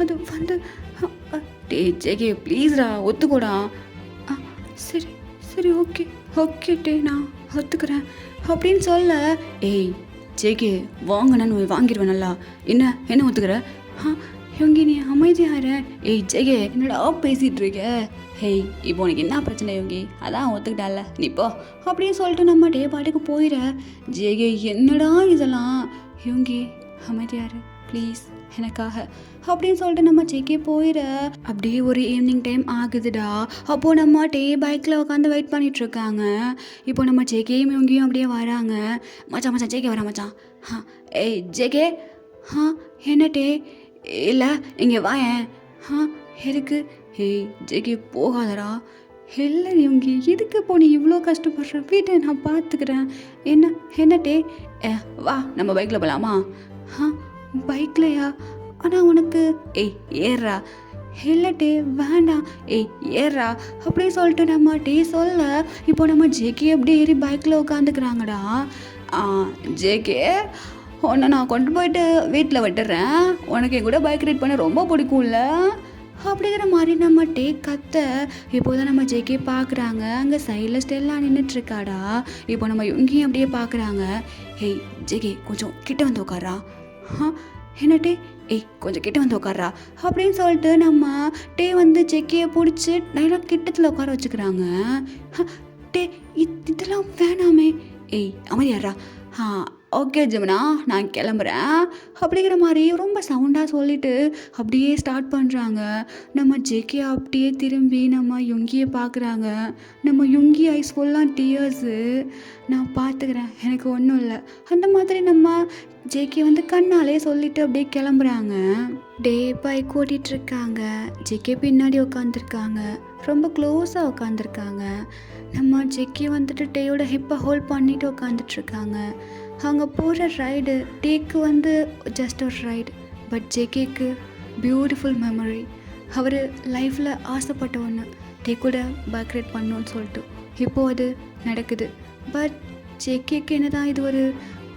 அது வந்து டே ஜெகே, ப்ளீஸ்ரா, ஒத்துக்கோடா. சரி ஓகே டே, நான் ஒத்துக்கிறேன் அப்படின்னு சொல்ல. ஏய் ஜெகே, வாங்கினு வாங்கிடுவேன் நல்லா. என்ன ஒத்துக்கிற? யோங்கி, நீ அமைதியாகிற. ஏய் ஜெகே, என்னடா பேசிகிட்டு இருக்க? ஹேய், இப்போ உனக்கு என்ன பிரச்சனை யோங்கி? அதான் ஒத்துக்கிட்டால, நீ போ அப்படின்னு சொல்லிட்டு நம்ம டே பாட்டுக்கு போயிட. ஜெகே, என்னடா இதெல்லாம்? யோங்கி அமைதியாரு ப்ளீஸ் எனக்காக அப்படின்னு சொல்லிட்டு நம்ம ஜேகே போயிட. அப்படியே ஒரு ஈவினிங் டைம் ஆகுதுடா. அப்போது நம்ம டே பைக்கில் உட்காந்து வெயிட் பண்ணிட்டு இருக்காங்க. இப்போ நம்ம ஜேகேயும் இவங்கேயும் அப்படியே வராங்க. மச்சான் ஜேகே வரா மச்சான். ஏய் ஜேகே, என்ன டே? இல்லை, இங்கே வாயேன். எதுக்கு? ஏய் ஜேகே, போகாதடா. இல்லை இவங்க எதுக்கு இப்போ நீ இவ்வளோ கஷ்டப்படுற? வீட்டை நான் பார்த்துக்கிறேன். என்ன டே? வா, நம்ம பைக்கில் போகலாமா? பைக்லையா? ஆனால் உனக்கு ஏய் ஏறா. இல்லை டே, வேண்டாம். ஏய் ஏறா அப்படியே சொல்லிட்டு நம்ம டே சொல்ல. இப்போ நம்ம ஜேகே அப்படியே ஏறி பைக்கில் உட்காந்துக்கிறாங்கடா. ஜேகே, உன்னை நான் கொண்டு போயிட்டு வீட்டில் விட்டுறேன், உனக்கு என் கூட பைக் ரைட் பண்ண ரொம்ப பிடிக்கும்ல அப்படிங்கிற மாதிரி நம்ம டே கத்த. இப்போதான் நம்ம ஜேகே பார்க்குறாங்க, அங்கே சைடில் ஸ்டெல்லா நின்றுட்டுருக்காடா. இப்போ நம்ம இங்கேயும் அப்படியே பார்க்குறாங்க. ஹேய் ஜேகே, கொஞ்சம் கிட்ட வந்து உட்காரா. என்ன டே? ஏய் கொஞ்சம் கிட்ட வந்து உட்காரா அப்படின்னு சொல்லிட்டு நம்ம டே வந்து ஜேகேயை பிடிச்சி நல்லா கிட்டத்தில் உட்கார வச்சுக்கிறாங்க. டே, இதெல்லாம் வேணாமே. ஏய் அமைதியாரா. ஓகே ஜமுனா, நான் கிளம்புறேன் அப்படிங்கிற மாதிரி ரொம்ப சவுண்டாக சொல்லிவிட்டு அப்படியே ஸ்டார்ட் பண்ணுறாங்க. நம்ம ஜேகே அப்படியே திரும்பி நம்ம யுங்கியை பார்க்குறாங்க. நம்ம யுங்கி ஐஸ் ஃபுல்லாக டியர்ஸு. நான் பார்த்துக்கிறேன், எனக்கு ஒன்றும் இல்லை அந்த மாதிரி நம்ம ஜேகே வந்து கண்ணாலே சொல்லிவிட்டு அப்படியே கிளம்புறாங்க. டே பைக் ஓட்டிகிட்ருக்காங்க. ஜேகே பின்னாடி உட்காந்துருக்காங்க, ரொம்ப க்ளோஸாக உட்காந்துருக்காங்க. நம்ம ஜேகே வந்துட்டு டேயோட ஹிப்பை ஹோல்ட் பண்ணிட்டு உட்காந்துட்ருக்காங்க. அவங்க போகிற ரைடு டேக்கு வந்து ஜஸ்ட் ஒரு ரைடு, பட் ஜேகேக்கு பியூட்டிஃபுல் மெமரி. அவர் லைஃப்பில் ஆசைப்பட்ட ஒன்று டே கூட பைக் ரைட் பண்ணணுன்னு சொல்லிட்டு இப்போது அது நடக்குது. பட் ஜேகேக்கு என்ன தான் இது ஒரு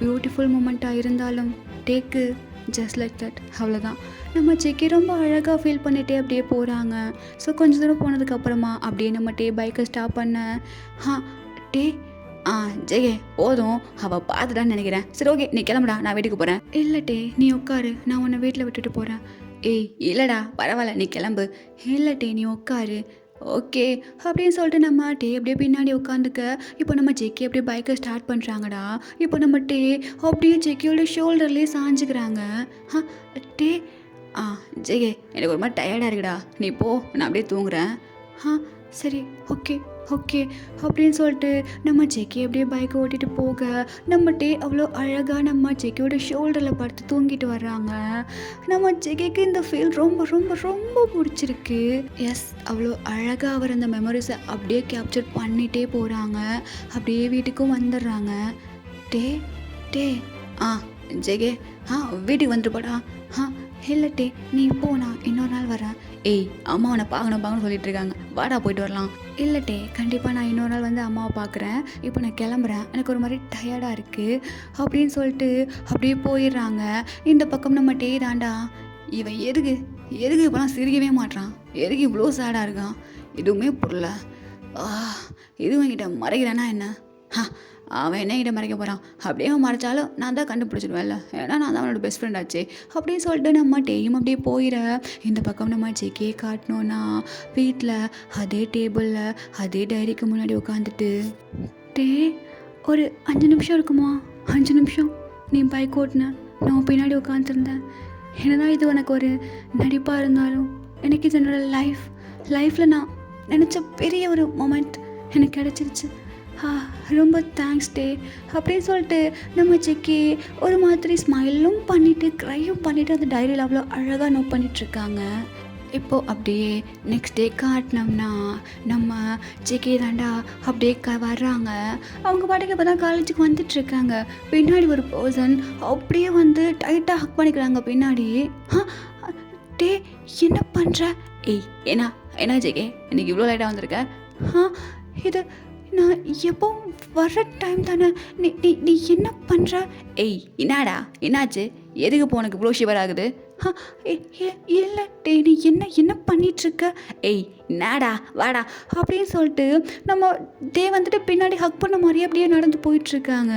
பியூட்டிஃபுல் மூமெண்ட்டாக இருந்தாலும் டேக்கு ஜஸ்ட் லைக் தட், அவ்வளோதான். நம்ம ஜேகே ரொம்ப அழகாக ஃபீல் பண்ணிகிட்டே அப்படியே போகிறாங்க. ஸோ கொஞ்சம் தூரம் போனதுக்கப்புறமா அப்படியே நம்ம டே பைக்கை ஸ்டாப் பண்ண. டே, ஜெகே போதும், அவள் பார்த்துட்டான்னு நினைக்கிறேன். சரி ஓகே, நீ கிளம்புடா, நான் வீட்டுக்கு போகிறேன். இல்லை டே, நீ உட்காரு, நான் உன்னை வீட்டில் விட்டுட்டு போகிறேன். ஏய் இல்லைடா, பரவாயில்ல, நீ கிளம்பு. இல்லை டே, நீ உட்காரு. ஓகே அப்படின்னு சொல்லிட்டு நம்ம டே அப்படியே பின்னாடி உட்காந்துக்க. இப்போ நம்ம ஜேகே அப்படியே பைக்கை ஸ்டார்ட் பண்ணுறாங்கடா. இப்போ நம்ம டே அப்படியே ஜேகேயோட ஷோல்டர்லேயே சாஞ்சுக்கிறாங்க. டே, ஜேகே எனக்கு ஒரு மாதிரி டயர்டாக இருக்குடா, நீ போ, நான் அப்படியே தூங்குறேன். சரி ஓகே ஓகே அப்படின்னு சொல்லிட்டு நம்ம ஜெக்கி அப்படியே பைக்கை ஓட்டிகிட்டு போக நம்ம டே அவ்வளோ அழகாக நம்ம ஜெக்கியோட ஷோல்டரில் படுத்து தூங்கிட்டு வர்றாங்க. நம்ம ஜெக்கிக்கு இந்த ஃபீல் ரொம்ப ரொம்ப ரொம்ப பிடிச்சிருக்கு. எஸ், அவ்வளோ அழகாக அவர் அந்த மெமரிஸை அப்படியே கேப்சர் பண்ணிகிட்டே போகிறாங்க. அப்படியே வீட்டுக்கும் வந்துடுறாங்க. டே டே ஆ ஜெகே வீட்டுக்கு வந்துட்டு இல்லை டே நீ போனா இன்னொரு நாள் வரேன். ஏய், அம்மா உன்னை பார்க்கணும் சொல்லிட்டு இருக்காங்க, வாடா போயிட்டு வரலாம். இல்லை டே, கண்டிப்பாக நான் இன்னொரு நாள் வந்து அம்மாவை பார்க்குறேன், இப்போ நான் கிளம்புறேன், எனக்கு ஒரு மாதிரி டயர்டாக இருக்குது அப்படின்னு சொல்லிட்டு அப்படியே போயிடுறாங்க. இந்த பக்கம் நம்ம டே தாண்டா, இவன் எதுக்கு இப்போலாம் சிரிக்கவே மாட்டான், எதுக்கு இவ்வளோ சேடாக இருக்கான், எதுவுமே புரியல, எதுவும் என்கிட்ட மறைக்கிறானா என்ன? அவன் என்ன கிட்ட மறைக்க போகிறான், அப்படியே அவன் மறைச்சாலும் நான் தான் கண்டுபிடிச்சிடுவேன்ல, ஏன்னா நான் தான் அவனோட பெஸ்ட் ஃப்ரெண்ட் ஆச்சு அப்படின்னு சொல்லிட்டு நம்ம டேயும் அப்படியே போயிட. இந்த பக்கம் நம்ம ஜெக்கியே காட்டணுன்னா வீட்டில் அதே டேபிளில் அதே டைரிக்கு முன்னாடி உட்காந்துட்டு, டே ஒரு 5 நிமிஷம் இருக்குமா, 5 நிமிஷம் நீ பைக் ஓட்டின, நான் பின்னாடி உட்காந்துருந்தேன். என்னதான் இது உனக்கு ஒரு நடிப்பாக இருந்தாலும் எனக்கு இது என்னோட லைஃப்பில் நான் நினச்ச பெரிய ஒரு மொமெண்ட் எனக்கு கிடச்சிருச்சு. ரொம்ப தேங்க்ஸ் டே அப்படின்னு சொல்லிட்டு நம்ம ஜெக்கி ஒரு மாதிரி ஸ்மைலும் பண்ணிவிட்டு க்ரையும் பண்ணிவிட்டு அந்த டைரியில் அவ்வளோ அழகாக நோட் பண்ணிகிட்ருக்காங்க. இப்போது அப்படியே நெக்ஸ்ட் டே காட்டினோம்னா நம்ம ஜெக்கி தாண்டா அப்படியே வர்றாங்க. அவங்க பாட்டுக்கு இப்போ தான் காலேஜுக்கு வந்துட்டுருக்காங்க. பின்னாடி ஒரு பர்சன் அப்படியே வந்து டைட்டாக ஹக் பண்ணிக்கிறாங்க பின்னாடி. டே என்ன பண்ணுற? ஏய் என்ன ஜெகே இன்னைக்கு இவ்வளோ லைட்டாக வந்திருக்க? இது நான் எப்போ வர்ற டைம் தானே, நீ என்ன பண்ணுற? ஏய் என்னாடா என்னாச்சு, எதுக்கு இப்போ உனக்கு இவ்வளோ ஷிவர் ஆகுது? இல்லை டே நீ என்ன பண்ணிகிட்ருக்க? ஏய் நாடா வாடா அப்படின்னு சொல்லிட்டு நம்ம டே வந்துட்டு பின்னாடி ஹக் பண்ண மாதிரியே அப்படியே நடந்து போயிட்டுருக்காங்க.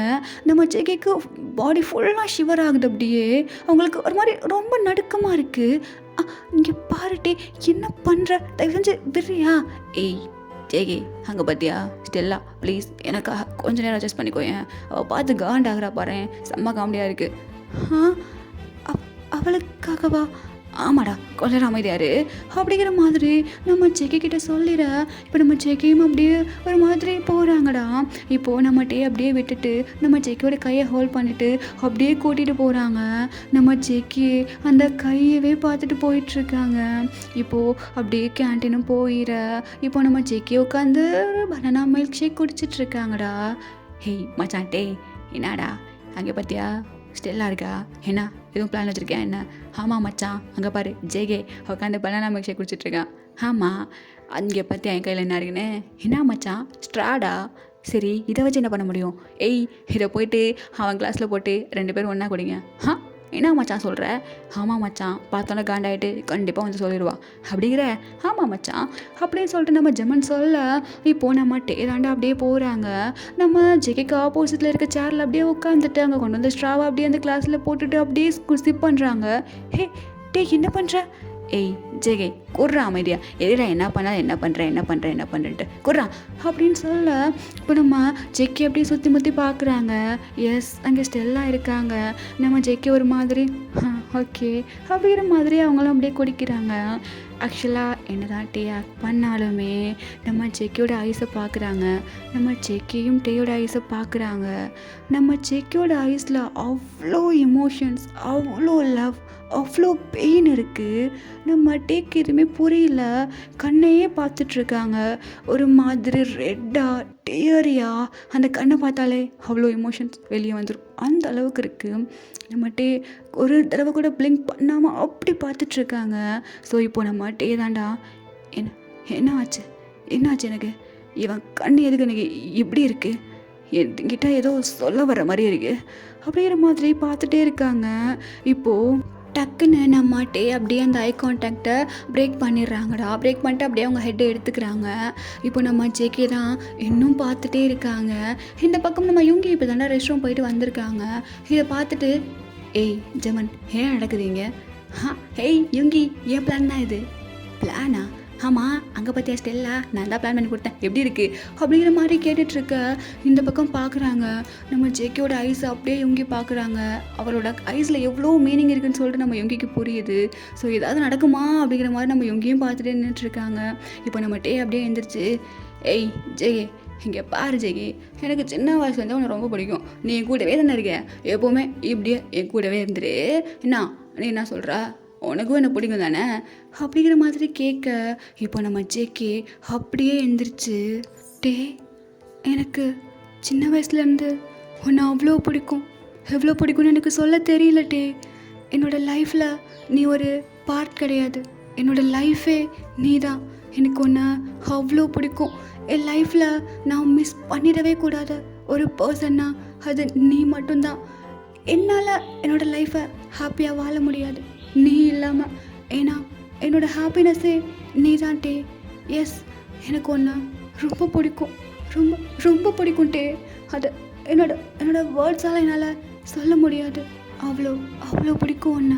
நம்ம ஜெகேக்கு பாடி ஃபுல்லாக ஷிவர் ஆகுது. அப்படியே அவங்களுக்கு ஒரு மாதிரி ரொம்ப நடுக்கமாக இருக்குது. இங்கே பாரு டே என்ன பண்ணுற, தயவு செஞ்சு விடுறியா? ஏய் ஜெகே அங்கே பார்த்தியா ஸ்டெல்லா, ப்ளீஸ் எனக்காக கொஞ்சம் நேரம் அட்ஜஸ்ட் பண்ணிக்கோயேன், அவள் பார்த்து காண்டாகிறா பாரு, செம்ம காமெடியாக இருக்குது. அவளுக்காகவா? ஆமாடா கொஞ்ச நேரம் அமைதியாரு அப்படிங்கிற மாதிரி நம்ம ஜெக்கி கிட்ட சொல்லிட. இப்போ நம்ம ஜெக்கியும் அப்படியே ஒரு மாதிரி போகிறாங்கடா. இப்போது நம்ம டே அப்படியே விட்டுட்டு நம்ம ஜெக்கியோட கையை ஹோல்ட் பண்ணிவிட்டு அப்படியே கூட்டிகிட்டு போகிறாங்க. நம்ம ஜெக்கி அந்த கையவே பார்த்துட்டு போயிட்டுருக்காங்க. இப்போது அப்படியே கேன்டீனும் போயிட. இப்போ நம்ம ஜெக்கி உட்காந்து பனானா மில்க் ஷேக் குடிச்சிட்ருக்காங்கடா. ஹேய் மச்சான் டே என்னடா அங்கே பார்த்தியா ஸ்டெல்லா இருக்கா, என்ன எதுவும் பிளான் வச்சுருக்கேன் என்ன? ஆமாம் மச்சான் அங்கே பாரு ஜெகே உட்காந்து பனானா மில்க் ஷேக் குடிச்சிட்ருக்கான். ஆமாம் அங்கே பற்றி என் கையில் என்ன இருக்குன்னு? என்ன மச்சான் ஸ்ட்ராடா? சரி இதை வச்சு என்ன பண்ண முடியும்? ஏய் இதை போயிட்டு அவன் கிளாஸில் போட்டு 2 பேரும் ஒன்றா குடிங்க. என்ன மச்சான் சொல்கிற? ஆமாம் மச்சான் பார்த்தோன்னே காண்டாயிட்டு கண்டிப்பாக வந்து சொல்லிடுவா அப்படிங்கிற. ஆமாம் மச்சான் அப்படின்னு சொல்லிட்டு நம்ம ஜெமன் சொல்ல. இப்போது நம்ம டேராண்டா அப்படியே போகிறாங்க. நம்ம ஜெகேக்கு ஆப்போசிட்டில் இருக்க சேரில் அப்படியே உட்காந்துட்டு அங்கே கொண்டு வந்து ஸ்ட்ராவை அப்படியே அந்த கிளாஸில் போட்டுட்டு அப்படியே சிப் பண்ணுறாங்க. ஹே டே என்ன பண்ணுற? ஏய் ஜெகே குர்றா அமைதியா, எதிரா என்ன பண்ணால் என்ன பண்ணுறேன்ட்டு குர்றா அப்படின்னு சொல்ல. இப்போ நம்ம ஜெக்கி அப்படியே சுற்றி முற்றி பார்க்குறாங்க. எஸ் அங்கே ஸ்டெல்லாம் இருக்காங்க. நம்ம ஜெக்கி ஒரு மாதிரி ஓகே அப்படிங்கிற மாதிரி அவங்களும் அப்படியே குடிக்கிறாங்க. ஆக்சுவலாக என்ன தான் டே ஆக்ட் பண்ணாலுமே நம்ம ஜெக்கியோட ஐஸை பார்க்குறாங்க. நம்ம ஜெக்கியும் டேயோட ஐஸை பார்க்குறாங்க. நம்ம ஜெக்கியோட ஐஸில் அவ்வளோ எமோஷன்ஸ், அவ்வளோ லவ், அவ்வளோ பெயின் இருக்குது. நம்ம டேக்கு எதுவுமே புரியல, கண்ணையே பார்த்துட்ருக்காங்க. ஒரு மாதிரி ரெட்டாக டேரியாக அந்த கண்ணை பார்த்தாலே அவ்வளோ எமோஷன்ஸ் வெளியே வந்துடும், அந்த அளவுக்கு இருக்குது. நம்ம டே ஒரு தடவை கூட பிளிங்க் பண்ணாமல் அப்படி பார்த்துட்ருக்காங்க. ஸோ இப்போ நம்ம டே தாண்டா என்ன ஆச்சு எனக்கு, இவன் கண் எதுக்கு எனக்கு இப்படி இருக்குது, என்கிட்ட ஏதோ சொல்ல வர மாதிரி இருக்குது அப்படிங்கிற மாதிரி பார்த்துட்டே இருக்காங்க. இப்போது டக்குன்னு நம்ம டே அப்படியே அந்த ஐ கான்டாக்டை பிரேக் பண்ணிடுறாங்கடா. பிரேக் பண்ணிட்டு அப்படியே அவங்க ஹெட்டை எடுத்துக்கிறாங்க. இப்போ நம்ம ஜெக்கி தான் இன்னும் பார்த்துட்டே இருக்காங்க. இந்த பக்கம் நம்ம யுங்கி இப்போ தானே ரெஸ்ட் ரூம் போயிட்டு வந்திருக்காங்க. இதை பார்த்துட்டு ஏய் ஜெமன் ஏன் நடக்குதுங்க? ஏய் யுங்கி ஏன் பிளான் தான் இது? பிளானா? ஆமாம் அங்கே பார்த்தியா ஸ்டெல்லா, நான் தான் பிளான் பண்ணி கொடுத்தேன், எப்படி இருக்குது அப்படிங்கிற மாதிரி கேட்டுட்ருக்க. இந்த பக்கம் பார்க்குறாங்க. நம்ம ஜெக்கியோட ஐஸ் அப்படியே யுங்கி பார்க்குறாங்க. அவரோட ஐஸில் எவ்வளோ மீனிங் இருக்குதுன்னு சொல்லிட்டு நம்ம யுங்கிக்கு புரியுது. ஸோ ஏதாவது நடக்குமா அப்படிங்கிற மாதிரி நம்ம யுங்கியும் பார்த்துட்டு நின்றுட்டுருக்காங்க. இப்போ நம்ம டே அப்படியே எழுந்திரிச்சு ஏய் ஜெகி, இங்கே பாரு ஜெகி, எனக்கு சின்ன வயசுலேருந்து உனக்கு ரொம்ப பிடிக்கும். நீ என் கூடவே தானே இருக்க, எப்போவுமே இப்படியே என் கூடவே இருந்துரு. என்ன நீ என்ன சொல்கிற, உனக்கும் என்ன பிடிக்கும் தானே அப்படிங்கிற மாதிரி கேட்க, இப்போ நம்ம ஜேகே அப்படியே எழுந்திரிச்சு, டே எனக்கு சின்ன வயசுலேருந்து உன்னை அவ்வளோ பிடிக்கும், எவ்வளோ பிடிக்கும்னு எனக்கு சொல்ல தெரியல டே. என்னோடய லைஃப்பில் நீ ஒரு பார்ட் கிடையாது, என்னோடய லைஃபே நீ தான். எனக்கு ஒன்று அவ்வளோ பிடிக்கும். என் லைஃப்பில் நான் மிஸ் பண்ணிடவே கூடாத ஒரு பர்சன்னா அது நீ மட்டும்தான். என்னால் என்னோடய லைஃப்பை ஹாப்பியாக வாழ முடியாது நீ இல்லாமல். ஏன்னா என்னோடய ஹாப்பினஸ்ஸே நீ தான் டே. எஸ், எனக்கு ஒன்று ரொம்ப பிடிக்கும், ரொம்ப ரொம்ப பிடிக்கும் டே. அது என்னோட வேர்ட்ஸால் என்னால் சொல்ல முடியாது. அவ்வளோ அவ்வளோ பிடிக்கும் ஒன்று.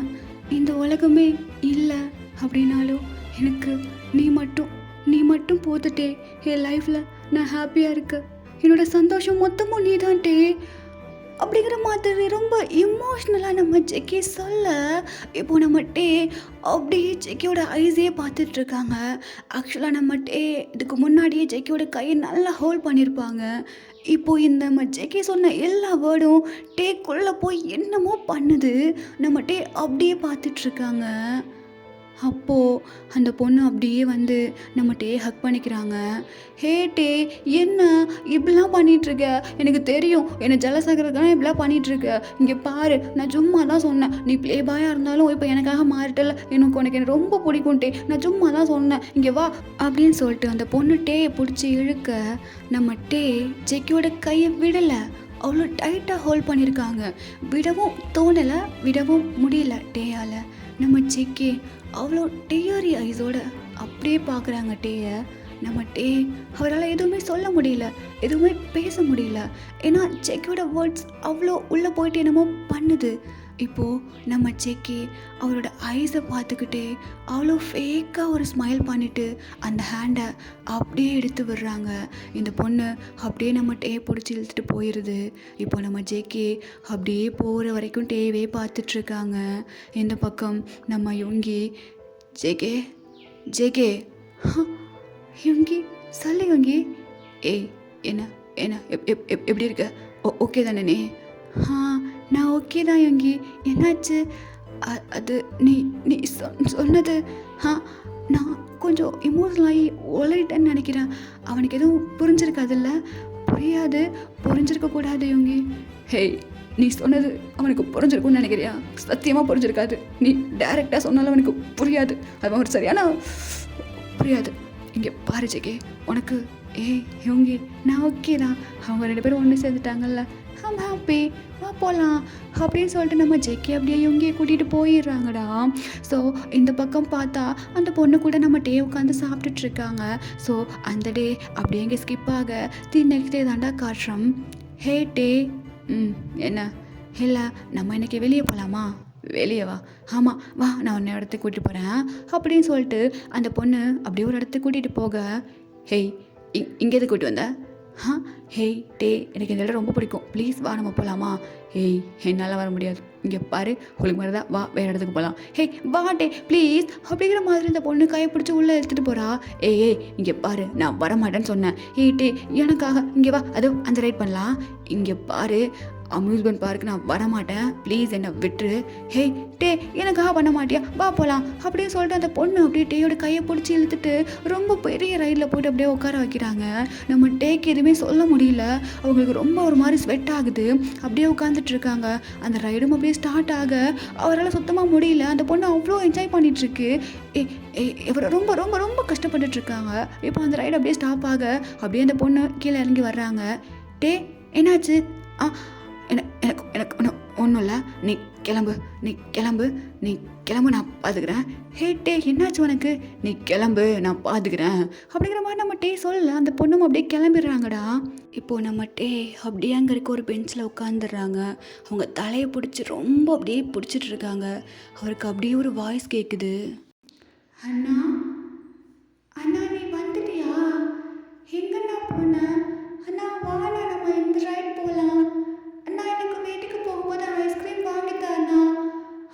இந்த உலகமே இல்லை அப்படின்னாலும் எனக்கு நீ மட்டும் போதுட்டே. என் லைஃப்பில் நான் ஹாப்பியாக இருக்க, என்னோடய சந்தோஷம் மொத்தமும் நீ தான் டே அப்படிங்கிற மாதிரி ரொம்ப இமோஷ்னலாக நம்ம ஜெக்கி சொல்ல, இப்போ நம்ம டே அப்படியே ஜெக்கியோட ஐஸே பார்த்துட்ருக்காங்க. ஆக்சுவலாக நம்ம டே இதுக்கு முன்னாடியே ஜெக்கியோட கையை நல்லா ஹோல்ட் பண்ணியிருப்பாங்க. இப்போது இந்த நம்ம ஜெக்கி சொன்ன எல்லா வேர்டும் டேக்குள்ளே போய் என்னமோ பண்ணுது. நம்ம டே அப்படியே பார்த்துட்ருக்காங்க. அப்போது அந்த பொண்ணு அப்படியே வந்து நம்ம டே ஹக் பண்ணிக்கிறாங்க. ஹே டே, என்ன இப்படிலாம் பண்ணிகிட்ருக்க, எனக்கு தெரியும் என்னை ஜெலஸ் ஆகிறதுக்கான இப்படிலாம் பண்ணிகிட்ருக்க. இங்கே பாரு, நான் சும்மா தான் சொன்னேன், நீ ப்ளே பாயாக இருந்தாலும் இப்போ எனக்காக மாறிட்டல, எனக்கு ரொம்ப பிடிக்கும் டே, நான் சும்மா தான் சொன்னேன், இங்கே வா அப்படின்னு சொல்லிட்டு அந்த பொண்ணு டேயை பிடிச்சி இழுக்க, நம்ம டே ஜெக்கியோட கையை விடலை, அவ்வளோ டைட்டாக ஹோல்ட் பண்ணியிருக்காங்க. விடவும் தோணலை, விடவும் முடியல டேயால். நம்ம ஜெக்கி அவ்வளோ டேயரி ஐஸோட அப்படியே பார்க்குறாங்க டேயை. நம்ம டே அவரால் எதுவுமே சொல்ல முடியல, எதுவுமே பேச முடியல. ஏன்னா ஜெக்கியோட வேர்ட்ஸ் அவ்வளோ உள்ளே போயிட்டு என்னமோ பண்ணுது. இப்போது நம்ம ஜெக்கி அவரோட ஐஸை பார்த்துக்கிட்டே அவ்வளோ ஃபேக்காக ஒரு ஸ்மைல் பண்ணிவிட்டு அந்த ஹேண்டை அப்படியே எடுத்து விடுறாங்க. இந்த பொண்ணு அப்படியே நம்ம டே பிடிச்சி இழுத்துட்டு போயிடுது. இப்போ நம்ம ஜெக்கி அப்படியே போகிற வரைக்கும் டேவே பார்த்துட்ருக்காங்க. இந்த பக்கம் நம்ம யுங்கி, ஜெகே யுங்கி சொல்லு யுங்கி. ஏய் என்ன என்ன எப்படி இருக்க, ஓகே தானே நீ? நான் ஓகே தான் யுங்கி. என்னாச்சு? அது நீ சொன்னது நான் கொஞ்சம் இமோஷனலாகி உளறிட்டேன்னு நினைக்கிறேன். அவனுக்கு எதுவும் புரிஞ்சிருக்காதுல்ல? புரிஞ்சிருக்கக்கூடாது யுங்கி. ஹேய், நீ சொன்னது அவனுக்கு புரிஞ்சிருக்கும்னு நினைக்கிறியா? சத்தியமாக புரிஞ்சிருக்காது. நீ டைரெக்டாக சொன்னாலும் அவனுக்கு புரியாது. அவன் ஒரு சரியான புரியாது. இங்கே பாரு ஜெகே, உனக்கு யுங்கி நான் ஓகே தான். அவங்க 2 பேரும் ஒன்று சேர்ந்துட்டாங்கல்ல, ஐம் ஹாப்பி, வா போகலாம் அப்படின்னு சொல்லிட்டு நம்ம ஜெக்கி அப்படியே யுங்கியை கூட்டிகிட்டு போயிடுறாங்கடா. ஸோ இந்த பக்கம் பார்த்தா அந்த பொண்ணு கூட நம்ம டே உட்காந்து சாப்பிட்டுட்ருக்காங்க. ஸோ அந்த டே அப்படியே இங்கே ஸ்கிப் ஆக நெக்ஸ்ட் டே தாண்டா காட்டுறோம். ஹே டே, என்ன இல்லை நம்ம இன்றைக்கி வெளியே போகலாமா? வெளியே வா. ஆமாம் வா, நான் உன்னை இடத்துக்கு கூட்டிகிட்டு போகிறேன் அப்படின்னு சொல்லிட்டு அந்த பொண்ணு அப்படியே ஒரு இடத்துக்கு கூட்டிகிட்டு போக, ஹேய் இங்கே எது கூட்டிட்டு வந்த? ஹேய் டே, எனக்கு இந்த இடம் ரொம்ப பிடிக்கும், ப்ளீஸ் வா நம்ம போகலாமா? ஹேய் என்னால் வர முடியாது, இங்கே பாரு உங்களுக்கு மாதிரி தான், வா வேறு இடத்துக்கு போகலாம். ஹேய் வா டே ப்ளீஸ் அப்படிங்கிற மாதிரி இந்த பொண்ணு கையை பிடிச்சி உள்ளே எடுத்துகிட்டு போகிறா. ஏய் இங்கே பாரு, நான் வரமாட்டேன்னு சொன்னேன். டே எனக்காக இங்கே வா, அதுவும் அந்த ரைட் பண்ணலாம். இங்கே பாரு, அம்யூஸ்மெண்ட் பார்க்கு நான் வரமாட்டேன், ப்ளீஸ் என்னை விட்டுரு. ஹே டே எனக்காக பண்ண மாட்டியா, வா போகலாம் அப்படின்னு சொல்லிட்டு அந்த பொண்ணு அப்படியே டேயோட கையை பிடிச்சி இழுத்துட்டு ரொம்ப பெரிய ரைடில் போய்ட்டு அப்படியே உட்கார வைக்கிறாங்க. நம்ம டேக்கு எதுவுமே சொல்ல முடியல, அவங்களுக்கு ரொம்ப ஒரு மாதிரி ஸ்வெட் ஆகுது. அப்படியே உட்காந்துட்டு இருக்காங்க. அந்த ரைடும் அப்படியே ஸ்டார்ட் ஆக அவரால் சுத்தமாக முடியல. அந்த பொண்ணு அவ்வளோ என்ஜாய் பண்ணிகிட்ருக்கு. இவர் ரொம்ப ரொம்ப ரொம்ப கஷ்டப்பட்டுட்டு இருக்காங்க. இப்போ அந்த ரைடு அப்படியே ஸ்டாப் ஆக அப்படியே அந்த பொண்ணு கீழே இறங்கி வர்றாங்க. டே என்னாச்சு? எனக்கு ஒன்றும் இல்லை, நீ கிளம்பு நான் பார்த்துக்கிறேன். ஹே டே என்னாச்சு உனக்கு? நீ கிளம்பு நான் பார்த்துக்கிறேன் அப்படிங்கிற மாதிரி நம்ம டே சொல்லல. அந்த பொண்ணும் அப்படியே கிளம்பிடுறாங்கடா. இப்போது நம்ம டே அப்படியே அங்கே இருக்க ஒரு பெஞ்சில் உட்காந்துடுறாங்க. அவங்க தலையை பிடிச்சி ரொம்ப அப்படியே பிடிச்சிட்டு இருக்காங்க. அவருக்கு அப்படியே ஒரு வாய்ஸ் கேட்குது. அண்ணா அண்ணா நீ வந்துட்டியா? எங்கண்ணா போன? அண்ணா வாண்ணா நம்ம இந்த ரைட் போகலாம். அண்ணா எனக்கு வீட்டுக்கு போகும்போது ஐஸ்கிரீம் வாங்கித்தா அண்ணா.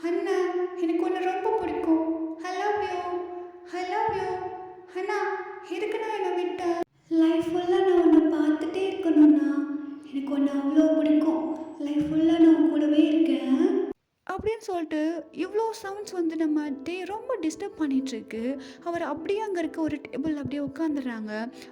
அண்ணா எனக்கு ஒன்று ரொம்ப பிடிக்கும். ஐ லவ் யூ அண்ணா. எதுக்குண்ணா என்னை விட்ட? லைஃப் சொல்லிட்டு இவ்வளோ சவுண்ட்ஸ் வந்து நம்ம டே ரொம்ப டிஸ்டர்ப் பண்ணிகிட்ருக்கு. அவர் அப்படியே அங்கே இருக்க ஒரு டேபிள் அப்படியே உட்காந்துடுறாங்க.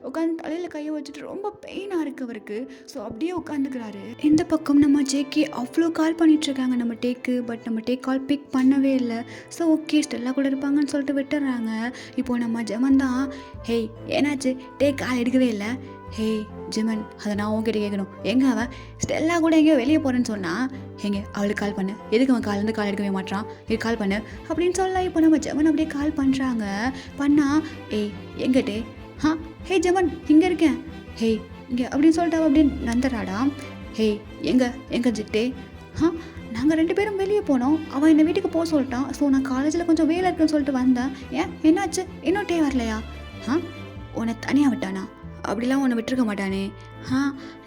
உட்காந்து தலையில் கையை வச்சுட்டு ரொம்ப பெயினாக இருக்குது அவருக்கு. ஸோ அப்படியே உட்காந்துக்கிறாரு. இந்த பக்கம் நம்ம ஜேகே அவ்வளோ கால் பண்ணிகிட்ருக்காங்க நம்ம டேக்கு. பட் நம்ம டேக் கால் பிக் பண்ணவே இல்லை. ஸோ ஓகே ஸ்டெல்லா கூட இருப்பாங்கன்னு சொல்லிட்டு விட்டுறாங்க. இப்போது நம்ம ஜெமன் தான், ஹேய் என்னாச்சு டேக் கால் எடுக்கவே இல்லை. ஹேய் ஜிமன், அதை நான் உங்ககிட்ட கேட்கணும். எங்கே அவன் ஸ்டெல்லா கூட எங்கேயோ வெளியே போகிறேன்னு சொன்னால் எங்கே அவளுக்கு கால் பண்ணு. எதுக்கு அவன் காலேருந்து கால் எடுக்கவே மாட்டான், இது கால் பண்ணு அப்படின்னு சொல்ல. இப்போ நம்ம ஜெமன் அப்படியே கால் பண்ணுறாங்க. பண்ணால் ஏய் எங்கிட்டே ஹே ஜெமன் இங்கே இருக்கேன், ஹேய் இங்கே அப்படின்னு சொல்லிட்டு அவள் அப்படியே நந்துறாடா. ஹேய் எங்கே ஜிட்டே? நாங்கள் 2 பேரும் வெளியே போனோம். அவன் என்னை வீட்டுக்கு போக சொல்லிட்டான். ஸோ நான் காலேஜில் கொஞ்சம் வேலை இருக்குன்னு சொல்லிட்டு வந்தேன். ஏன் என்னாச்சு, இன்னும் டே வரலையா? உன்னை தனியாக விட்டானா? அப்படிலாம் உன்னை விட்டுருக்க மாட்டானே.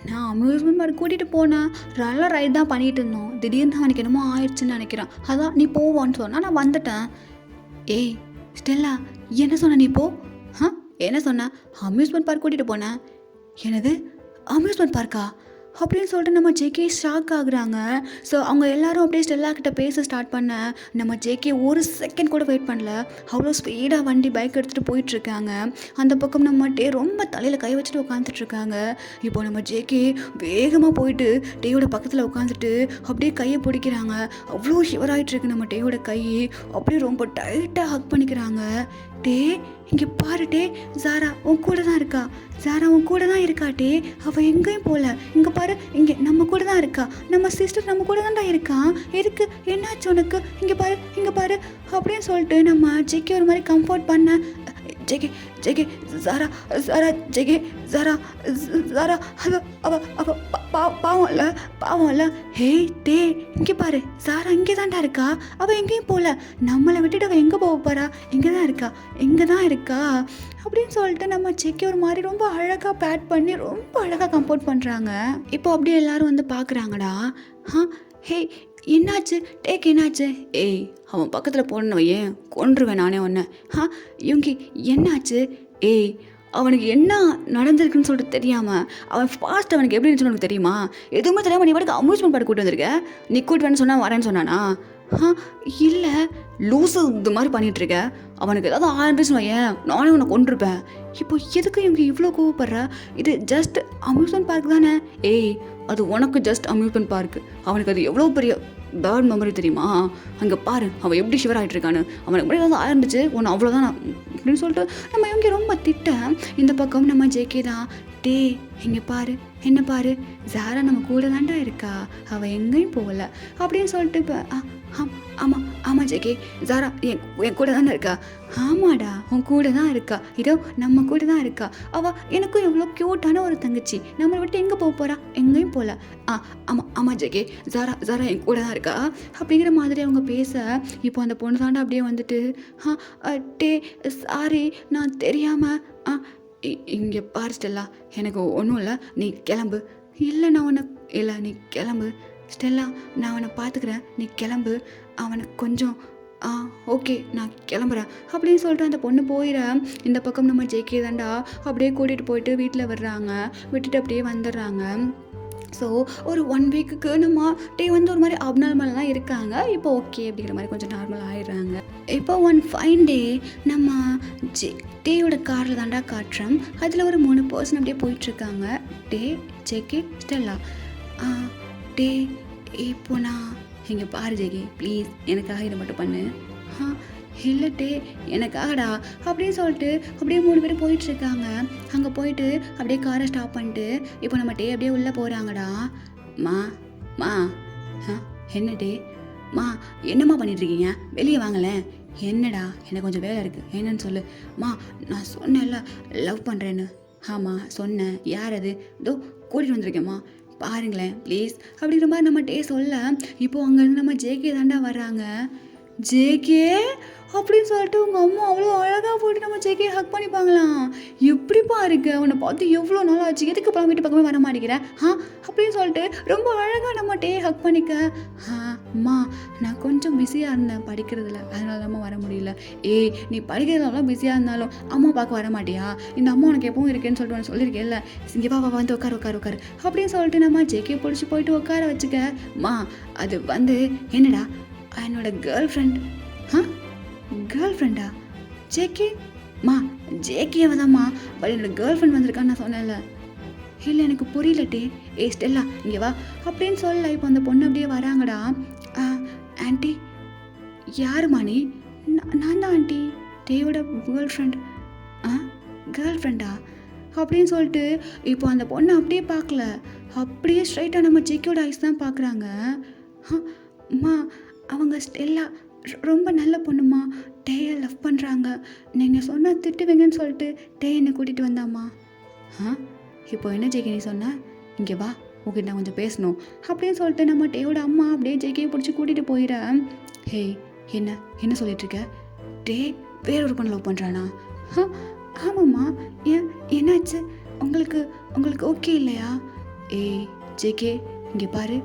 நான் அம்யூஸ்மெண்ட் பார்க் கூட்டிகிட்டு போனேன். நல்லா ரைட் தான் பண்ணிகிட்டு இருந்தோம். திடீர்னு அவனுக்கு என்னமோ ஆயிடுச்சுன்னு நினைக்கிறான். அதான் நீ போவான்னு சொன்னால் நான் வந்துட்டேன். ஏய் ஸ்டெல்லா, என்ன சொன்ன நீ போ? என்ன சொன்ன? அம்யூஸ்மெண்ட் பார்க் கூட்டிகிட்டு போனேன். என்னது அம்யூஸ்மெண்ட் பார்க்கா அப்படின்னு சொல்லிட்டு நம்ம ஜேகே ஷாக் ஆகுறாங்க. ஸோ அவங்க எல்லாரும் அப்படியே ஸ்டெல்லா கிட்ட பேச ஸ்டார்ட் பண்ண நம்ம ஜேகே ஒரு செகண்ட் கூட வெயிட் பண்ணல. அவ்வளோ ஸ்பீடாக வண்டி பைக் எடுத்துகிட்டு போயிட்டுருக்காங்க. அந்த பக்கம் நம்ம டே ரொம்ப தலையில் கை வச்சுட்டு உட்காந்துட்ருக்காங்க. இப்போ நம்ம ஜேகே வேகமாக போயிட்டு டேயோட பக்கத்தில் உட்காந்துட்டு அப்படியே கையை பிடிக்கிறாங்க. அவ்வளோ ஷிவர் ஆகிட்டுருக்கு நம்ம டேயோட கை. அப்படியே ரொம்ப டைட்டாக ஹக் பண்ணிக்கிறாங்க. டே இங்கே பாரு டே, ஜாரா உன் கூட தான் இருக்கா. ஜாரா உன் கூட தான் இருக்கா டே. அவள் எங்கேயும் போகல. இங்கே பாரு, இங்கே நம்ம கூட தான் இருக்கா. நம்ம சிஸ்டர் நம்ம கூட தான்டா இருக்கா. எதுக்கு, என்னாச்சு உனக்கு? இங்கே பாரு அப்படின்னு சொல்லிட்டு நம்ம ஜேகே ஒரு மாதிரி கம்ஃபர்ட் பண்ண. ஜேகே ஜாரா பாவம்ல. ஹே டே இங்கே பாரு, ஜாரா இங்கே தான்டா இருக்கா. அவள் எங்கேயும் போகல. நம்மளை விட்டுட்டு அவள் எங்கே போக போகிறா? இங்கே தான் இருக்கா அப்படின்னு சொல்லிட்டு நம்ம ஜேகே ஒரு மாதிரி ரொம்ப அழகாக பேட் பண்ணி ரொம்ப அழகாக கம்ஃபர்ட் பண்ணுறாங்க. இப்போ அப்படியே எல்லாரும் வந்து பார்க்குறாங்கடா. ஹே என்னாச்சு டேக், என்னாச்சு? ஏய் அவன் பக்கத்தில் போடணும், ஏன் கொன்றுவேன் நானே ஒன்று. இவங்க என்னாச்சு? ஏய் அவனுக்கு என்ன நடந்திருக்குன்னு சொல்லிட்டு தெரியாமல் அவன் ஃபாஸ்ட் அவனுக்கு எப்படி இருந்துச்சுன்னு உனக்கு தெரியுமா? எதுவுமே தெரியாமல் நீ பாட்டுக்கு அம்யூஸ்மெண்ட் பார்க் கூட்டு வந்திருக்க. நீ கூட்டு வேணும்னு சொன்னால் வரேன்னு சொன்னானா? இல்லை லூஸு இது மாதிரி பண்ணிகிட்ருக்க. அவனுக்கு ஏதாவது ஆரம்பிச்சுன்னு வையேன், நானே உன்னை கொண்டிருப்பேன். இப்போ எதுக்கு இவங்க இவ்வளோ கோவப்படுற? இது ஜஸ்ட் அம்யூஸ்மெண்ட் பார்க் தானே. ஏய் அது உனக்கு ஜஸ்ட் அம்யூஸ்மெண்ட் பார்க்கு. அவனுக்கு அது எவ்வளோ பெரிய பேட் மெமரி தெரியுமா? அங்கே பாரு அவன் எப்படி ஷிவர் ஆகிட்டு இருக்கான்னு. அவனுக்கு எப்படி ஏதாவது ஆரம்பிச்சு ஒன்று அவ்வளோதான் அப்படின்னு சொல்லிட்டு நம்ம இவங்க ரொம்ப திட்ட. இந்த பக்கம் நம்ம ஜேகே தான், டே இங்கே பாரு, என்ன பாரு, ஜாரா நம்ம கூட தாண்டா இருக்கா. அவள் எங்கேயும் போகலை அப்படின்னு சொல்லிட்டு இப்போ ஆமாம் ஜேகே, ஜாரா என் கூட தானே இருக்கா. ஆமாடா உன் கூட தான் இருக்கா. இதோ நம்ம கூட தான் இருக்கா. அவள் எனக்கும் எவ்வளோ க்யூட்டான ஒரு தங்கச்சி. நம்மளை விட்டு எங்கே போக போகிறா? எங்கேயும் போகல. ஆமாம் ஜேகே, ஜாரா என் கூட தான் இருக்கா அப்படிங்கிற மாதிரி அவங்க பேச. இப்போ அந்த பொண்ணு தாண்டா அப்படியே வந்துட்டு டே சாரி நான் தெரியாமல். இங்கே பாரு ஸ்டெல்லா, எனக்கு ஒன்றும் இல்லை, நீ கிளம்பு. இல்லை நீ கிளம்பு ஸ்டெல்லா, நான் அவனை பார்த்துக்கிறேன், நீ கிளம்பு. அவனுக்கு கொஞ்சம் ஓகே நான் கிளம்புறேன் அப்படின்னு சொல்லிட்டு அந்த பொண்ணு போயிட. இந்த பக்கம் நம்ம ஜேகே தாண்டா அப்படியே கூட்டிகிட்டு போயிட்டு வீட்டில் விடுறாங்க. விட்டுட்டு அப்படியே வந்துடுறாங்க. ஸோ ஒரு 1 வீக்குக்கு நம்ம டே வந்து ஒரு மாதிரி அப்நார்மலாக தான் இருக்காங்க. இப்போ ஓகே அப்படிங்கிற மாதிரி கொஞ்சம் நார்மல் ஆகிடுறாங்க. இப்போ ஒன் ஃபைன் டே நம்ம டேயோட காரில் தாண்டா காட்டுறோம். அதில் ஒரு 3 பர்சன் அப்படியே போயிட்டுருக்காங்க. டே, ஜேகே, ஸ்டெல்லா. டே இப்போ நான் இங்கே பாரு ஜேகே, ப்ளீஸ் எனக்காக இதை மட்டும் பண்ணு. இல்லை டே எனக்காகடா அப்படின்னு சொல்லிட்டு அப்படியே 3 பேரும் போயிட்டுருக்காங்க. அங்கே போயிட்டு அப்படியே காரை ஸ்டாப் பண்ணிட்டு இப்போ நம்ம டே அப்படியே உள்ளே போகிறாங்கடா. மா என்ன டே என்னம்மா பண்ணிட்டுருக்கீங்க? வெளியே வாங்கலேன். என்னடா எனக்கு கொஞ்சம் வேலை இருக்குது, என்னன்னு சொல்லு. நான் சொன்னேன்ல லவ் பண்ணுறேன்னு. ஆமாம் சொன்னேன். யார் அது? இதோ கூட்டிகிட்டு வந்திருக்கேம்மா, பாருங்களேன் ப்ளீஸ் அப்படிங்கிற மாதிரி நம்ம டே சொல்ல. இப்போது அங்கேருந்து நம்ம ஜேகே தாண்டா வர்றாங்க. ஜேகே அப்படின்னு சொல்லிட்டு உங்கள் அம்மா அவ்வளோ அழகாக போட்டு நம்ம ஜேகே ஹக் பண்ணிப்பாங்களாம். எப்படிப்பா இருக்கு, அவனை பார்த்து எவ்வளோ நாள் ஆச்சு, எதுக்கு அப்புறம் வீட்டு பக்கமே வர மாட்டேங்கிறேன் அப்படின்னு சொல்லிட்டு ரொம்ப அழகாக நம்ம டே ஹக் பண்ணிக்க. அம்மா நான் கொஞ்சம் பிஸியாக இருந்தேன் படிக்கிறதுல, அதனால தான் வர முடியல. ஏய் நீ படிக்கிறதுலாம் பிஸியாக இருந்தாலும் அம்மா பார்க்க வர மாட்டியா? இந்த அம்மா உனக்கு எப்பவும் இருக்கேன்னு சொல்லிட்டு உனக்கு சொல்லியிருக்கேன்ல, இங்கே வா வந்து உட்காரு அப்படின்னு சொல்லிட்டு நம்ம ஜேகே பிடிச்சி போயிட்டு உட்கார வச்சுக்க. அது வந்து என்னடா என்னோட கேர்ள் ஃப்ரெண்ட். ஆ கேர்ள் ஃப்ரெண்டா? ஜேகே மா, ஜேகேவை தான்மா, பட் என்னோட கேர்ள் ஃப்ரெண்ட் வந்திருக்கான்னு நான் சொன்னேன்ல. இல்லை எனக்கு புரியலட்டே. ஸ்டெல்லா இங்கே வா அப்படின்னு சொல்லல. இப்போ அந்த பொண்ணு அப்படியே வராங்கடா. ஆண்டி யாருமா நீ? நான் தான் ஆண்டி, டேயோட கேர்ள் ஃப்ரெண்ட். கேர்ள் ஃப்ரெண்டா அப்படின்னு சொல்லிட்டு இப்போ அந்த பொண்ணை அப்படியே பார்க்கல, அப்படியே ஸ்ட்ரைட்டாக நம்ம ஜேகேயோட ஐஸ் தான் பார்க்குறாங்க. அம்மா அவங்க ஸ்டெல்லா ரொம்ப நல்ல பொண்ணுமா, டேயை லவ் பண்ணுறாங்க. நீங்கள் சொன்னால் திட்டுவீங்கன்னு சொல்லிட்டு டே என்னை கூட்டிகிட்டு வந்தாம்மா. இப்போ என்ன ஜேகே நீ சொன்ன? இங்கே வா, உங்ககிட்ட நான் கொஞ்சம் பேசணும் அப்படின்னு சொல்லிட்டு நம்ம டேயோட அம்மா அப்படியே ஜேகேயை பிடிச்சி கூட்டிகிட்டு போயிடறேன். ஹேய் என்ன என்ன சொல்லிட்டுருக்க? டே வேறொரு பொண்ணு லவ் பண்ணுறானா? ஆமாம்மா. என்னாச்சு உங்களுக்கு? உங்களுக்கு ஓகே இல்லையா? ஜேகே இங்கே பாரு,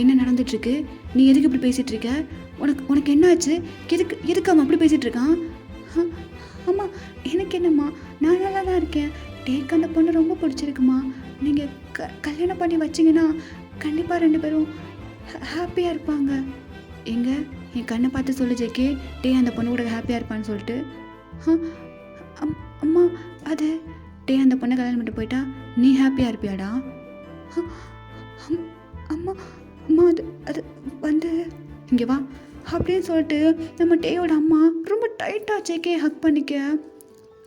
என்ன நடந்துட்டுருக்கு? நீ எதுக்கு இப்படி பேசிகிட்டு இருக்க? உனக்கு என்னாச்சு? எதுக்கு அவன் அப்படி பேசிகிட்டு இருக்கான்? அம்மா எனக்கு என்னம்மா, நான் நல்லா தான் இருக்கேன். டேக்கு அந்த பொண்ணு ரொம்ப பிடிச்சிருக்குமா. நீங்கள் கல்யாணம் பண்ணி வச்சிங்கன்னா கண்டிப்பாக 2 பேரும் ஹாப்பியாக இருப்பாங்க. என் கண்ணை பார்த்து சொல்லு ஜேகே, டே அந்த பொண்ணு கூட ஹாப்பியாக இருப்பான்னு சொல்லிட்டு. அம்மா அது டே அந்த பொண்ணை கல்யாணம் பண்ணிட்டு போயிட்டா நீ ஹாப்பியாக இருப்பியாடா? அம்மா அம்மா அது வந்து இங்கே வா அப்படின்னு சொல்லிட்டு நம்ம டேயோட அம்மா ரொம்ப டைட்டாக ஜேகே ஹக் பண்ணிக்க.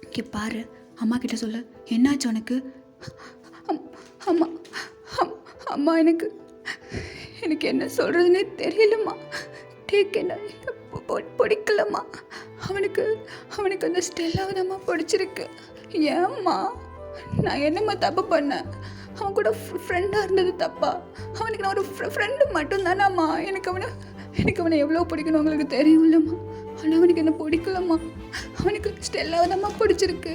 இங்கே பாரு, அம்மா கிட்ட சொல்லு, என்னாச்சு உனக்கு? அம்மா அம்மா எனக்கு என்ன சொல்கிறதுனே தெரியலம்மா. டேக்கு என்ன பிடிக்கலம்மா. அவனுக்கு அந்த ஸ்டெல்லாவதாம்மா பிடிச்சிருக்கு. ஏம்மா நான் என்னம்மா தப்பு பண்ணேன்? அவன் கூட ஃப்ரெண்டாக இருந்தது தப்பா? அவனுக்கு நான் ஒரு ஃப்ரெண்டு மட்டும்தானாம்மா. எனக்கு அவனை எவ்வளோ பிடிக்கணும் உங்களுக்கு தெரியும் இல்லைம்மா. ஆனால் அவனுக்கு என்ன பிடிக்கலம்மா. அவனுக்கு ஸ்டெல்லாவதாம்மா பிடிச்சிருக்கு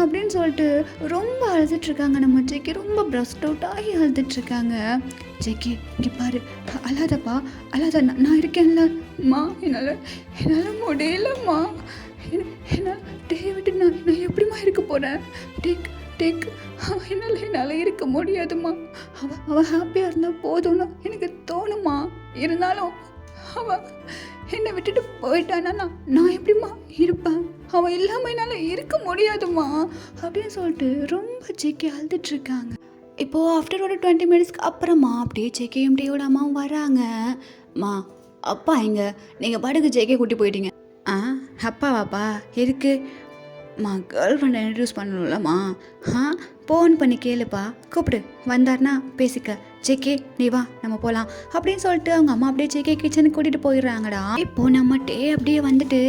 அப்படின்னு சொல்லிட்டு ரொம்ப அழுதுட்ருக்காங்க நம்ம ஜேகே. ரொம்ப பிரஸ்ட் அவுட் ஆகி அழுதுட்ருக்காங்க. ஜேகே இங்கே பாரு, அழாதப்பா அழாத, நான் இருக்கேன்ல அம்மா. என்னால் முடியலம்மா. என்னால் டே விட்டு நான் எப்படிம்மா இருக்க போகிறேன்? டேக் என்னால் இருக்க முடியாதும்மா. அவள் ஹாப்பியாக இருந்தால் போதும்னு எனக்கு தோணுமா. இருந்தாலும் அவள் என்னை விட்டுட்டு போயிட்டானா நான் எப்படிம்மா இருப்பேன்? அவன் இல்லாமல் என்னால் இருக்க முடியாதும்மா அப்படின்னு சொல்லிட்டு ரொம்ப ஜேகே அழுதுட்ருக்காங்க. இப்போது ஆஃப்டர் ஒரு 20 மினிட்ஸ்க்கு அப்புறமா அப்படியே ஜேகேயும் டேயோட அம்மாவும் வராங்க. அப்பா எங்கே? நீங்கள் பாட்டுக்கு ஜேகே கூட்டி போயிட்டீங்க. அப்பாவாப்பா எதுக்கு? கேர்ள் ஃப்ரெண்டை இன்ட்ரடியூஸ் பண்ணணும்லம்மா. ஃபோன் பண்ணி கேளுப்பா, கூப்பிடு, வந்தார்னா பேசிக்க. ஜேகே நீ வா நம்ம போகலாம் அப்படின்னு சொல்லிட்டு அவங்க அம்மா அப்படியே ஜேகே கிச்சனுக்கு கூட்டிகிட்டு போயிடுறாங்கடா. இப்போது நம்ம டே அப்படியே வந்துட்டு,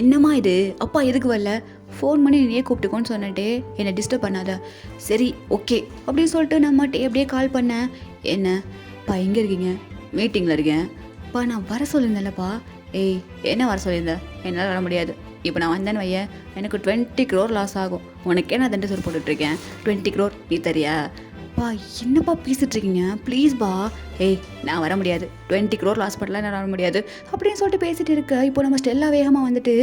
என்னம்மா இது, அப்பா எதுக்கு வரல? ஃபோன் பண்ணி நீயே கூப்பிட்டுக்கோன்னு சொன்னட்டே, என்னை டிஸ்டர்ப் பண்ணாத. சரி ஓகே அப்படின்னு சொல்லிட்டு நம்ம டே அப்படியே கால் பண்ணேன். என்னப்பா எங்கே இருக்கீங்க? மீட்டிங்கில் இருக்கேன். நான் வர சொல்லியிருந்தேன்லப்பா. என்ன வர சொல்லியிருந்தேன்? என்னால் வர முடியாது. இப்போ நான் வந்தேன்னு வையேன், எனக்கு 20 crore லாஸ் ஆகும். உனக்கே நான் தண்டை சொல்லி போட்டுட்ருக்கேன். 20 crore நீ தரியா? என்னப்பா பேசிகிட்ருக்கீங்க ப்ளீஸ்பா. நான் வர முடியாது. 20 crore லாஸ் பண்ணலாம், நான் வர முடியாது அப்படின்னு சொல்லிட்டு பேசிகிட்டு இருக்க. இப்போ நம்ம ஸ்டெல்லா வேகமாக வந்துட்டு,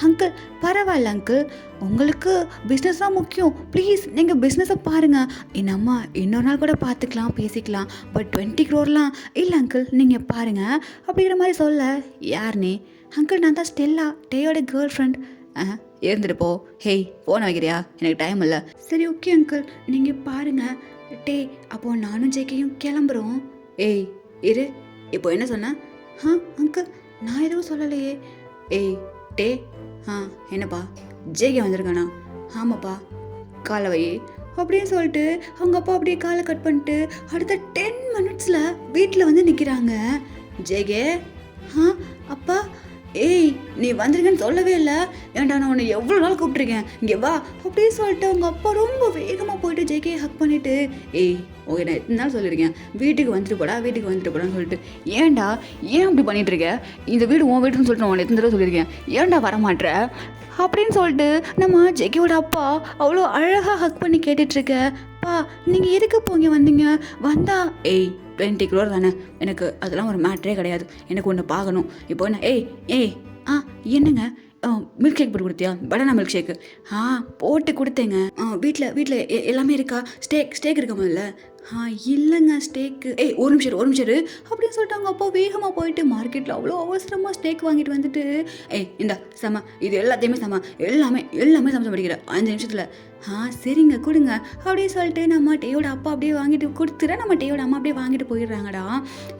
அங்கிள் பரவாயில்ல அங்கிள், உங்களுக்கு பிஸ்னஸ் தான் முக்கியம், ப்ளீஸ் நீங்கள் பிஸ்னஸை பாருங்கள். என்னம்மா இன்னொரு நாள் கூட பார்த்துக்கலாம், பேசிக்கலாம், பட் 20 crore இல்லை அங்கிள், நீங்கள் பாருங்கள் அப்படிங்கிற மாதிரி சொல்ல. யார் நீ? அங்கிள் நான் தான் ஸ்டெல்லா, டேயோட கேர்ள் ஃப்ரெண்ட். இருந்துட்டு போ. ஃபோனை வைக்கிறியா? எனக்கு டைம் இல்லை. சரி ஓகே அங்கிள், நீங்கள் பாருங்கள். டே அப்போது நானும் ஜேகேயும் கிளம்புறோம். இரு, இப்போ என்ன சொன்னேன்? அங்கிள் நான் எதுவும் சொல்லலையே. டே என்னப்பா ஜேகே வந்திருக்கானா? ஆமாப்பா, காலை வை அப்படின்னு சொல்லிட்டு அவங்க அப்பா அப்படியே காலை கட் பண்ணிட்டு அடுத்த 10 மினிட்ஸில் வீட்டில் வந்து நிற்கிறாங்க. ஜேகே அப்பா நீ வந்திருக்கேன்னு சொல்லவே இல்லை. ஏன்டா நான் உன்னை எவ்வளோ நாள் கூப்பிட்ருக்கேன், இங்கே வா அப்படின்னு சொல்லிட்டு அவங்க அப்பா ரொம்ப வேகமாக போயிட்டு ஜேகே ஹக் பண்ணிவிட்டு, ஓகே நான் எத்தனை நாள் சொல்லியிருக்கேன் வீட்டுக்கு வந்துட்டு போடான்னு சொல்லிட்டு, ஏன்டா ஏன் அப்படி பண்ணிகிட்டு இருக்க? இந்த வீடு உன் வீட்டுன்னு சொல்லிட்டு நான் உன்னை எத்தனை தடவை சொல்லியிருக்கேன், ஏன்டா வரமாட்ற அப்படின்னு சொல்லிட்டு நம்ம ஜேகேயோட அப்பா அவ்வளோ அழகாக ஹக் பண்ணி கேட்டுட்ருக்க. நீங்கள் எதுக்கு போங்க வந்தீங்க? வந்தா 20 crore தானே, எனக்கு அதெல்லாம் ஒரு மேட்ரே கிடையாது, எனக்கு ஒன்று பார்க்கணும். இப்போ என்ன? என்னங்க மில்க் ஷேக் போட்டு கொடுத்தியா? பனானா மில்க் ஷேக்கு போட்டு கொடுத்தேங்க. வீட்டில் எல்லாமே இருக்கா? ஸ்டேக் இருக்க முதல்ல இல்லைங்க ஸ்டேக்கு. ஏய் ஒரு நிமிஷம் ஒரு நிமிஷம் இரு அப்படின்னு சொல்லிட்டு அவங்க அப்பா வேகமாக போயிட்டு மார்க்கெட்டில் அவ்வளோ அவசரமாக ஸ்டேக் வாங்கிட்டு வந்துட்டு, ஏய் இந்த செம இது எல்லாத்தையுமே செம எல்லாமே எல்லாமே சமைச்சு படிக்கிறேன் 5 நிமிஷத்தில். சரிங்க கொடுங்க அப்படின்னு சொல்லிட்டு நம்ம டேயோட அப்பா அப்படியே வாங்கிட்டு கொடுத்துற நம்ம டேயோட அம்மா அப்படியே வாங்கிட்டு போயிடுறாங்கடா.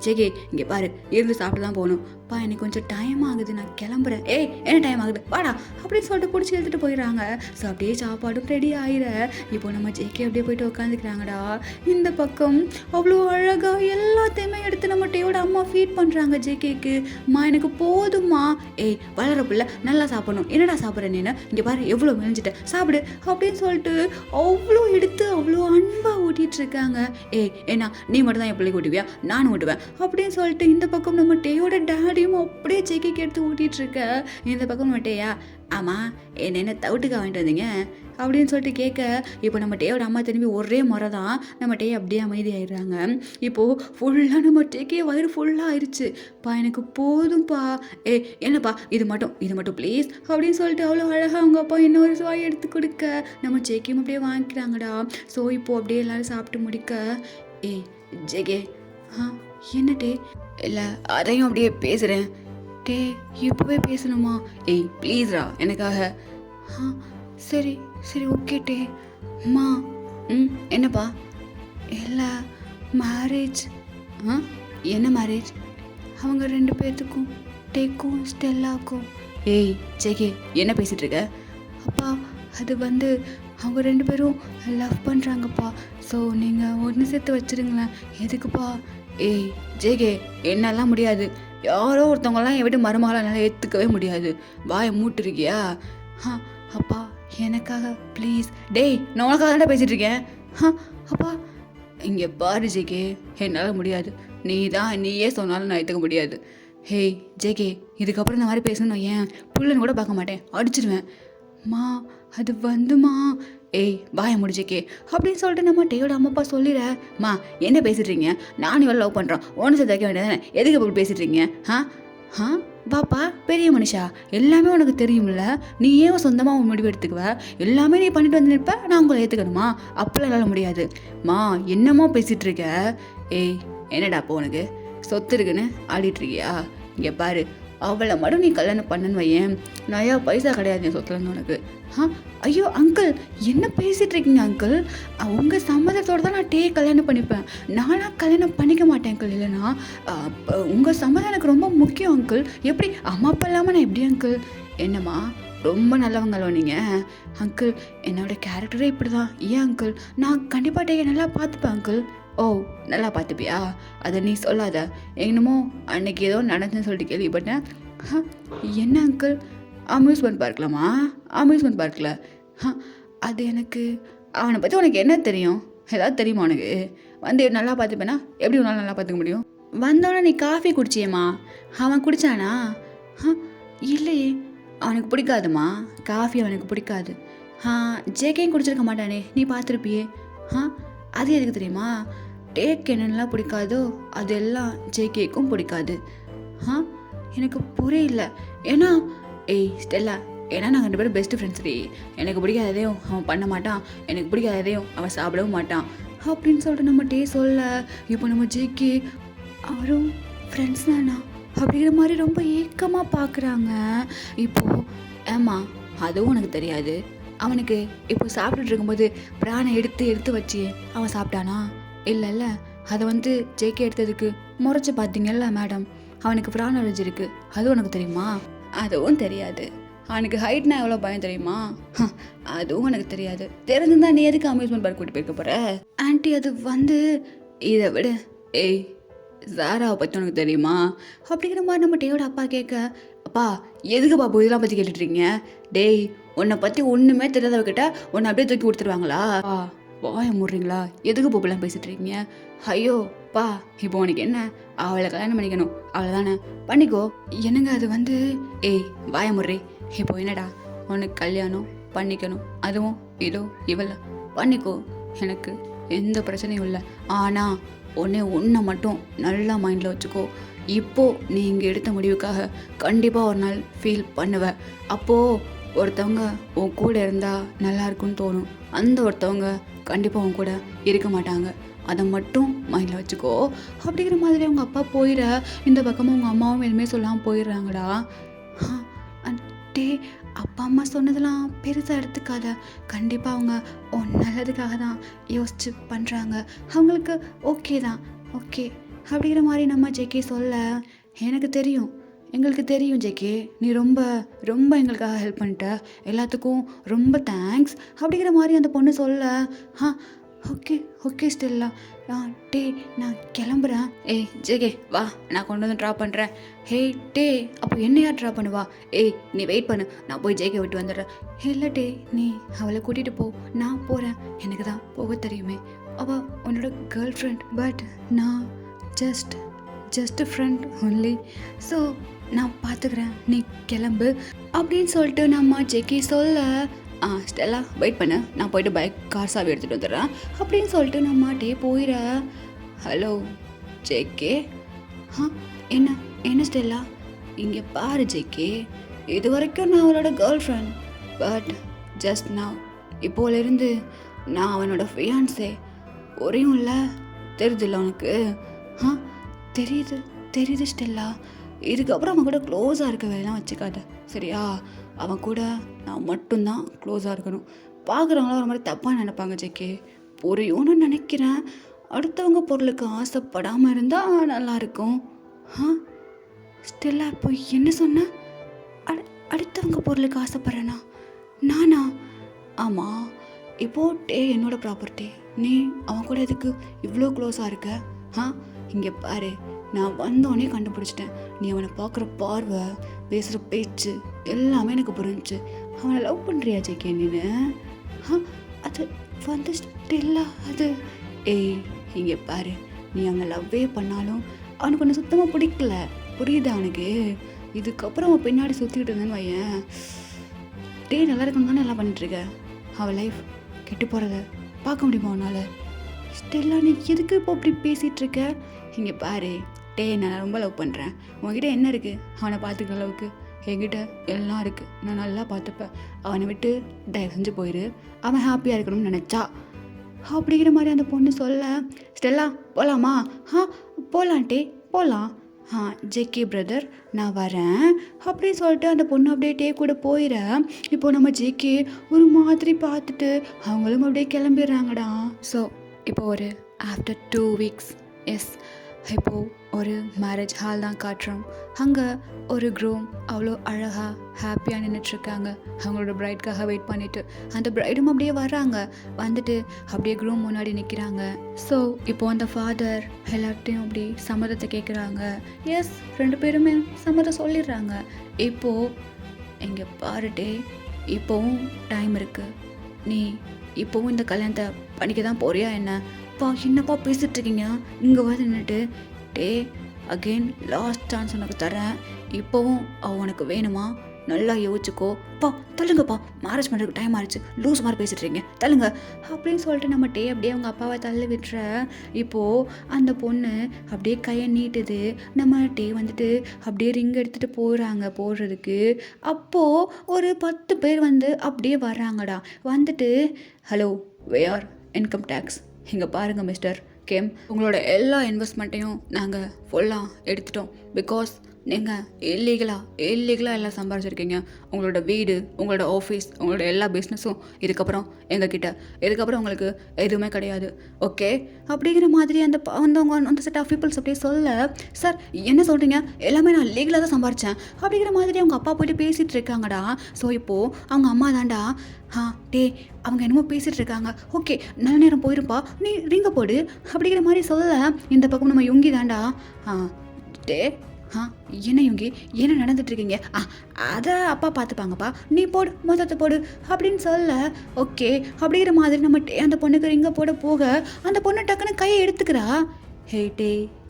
ஜேகே இங்கே பாரு இருந்து சாப்பிட்டு தான் போகணும். எனக்கு கொஞ்சம் டைம் ஆகுது நான் கிளம்புறேன். ஏய் என்ன டைம் ஆகுது வாடா அப்படின்னு சொல்லிட்டு பிடிச்சி எடுத்துகிட்டு போயிடுறாங்க. ஸோ அப்படியே சாப்பாடும் ரெடி ஆகிற இப்போ நம்ம ஜேகே அப்படியே போயிட்டு உட்காந்துக்கிறாங்கடா. இந்த பக்கம் அவ்வளோ அழகாக எல்லாத்தையுமே எடுத்து நம்ம டேயோட அம்மா ஃபீட் பண்ணுறாங்க ஜேகேக்கு. எனக்கு போதுமா, ஏய் வளர பிள்ளை நல்லா சாப்பிடணும், என்னடா சாப்பிட்றேன் நீನು, இங்கே பாரு எவ்வளோ மெலிஞ்சிட்ட சாப்பிடு அப்படின்னு சொல்லிட்டு அவ்வளோ எடுத்து அவ்வளோ அன்பாக ஊட்டிகிட்டு இருக்காங்க. ஏன்னா நீ மட்டும் தான் என் பிள்ளைக்கு ஊட்டுவியா, நானும் ஊட்டுவேன் அப்படின்னு சொல்லிட்டு இந்த பக்கம் நம்ம டேயோட டேடியும் அப்படியே ஜேகேக்கு எடுத்து ஊட்டிகிட்டு இருக்க. இந்த பக்கம் நம்ம டேயா, ஆமாம் என்ன தவிட்டுக்கா வாங்கிட்டு வந்தீங்க அப்படின்னு சொல்லிட்டு கேட்க, இப்போ நம்ம டேயோட அம்மா திரும்பி ஒரே முறை தான் நம்ம டே அப்படியே அமைதியாகிடுறாங்க. இப்போது ஃபுல்லாக நம்ம டேக்கே வயிறு ஃபுல்லாக ஆயிடுச்சு. எனக்கு போதும்ப்பா, என்னப்பா இது மட்டும் ப்ளீஸ் அப்படின்னு சொல்லிட்டு அவ்வளோ அழகாக அவங்க அப்பா இன்னொரு சுவாய் எடுத்து கொடுக்க நம்ம ஜேக்கையும் அப்படியே வாங்கிக்கிறாங்கடா. ஸோ இப்போது அப்படியே எல்லோரும் சாப்பிட்டு முடிக்க, ஜேகே என்ன டே, இல்லை அதையும் அப்படியே பேசுகிறேன் டே, இப்போவே பேசணுமா, ப்ளீஸ்ரா எனக்காக. சரி சரி ஓகே டே. அம்மா என்னப்பா, இல்லை மேரேஜ். என்ன மேரேஜ்? அவங்க 2 பேர்த்துக்கும், டேக்கும் ஸ்டெல்லாக்கும். ஜேகே என்ன பேசிகிட்டு இருக்க? அப்பா அது வந்து அவங்க 2 பேரும் லவ் பண்ணுறாங்கப்பா. ஸோ நீங்கள் ஒன்று சேர்த்து வச்சுருங்களேன். எதுக்குப்பா? ஜேகே என்னாலாம் முடியாது, யாரோ ஒருத்தவங்களாம் என் வீட்டு மருமகளை என்னால் ஏற்றுக்கவே முடியாது. வாயை மூட்டுருக்கியா? அப்பா எனக்காக ப்ளீஸ். டேய் நான் உனக்காக தானே பேசிகிட்டு இருக்கேன். அப்பா இங்கே பாரு ஜேகே, என்னால் முடியாது, நீயே சொன்னாலும் நான் ஏற்றுக்க முடியாது. ஜேகே இதுக்கப்புறம் இந்த மாதிரி பேசணும் ஏன் புள்ளன்னு கூட பார்க்க மாட்டேன், அடிச்சிடுவேன். அது வந்துமா, வாயை முடிச்சிக்கே அப்படின்னு சொல்லிட்டு நம்ம டேயோட அம்மா அப்பா சொல்லிடுறேம்மா. என்ன பேசிடுறீங்க, நானும் இவ்வளோ லவ் பண்ணுறோம், ஒன்று சேர்த்து வைக்க வேண்டியதானே, எதுக்கு இப்படி பேசிடுறீங்க? பாப்பா பெரிய மனுஷா, எல்லாமே உனக்கு தெரியும்ல, நீ ஏன் சொந்தமாக உன் முடிவு எடுத்துக்குவ, எல்லாமே நீ பண்ணிட்டு வந்து நிற்ப, நான் உங்களை ஏற்றுக்கணுமா? அப்பெல்லாம் என்னால் முடியாது. என்னமோ பேசிகிட்டு இருக்க. என்னடா அப்போ உனக்கு சொத்து இருக்குன்னு ஆடிட்டுருக்கியா? இங்கே பாரு அவளை மட்டும் நீ கல்யாணம் பண்ணுன்னு வையேன், நயா பைசா கிடையாது என் சொத்துலேருந்து உனக்கு. ஐயோ அங்கிள் என்ன பேசிகிட்டு இருக்கீங்க அங்கிள், உங்கள் சம்மதத்தோடு தான் நான் டே கல்யாணம் பண்ணிப்பேன், நானாக கல்யாணம் பண்ணிக்க மாட்டேன் அங்கிள். இல்லைனா உங்கள் சம்மதம் எனக்கு ரொம்ப முக்கியம் அங்கிள். எப்படி அம்மா அப்பா இல்லாமல் நான் எப்படி அங்கிள்? என்னம்மா ரொம்ப நல்லவங்களோ நீங்கள்? அங்கிள் என்னோட கேரக்டரே இப்படி தான். ஏன் அங்கிள், நான் கண்டிப்பாக டே நல்லா பார்த்துப்பேன் அங்கிள். நல்லா பார்த்துப்பியா? அதை நீ சொல்லாத, என்னமோ அன்னைக்கு ஏதோ நடந்துன்னு சொல்லிட்டு கேள்விப்பட்டேன். என்ன அங்கிள், அம்யூஸ்மெண்ட் பார்க்கலாமா? அம்யூஸ்மெண்ட் பார்க்கல. அது எனக்கு, அவனை பற்றி உனக்கு என்ன தெரியும்? ஏதாவது தெரியுமா உனக்கு? வந்து நல்லா பார்த்துப்பேனா? எப்படி உன்னால் நல்லா பார்த்துக்க முடியும்? வந்தோடனே நீ காஃபி குடிச்சியம்மா, அவன் குடித்தானா? இல்லையே, அவனுக்கு பிடிக்காதுமா காஃபி, அவனுக்கு பிடிக்காது. ஜேக்கையும் குடிச்சிருக்க மாட்டானே, நீ பார்த்துருப்பியே. அது எதுக்கு தெரியுமா? டேக் என்னென்னலாம் பிடிக்காதோ அதெல்லாம் ஜேகேக்கும் பிடிக்காது. எனக்கு புரியல. ஏன்னா ஸ்டெல்லா, ஏன்னா நாங்கள் 2 பேரும் பெஸ்ட்டு ஃப்ரெண்ட்ஸ் ரே. எனக்கு பிடிக்காததையும் அவன் பண்ண மாட்டான், எனக்கு பிடிக்காததையும் அவன் சாப்பிடவும் மாட்டான் அப்படின்னு சொல்லிட்டு நம்ம டே சொல்ல, இப்போ நம்ம ஜேகே அவரும் ஃப்ரெண்ட்ஸ் தானா அப்படிங்கிற மாதிரி ரொம்ப ஏக்கமாக பார்க்குறாங்க. இப்போது ஏம்மா அதுவும் உனக்கு தெரியாது, அவனுக்கு இப்போ சாப்பிட்டுட்டு இருக்கும்போது பிராணை எடுத்து வச்சு அவன் சாப்பிட்டானா? இல்லை, அதை வந்து ஜேகே எடுத்ததுக்கு முறைச்சி பார்த்தீங்கல்ல மேடம், அவனுக்கு பிராண அலர்ஜி இருக்குது, அது உனக்கு தெரியுமா? அதுவும் தெரியாது. அவனுக்கு ஹைட்னா எவ்வளோ பயம் தெரியுமா? அதுவும் எனக்கு தெரியாது. தெரிஞ்சுருந்தா நீ எதுக்கு அம்யூஸ்மெண்ட் பார்க் கூட்டி போயிருக்க போகிற? ஆண்டி அது வந்து இதை விட சாராவை பற்றி உனக்கு தெரியுமா அப்படிங்கிற மாதிரி நம்ம டேயோட அப்பா கேட்க, அப்பா எதுக்கு பாப்பு இதெல்லாம் பற்றி கேட்டுட்ருக்கீங்க? டேய் உன்னை பற்றி ஒன்றுமே தெரியாதவகிட்ட உன்னை அப்படியே தூக்கி கொடுத்துருவாங்களா? வாய முடுறீங்களா? எதுக்கு போப்பெல்லாம் பேசிகிட்டு இருக்கீங்க? ஐயோ பா, இப்போ உனக்கு என்ன, அவளை கல்யாணம் பண்ணிக்கணும் அவ்வளோதானே, பண்ணிக்கோ. என்னங்க அது வந்து வாய முடுறி, இப்போ என்னடா உனக்கு கல்யாணம் பண்ணிக்கணும், அதுவும் இதோ இவளை பண்ணிக்கோ, எனக்கு எந்த பிரச்சனையும் இல்லை. ஆனால் உன்னை மட்டும் நல்லா மைண்டில் வச்சுக்கோ, இப்போது நீ இங்கே எடுத்த முடிவுக்காக கண்டிப்பாக ஒரு நாள் ஃபீல் பண்ணுவேன். அப்போது ஒருத்தவங்க உன் கூட இருந்தால் நல்லா இருக்குன்னு தோணும், அந்த ஒருத்தவங்க கண்டிப்பாக உன் கூட இருக்க மாட்டாங்க. அதை மட்டும் மைண்டில் வச்சுக்கோ. அப்படிங்கிற மாதிரி அவங்க அப்பா போயிட இந்த பக்கமும் அவங்க அம்மாவும் எதுவுமே சொல்லாமல் போயிடுறாங்கடா. டே, அப்பா அம்மா சொன்னதெல்லாம் பெருசாக எடுத்துக்காத. கண்டிப்பாக அவங்க நல்லதுக்காக தான் யோசிச்சு பண்ணுறாங்க. அவங்களுக்கு ஓகே தான், ஓகே அப்படிங்கிற மாதிரி நம்ம ஜேகே சொல்ல, எனக்கு தெரியும், எங்களுக்கு தெரியும் ஜேகே, நீ ரொம்ப ரொம்ப எங்களுக்காக ஹெல்ப் பண்ணிட்ட, எல்லாத்துக்கும் ரொம்ப தேங்க்ஸ் அப்படிங்கிற மாதிரி அந்த பொண்ணு சொல்ல, ஓகே ஓகே ஸ்டெல்லா, டே நான் கிளம்புறேன். ஏய் ஜேகே வா, நான் கொண்டு வந்து ட்ராப் பண்ணுறேன். ஹே டே, அப்போ என்ன யார் ட்ராப் பண்ணுவா? ஏய் நீ வெயிட் பண்ணு, நான் போய் ஜேகே விட்டு வந்துடுறேன். இல்லை டே, நீ அவளை கூட்டிகிட்டு போ, நான் போகிறேன், எனக்கு தான் போக தெரியுமே, அவள் உன்னோட கேர்ள் ஃப்ரெண்ட், பட் நான் ஜஸ்ட் ஃப்ரெண்ட் ஒன்லி, ஸோ நான் பார்த்துக்கிறேன், நீ கிளம்பு அப்படின்னு சொல்லிட்டு நம்ம ஜேகே சொல்ல, ஸ்டெல்லா வெயிட் பண்ணு, நான் போயிட்டு கார் சாவி எடுத்துகிட்டு வந்துடுறேன் அப்படின்னு சொல்லிட்டு நம்ம டே போயிட. Hello JK. என்ன ஸ்டெல்லா, இங்கே பாரு ஜேகே, இது வரைக்கும் நான் அவளோட கேர்ள் ஃப்ரெண்ட், பட் ஜஸ்ட் நான் இப்போலேருந்து நான் அவனோட ஃபியான்ஸே. புரியும்ல, தெரியுதுல்ல உனக்கு? தெரியுது ஸ்டெல்லா, இதுக்கப்புறம் அவன் கூட க்ளோஸாக இருக்க வேலைலாம் வச்சுக்காத சரியா? அவன் கூட நான் மட்டும்தான் க்ளோஸாக இருக்கணும். பார்க்குறவங்களாம் ஒரு மாதிரி தப்பாக நினைப்பாங்க ஜேகே, புரியும்னு நினைக்கிறேன். அடுத்தவங்க பொருளுக்கு ஆசைப்படாமல் இருந்தால் நல்லாயிருக்கும். ஸ்டெல்லா இப்போ என்ன சொன்ன? அடுத்தவங்க பொருளுக்கு ஆசைப்பட்றேனா? நானா? ஆமாம், இப்போட்டே என்னோட ப்ராப்பர்ட்டி, நீ அவன் கூட எதுக்கு இவ்வளோ க்ளோஸாக இருக்க? இங்கே பாரு, நான் வந்தோடனே கண்டுபிடிச்சிட்டேன், நீ அவனை பார்க்குற பார்வை, பேசுகிற பேச்சு எல்லாமே எனக்கு புரிஞ்சிச்சு. அவனை லவ் பண்ணுறியா ஜேகே நீனு? அது வந்து ஸ்டெல்லா, அது ஏய் இங்கே பாரு, நீ அவனை லவ்வே பண்ணாலும் அவனுக்கு ஒன்று சுத்தமாக பிடிக்கல, புரியுதா அவனுக்கு? இதுக்கப்புறம் அவன் பின்னாடி சுற்றிக்கிட்டு இருந்தேன்னு வையன், நல்லா இருக்கணும் தானே எல்லாம் பண்ணிட்டுருக்க, அவள் லைஃப் கெட்டு போகிறத பார்க்க முடியுமா அவனால்? ஸ்டெல்லா நீ எதுக்கு இப்போ அப்படி பேசிகிட்ருக்க? இங்கே பாரு நான் ரொம்ப லவ் பண்ணுறேன், உங்ககிட்ட என்ன இருக்குது அவனை பார்த்துக்கிற அளவுக்கு? என்கிட்ட எல்லாம் இருக்குது, நான் நல்லா பார்த்துப்பேன். அவனை விட்டு தயவு செஞ்சு போயிடு, அவன் ஹாப்பியாக இருக்கணும்னு நினச்சா அப்படிங்கிற மாதிரி அந்த பொண்ணு சொல்ல, ஸ்டெல்லா போகலாமா? போகலாம் போகலாம். ஜேகே பிரதர் நான் வரேன் அப்படின்னு சொல்லிட்டு அந்த பொண்ணு அப்படியே கூட போயிட. இப்போது நம்ம ஜேகே ஒரு மாதிரி பார்த்துட்டு அவங்களும் அப்படியே கிளம்பிடுறாங்கடா. ஸோ இப்போ ஒரு ஆஃப்டர் 2 weeks, எஸ், இப்போது ஒரு மேரேஜ் ஹால் தான் காட்டுறோம். அங்கே ஒரு க்ரூம் அவ்வளோ அழகாக ஹாப்பியாக நின்றுட்டுருக்காங்க, அவங்களோட ப்ரைட்காக வெயிட் பண்ணிவிட்டு. அந்த ப்ரைடும் அப்படியே வர்றாங்க, வந்துட்டு அப்படியே க்ரூம் முன்னாடி நிற்கிறாங்க. ஸோ இப்போது அந்த ஃபாதர் எல்லார்ட்டையும் அப்படி சம்மதத்தை கேட்குறாங்க. எஸ், 2 பேருமே சம்மதம் சொல்லிடுறாங்க. இப்போது இங்கே பாருட்டே, இப்போவும் டைம் இருக்குது, நீ இப்போவும் இந்த கல்யாணத்தை பண்ணிக்க தான் போறியா என்ன? என்னப்பா பேசிகிட்டு இருக்கீங்க? இங்கே வந்து நின்றுட்டு, அகெயின் லாஸ்ட் சான்ஸ் உனக்கு தரேன், இப்போவும் உனக்கு வேணுமா? நல்லா யோசிச்சுக்கோ, தள்ளுங்கப்பா, மேரேஜ் பண்ணுறதுக்கு டைம் ஆயிடுச்சு, லூஸ் மாதிரி பேசிட்டுருங்க, தள்ளுங்க அப்படின்னு சொல்லிட்டு நம்ம அப்படியே அவங்க அப்பாவை தள்ளி விட்டுற. இப்போது அந்த பொண்ணு அப்படியே கையை நீட்டுது, நம்ம வந்துட்டு அப்படியே ரிங் எடுத்துகிட்டு போகிறாங்க போடுறதுக்கு. அப்போது ஒரு 10 பேர் வந்து அப்படியே வர்றாங்கடா. வந்துட்டு, ஹலோ வேர் இன்கம் டேக்ஸ், இங்கே பாருங்கள் மிஸ்டர் கேம், உங்களோட எல்லா இன்வெஸ்ட்மெண்ட்டையும் நாங்கள் ஃபுல்லாக எடுத்துட்டோம். பிகாஸ் நீங்கள் இல்லீகலாக எல்லாம் சம்பாரிச்சிருக்கீங்க. உங்களோட வீடு, உங்களோட ஆஃபீஸ், உங்களோட எல்லா பிஸ்னஸும் இதுக்கப்புறம் எங்ககிட்ட, இதுக்கப்புறம் உங்களுக்கு எதுவுமே கிடையாது, ஓகே அப்படிங்கிற மாதிரி அந்த அந்த செட் ஆஃப் பீப்புள்ஸ் அப்படியே சொல்ல, சார் என்ன சொல்கிறீங்க, எல்லாமே நான் லீகலாக தான் சம்பாரித்தேன் அப்படிங்கிற மாதிரி அவங்க அப்பா போய்ட்டு பேசிகிட்டு இருக்காங்கடா. ஸோ இப்போது அவங்க அம்மா தான்டா, அவங்க என்னமோ பேசிகிட்டு இருக்காங்க, ஓகே நல்ல நேரம் போயிருப்பா, நீ ரிங்க போடு அப்படிங்கிற மாதிரி சொல்ல. இந்த பக்கம் நம்ம யுங்கி தான்டா, என்ன யுங்கி என்ன நடந்துட்டுருக்கீங்க? அதை அப்பா பார்த்துப்பாங்கப்பா, நீ போடு மொத்தத்தை போடு அப்படின்னு சொல்ல. ஓகே அப்படிங்கிற மாதிரி நம்ம அந்த பொண்ணுக்கு ரிங்க போட போக அந்த பொண்ணு டக்குன்னு கையை எடுத்துக்கிறா.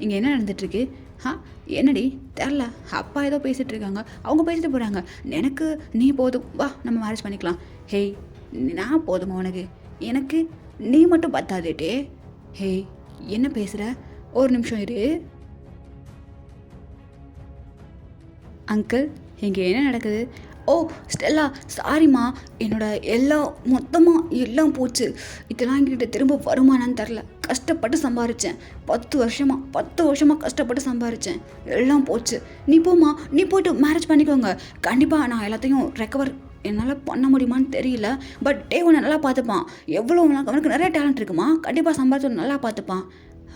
இங்கே என்ன நடந்துட்டுருக்கு? என்னடி தெரில, அப்பா ஏதோ பேசிகிட்டு இருக்காங்க, அவங்க பேசிட்டு போகிறாங்க, எனக்கு நீ போதும், வா நம்ம மேரேஜ் பண்ணிக்கலாம். நான் போதுமா உனக்கு? எனக்கு நீ மட்டும் பத்தாதேட்டே. என்ன பேசுகிற? ஒரு நிமிஷம் இரு. அங்கிள், இங்கே என்ன நடக்குது? ஓ ஸ்டெல்லா, சாரிம்மா. என்னோட எல்லாம் மொத்தமாக எல்லாம் போச்சு. இதெல்லாம் என்கிட்ட திரும்ப வருமானான்னு தெரில. கஷ்டப்பட்டு சம்பாரித்தேன். 10 வருஷமாக கஷ்டப்பட்டு சம்பாரித்தேன். எல்லாம் போச்சு. நீ போம்மா, நீ போய்ட்டு மேரேஜ் பண்ணிக்கோங்க. கண்டிப்பாக நான் எல்லாத்தையும் ரெக்கவர் என்னால் பண்ண முடியுமான்னு தெரியல. பட் உன்னை நல்லா பார்த்துப்பான். எவ்வளோ அவனுக்கு நிறைய டேலண்ட் இருக்குமா. கண்டிப்பாக சம்பாதிச்சு நல்லா பார்த்துப்பான்.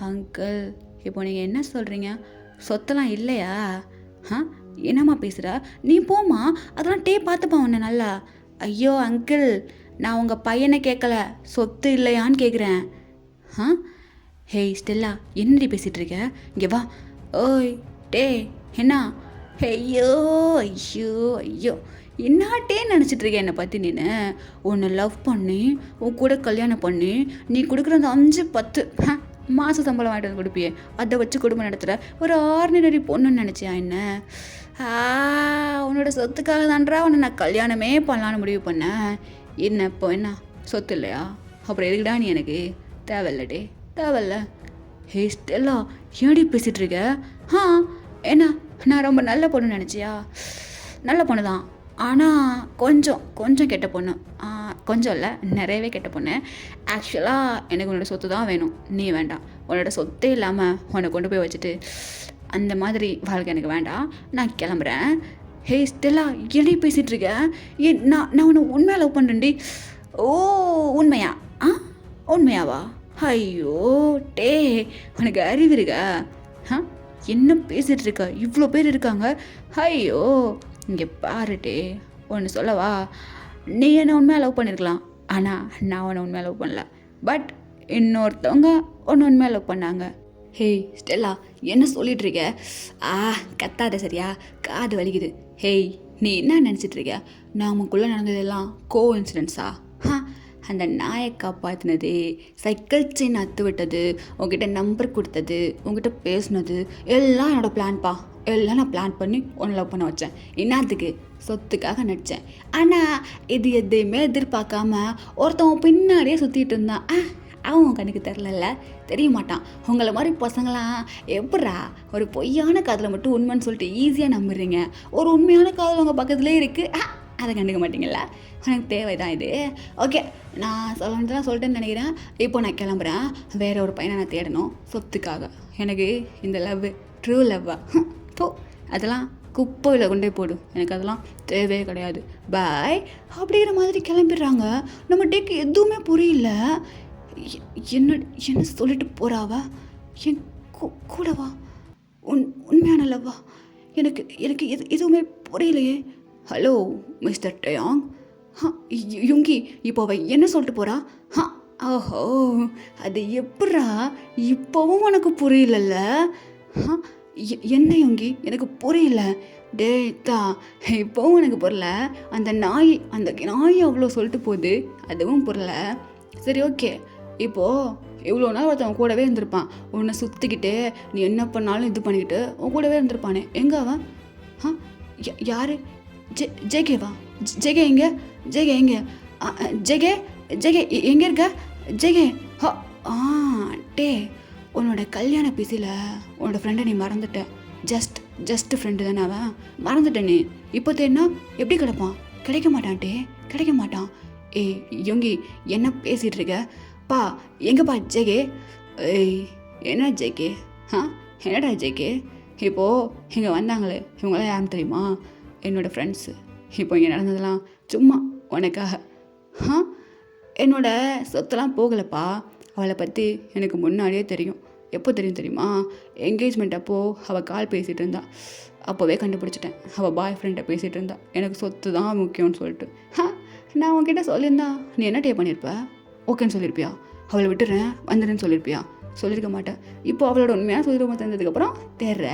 அங்கிள், இப்போ நீங்கள் என்ன சொல்கிறீங்க? சொத்தெல்லாம் இல்லையா? என்னம்மா பேசுகிற? நீ போம்மா, அதெல்லாம் பார்த்துப்பான் உன்னை நல்லா. ஐயோ அங்கிள், நான் உங்கள் பையனை கேட்கல, சொத்து இல்லையான்னு கேட்குறேன். ஹேய் ஸ்டெல்லா, என்னடி பேசிகிட்டு இருக்க? இங்கே வா. ஓய் என்ன? ஐயோ ஐயோ ஐயோ, என்னாட்டே நினச்சிட்ருக்கேன் என்னை பற்றி. நீனு உன்னை லவ் பண்ணி உன் கூட கல்யாணம் பண்ணி நீ கொடுக்குற அந்த 5-10 மாத சம்பளம் வாங்கிட்டு வந்து கொடுப்பியே, அதை வச்சு குடும்பம் நடத்துகிற ஒரு ஆர்டினரி பொண்ணுன்னு நினச்சியா என்ன? உன்னோட சொத்துக்காக தான்றா உன்னை நான் கல்யாணமே பண்ணலான்னு முடிவு பண்ணேன். என்ன இப்போ என்ன சொத்து இல்லையா? அப்புறம் எதுக்குடா நீ எனக்கு? தேவையில்லடே, தேவையில்ல. ஹே ஸ்டெல்லா, ஏடி பேசிகிட்டு இருக்க? என்ன நான் ரொம்ப நல்ல பொண்ணு நினச்சியா? நல்ல பொண்ணு தான், ஆனால் கொஞ்சம் கெட்ட பொண்ணு. கொஞ்சம் இல்லை, நிறையவே கெட்ட பொண்ணு. ஆக்சுவலாக எனக்கு உன்னோட சொத்து தான் வேணும், நீ வேண்டாம். உன்னோட சொத்தே இல்லாமல் உன்னை கொண்டு போய் வச்சுட்டு அந்த மாதிரி வாழ்க்கை எனக்கு வேண்டாம். நான் கிளம்புறேன். ஹே ஸ்டெல்லா, என்னடி பேசிகிட்டு இருக்க? நான் உன்னை உண்மையாக லவ் பண்ணுறேன்டி. ஓ உண்மையா? உண்மையாவா? ஐயோ உனக்கு அறிவு இருக்கா? என்ன பேசிகிட்டு இருக்க? இவ்வளோ பேர் இருக்காங்க. ஐயோ இங்கே பாருட்டே, ஒன்று சொல்லவா? நீ என்ன உண்மையாக லவ் பண்ணியிருக்கலாம், ஆனால் நான் உன்னை உண்மையாக லவ் பண்ணல. பட் இன்னொருத்தவங்க ஒன்று உண்மையாக லவ் பண்ணாங்க. ஹேய் ஸ்டெல்லா, என்ன சொல்லிகிட்ருக்க? கத்தாத சரியா, காது வலிக்குது. ஹேய், நீ என்ன நினச்சிட்ருக்க? நமக்குள்ளே நடந்ததெல்லாம் இன்சிடென்ட்ஸா? அந்த நாயை காப்பாற்றினது, சைக்கிள் செயின் அத்து விட்டது, உங்ககிட்ட நம்பர் கொடுத்தது, உங்ககிட்ட பேசுனது எல்லாம் என்னோடய பிளான்ப்பா. எல்லாம் நான் பிளான் பண்ணி ஒன்று லவ் பண்ண வச்சேன். என்னத்துக்கு? சொத்துக்காக நடித்தேன். ஆனால் இது எதையுமே எதிர்பார்க்காம ஒருத்தவன் பின்னாடியே சுற்றிட்டு இருந்தான். அவன் கண்ணுக்கு தெரிலல்ல, தெரிய மாட்டான். உங்களை மாதிரி பசங்களாம் எப்பட்றா ஒரு பொய்யான காதலை மட்டும் உண்மைன்னு சொல்லிட்டு ஈஸியாக நம்புறீங்க? ஒரு உண்மையான காதல் உங்கள் பக்கத்துலேயே இருக்குது, அதை கண்டுக்க மாட்டீங்களா? எனக்கு தேவைதான் இது. ஓகே, நான் சொல்லணுன்னு சொல்லிட்டேன்னு நினைக்கிறேன். இப்போ நான் கிளம்புறேன். வேறு ஒரு பையனை நான் தேடணும் சொத்துக்காக. எனக்கு இந்த லவ் ட்ரூ லவ்வா? போ, அதெல்லாம் குப்பையில் கொண்டே போடும். எனக்கு அதெல்லாம் தேவையே கிடையாது. பாய் அப்படிங்கிற மாதிரி கிளம்பிடுறாங்க. நம்ம டேக்கு எதுவுமே புரியல. என்ன சொல்லிட்டு போகிறாவா? என் கூடவா? உண்மையான லவ்வா? எனக்கு எதுவுமே புரியலையே. Hello mister de Jong. யுங்கி, இப்போ அவள் என்ன சொல்லிட்டு போகிறா? ஓஹோ, அது எப்படா இப்போவும் உனக்கு புரியலல்ல? என்ன யுங்கி, எனக்கு புரியல. தான் இப்போவும் எனக்கு புரியல. அந்த நாய் அவ்வளோ சொல்லிட்டு போகுது, அதுவும் புரியல. சரி ஓகே, இப்போது இவ்வளோ நாள் ஒருத்தவன் கூடவே இருந்திருப்பான், உன்னை சுற்றிக்கிட்டு நீ என்ன பண்ணாலும் இது பண்ணிக்கிட்டு உன் கூடவே இருந்திருப்பானே, எங்கே அவன்? யார்? ஜேகேவா? ஜெகே எங்கே? ஜெகே எங்கே? ஜெகே எங்கே இருக்க? ஜெகே உன்னோட கல்யாண பிஸியில் உன்னோட ஃப்ரெண்டை நீ மறந்துட்ட. ஜஸ்ட் ஃப்ரெண்டு தானே அவன், மறந்துட்டேன். நீ இப்போ தேடினா எப்படி கிடப்பான்? கிடைக்க மாட்டான்ட்டே, கிடைக்க மாட்டான். யோங்கி, என்ன பேசிகிட்டு இருக்க? பா எங்கப்பா ஜெகே? என்ன ஜெகே? என்னடா ஜெகே? இப்போது இங்கே வந்தாங்களே, இவங்களாம் யாருன்னு தெரியுமா? என்னோடய ஃப்ரெண்ட்ஸு. இப்போ இங்கே நடந்ததெல்லாம் சும்மா உனக்காக. என்னோட சொத்தெல்லாம் போகலைப்பா. அவளை பற்றி எனக்கு முன்னாடியே தெரியும். எப்போ தெரியுமா? என்கேஜ்மெண்ட் அப்போது அவள் கால் பேசிகிட்டு இருந்தா. அப்போவே கண்டுபிடிச்சிட்டேன், அவள் பாய் ஃப்ரெண்டை பேசிகிட்டு இருந்தா. எனக்கு சொத்து தான் முக்கியம்னு சொல்லிட்டு. நான் உன்கிட்ட சொல்லியிருந்தா நீ என்ன பண்ணியிருப்ப? ஓகேன்னு சொல்லியிருப்பியா? அவளை விட்டுறேன் வந்துடுன்னு சொல்லியிருப்பியா? சொல்லியிருக்க மாட்டேன். இப்போ அவளோட உண்மையாக சுயரூபம் தெரிஞ்சதுக்கப்புறம் தேர்ற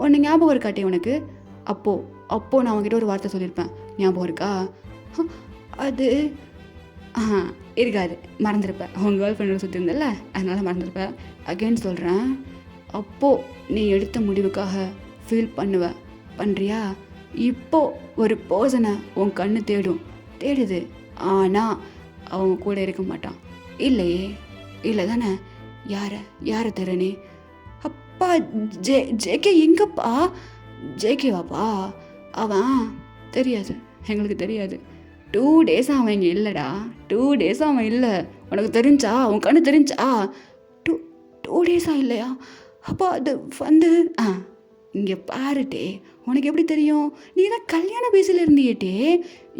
உன்னை ஞாபகம் இருக்காட்டே உனக்கு? அப்போது நான் உங்ககிட்ட ஒரு வார்த்தை சொல்லியிருப்பேன், ஞாபகம் இருக்கா? அது இருக்காது, மறந்துருப்பேன். உங்கள் கேர்ள் ஃப்ரெண்டோட சுற்றி இருந்தல, அதனால் மறந்துருப்பேன். அகெயின் சொல்கிறேன், அப்போது நீ எடுத்த முடிவுக்காக ஃபீல் பண்ணுறியா? இப்போது ஒரு பர்சனை உன் கண்ணு தேடுது, ஆனால் அவங்க கூட இருக்க மாட்டான். இல்லையே, இல்லை தானே? யாரை தரனே? அப்பா ஜேகே எங்கப்பா? ஜேகேவாப்பா? அவன் தெரியாது, எங்களுக்கு தெரியாது. 2 டேஸாக அவன் இங்கே இல்லைடா. 2 டேஸாக அவன் இல்லை. உனக்கு தெரிஞ்சா? உன் கண்ணு தெரிஞ்சா? 2 2 டேஸாக இல்லையா? அப்போ அது வந்து இங்கே பாருட்டே, உனக்கு எப்படி தெரியும்? நீ தான் கல்யாண பேசில் இருந்தியேட்டே.